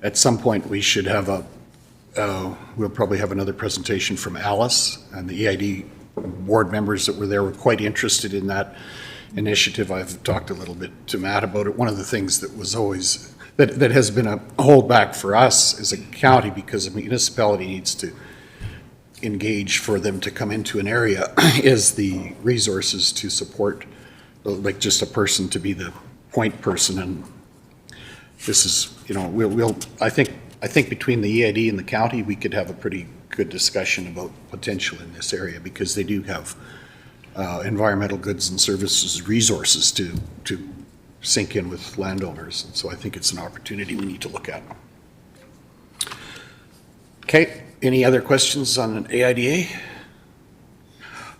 at some point we should have we'll probably have another presentation from Alice, and the EID board members that were there were quite interested in that initiative. I've talked a little bit to Matt about it. One of the things that was always, that has been a holdback for us as a county, because a municipality needs to engage for them to come into an area, is the resources to support, like just a person to be the point person. And this is, you know, I think between the EID and the county, we could have a pretty good discussion about potential in this area, because they do have environmental goods and services resources to sink in with landowners. And so I think it's an opportunity we need to look at. Okay, any other questions on an AIDA?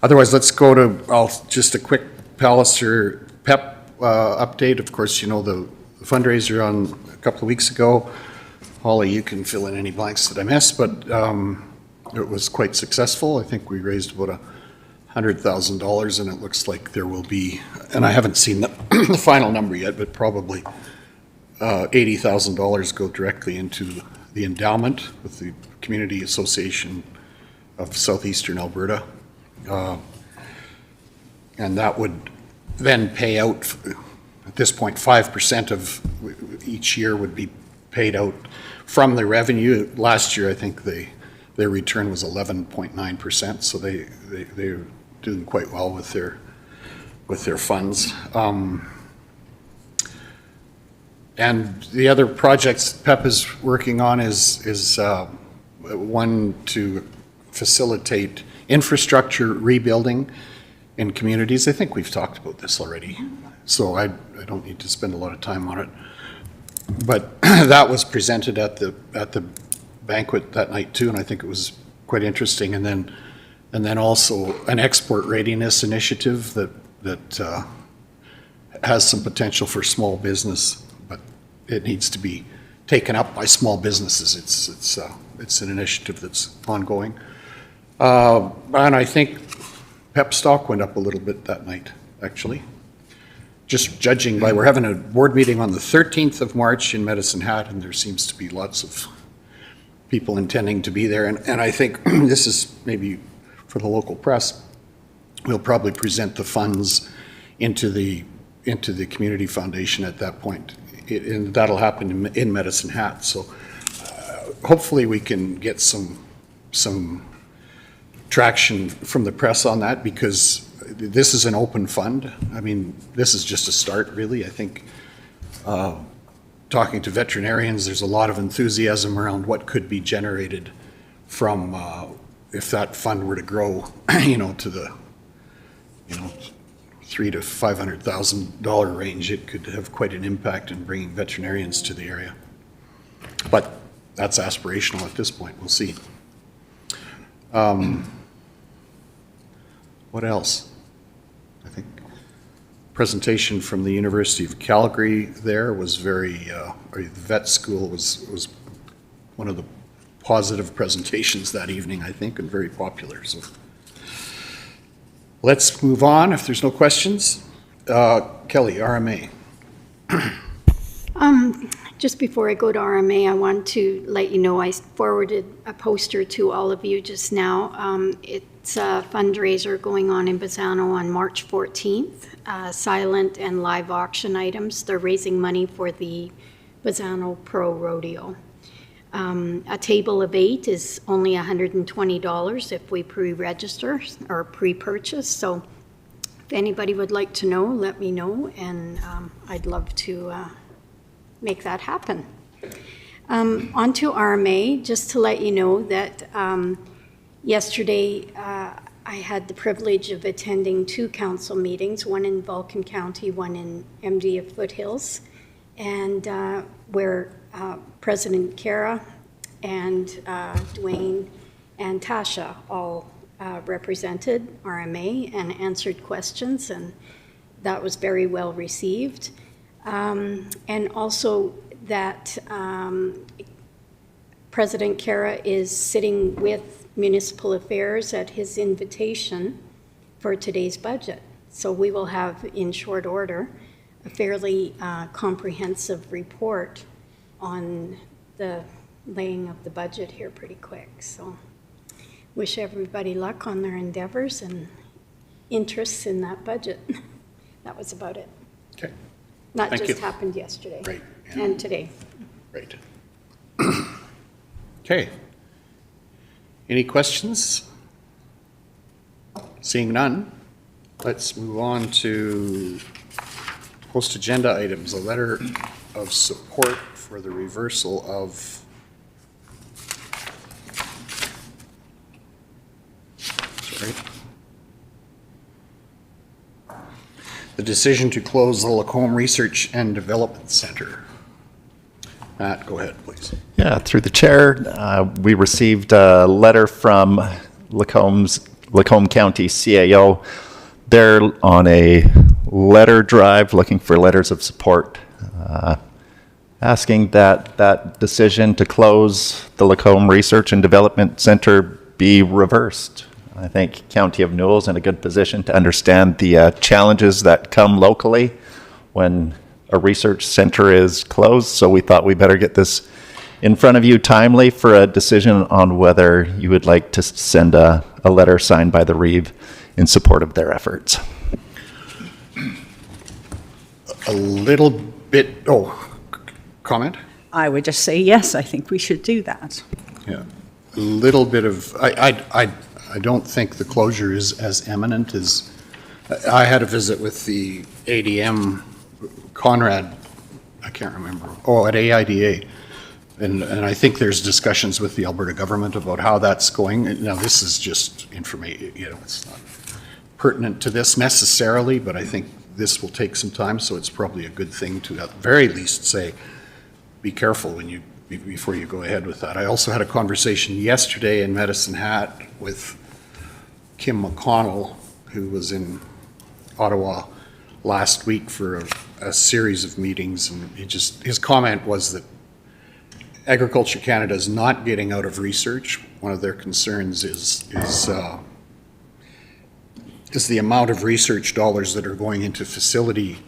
Otherwise, let's go to just a quick Palliser PEP update. Of course, you know, the fundraiser on a couple of weeks ago. Holly, you can fill in any blanks that I missed, but it was quite successful. I think we raised about $100,000, and it looks like there will be, and I haven't seen the, the final number yet, but probably $80,000 go directly into the endowment with the Community Association of Southeastern Alberta. And that would then pay out, at this point, 5% of each year would be paid out from the revenue. Last year, I think their return was 11.9%, so they're doing quite well with their funds. And the other projects PEP is working on is one to facilitate infrastructure rebuilding in communities. I think we've talked about this already, so I don't need to spend a lot of time on it. But that was presented at the banquet that night too, and I think it was quite interesting. And then also an export readiness initiative that has some potential for small business, but it needs to be taken up by small businesses. It's an initiative that's ongoing, and I think PEP stock went up a little bit that night, actually. Just judging by, we're having a board meeting on the 13th of March in Medicine Hat, and there seems to be lots of people intending to be there. And I think this is maybe for the local press, we'll probably present the funds into the community foundation at that point. And that'll happen in Medicine Hat. So hopefully we can get some traction from the press on that, because this is an open fund. I mean, this is just a start, really. I think talking to veterinarians, there's a lot of enthusiasm around what could be generated from if that fund were to grow, you know, to the, you know, $300,000 to $500,000 range. It could have quite an impact in bringing veterinarians to the area. But that's aspirational at this point. We'll see. What else? I think presentation from the University of Calgary there was very, the vet school was one of the positive presentations that evening, I think, and very popular. So let's move on if there's no questions. Kelly, RMA. Just before I go to RMA, I want to let you know I forwarded a poster to all of you just now. It's a fundraiser going on in Bazzano on March 14th, silent and live auction items. They're raising money for the Bazzano Pro Rodeo. A table of 8 is only $120 if we pre-register or pre-purchase. So if anybody would like to know, let me know, and I'd love to make that happen. On to RMA, just to let you know that yesterday I had the privilege of attending 2 council meetings, one in Vulcan County, one in MD of Foothills, and where President Kara and Dwayne and Tasha all represented RMA and answered questions, and that was very well received. And also that President Kara is sitting with Municipal Affairs at his invitation for today's budget. So we will have, in short order, a fairly comprehensive report on the laying of the budget here pretty quick. So wish everybody luck on their endeavors and interests in that budget. That was about it. Okay. Not Thank just you. happened yesterday. Right. And today. Right. Okay. Any questions? Seeing none, let's move on to post-agenda items. A letter of support for the reversal of the decision to close the Lacombe Research and Development Center. Matt, go ahead, please. Yeah, through the chair, we received a letter from Lacombe County CAO. They're on a letter drive looking for letters of support, asking that decision to close the Lacombe Research and Development Center be reversed. I think County of Newell's in a good position to understand the challenges that come locally when a research center is closed, so we thought we better get this in front of you timely for a decision on whether you would like to send a letter signed by the Reeve in support of their efforts. A little bit, comment? I would just say, yes, I think we should do that. Yeah, a little bit of, I don't think the closure is as imminent as, I had a visit with the ADM, Conrad, I can't remember, at AIDA. And I think there's discussions with the Alberta government about how that's going. Now, this is just information, it's not pertinent to this necessarily, but I think this will take some time, so it's probably a good thing to at the very least say, be careful before you go ahead with that. I also had a conversation yesterday in Medicine Hat with Kim McConnell, who was in Ottawa last week for a series of meetings, and his comment was that Agriculture Canada is not getting out of research. One of their concerns is the amount of research dollars that are going into facility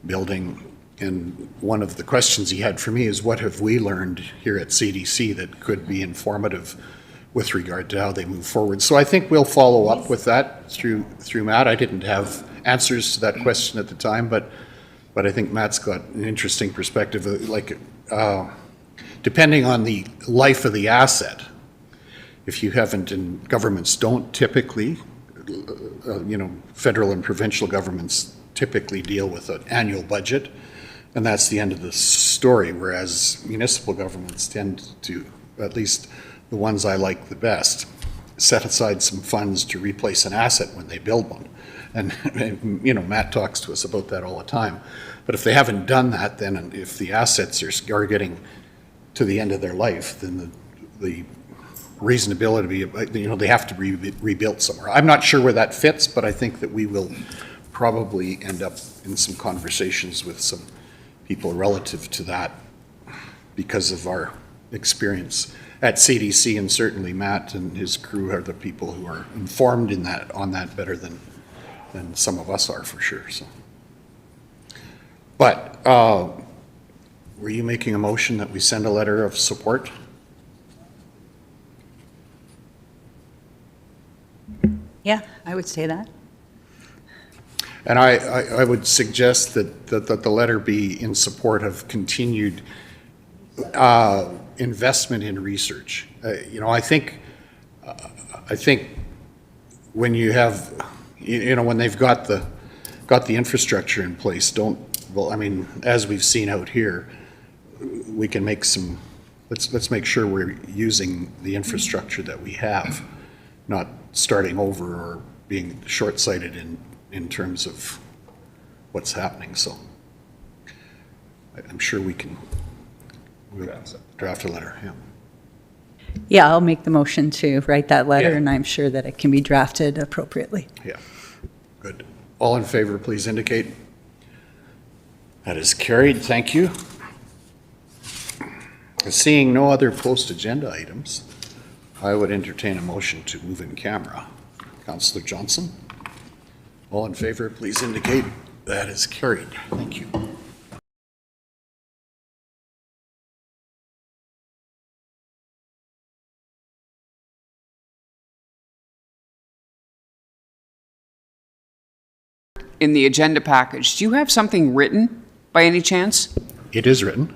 building. And one of the questions he had for me is, what have we learned here at CDC that could be informative with regard to how they move forward? So I think we'll follow up with that through Matt. I didn't have answers to that question at the time, but I think Matt's got an interesting perspective. Depending on the life of the asset, if you haven't, and governments don't typically, federal and provincial governments typically deal with an annual budget, and that's the end of the story, whereas municipal governments tend to, at least the ones I like the best, set aside some funds to replace an asset when they build one. And Matt talks to us about that all the time. But if they haven't done that, then if the assets are getting to the end of their life, then the reasonability, they have to be rebuilt somewhere. I'm not sure where that fits, but I think that we will probably end up in some conversations with some people relative to that because of our experience at CDC, and certainly Matt and his crew are the people who are informed on that better than some of us are, for sure. So, but were you making a motion that we send a letter of support? Yeah, I would say that. And I would suggest that the letter be in support of continued investment in research. I think when you have, when they've got the infrastructure in place, as we've seen out here, we can make some. Let's make sure we're using the infrastructure that we have, not starting over or being short-sighted in terms of what's happening. So I'm sure we'll draft a letter. Yeah. Yeah, I'll make the motion to write that letter, and I'm sure that it can be drafted appropriately. Yeah, good. All in favor, please indicate. That is carried. Thank you. Seeing no other post-agenda items, I would entertain a motion to move in camera. Councillor Johnson? All in favor, please indicate. That is carried. Thank you. In the agenda package, do you have something written by any chance? It is written.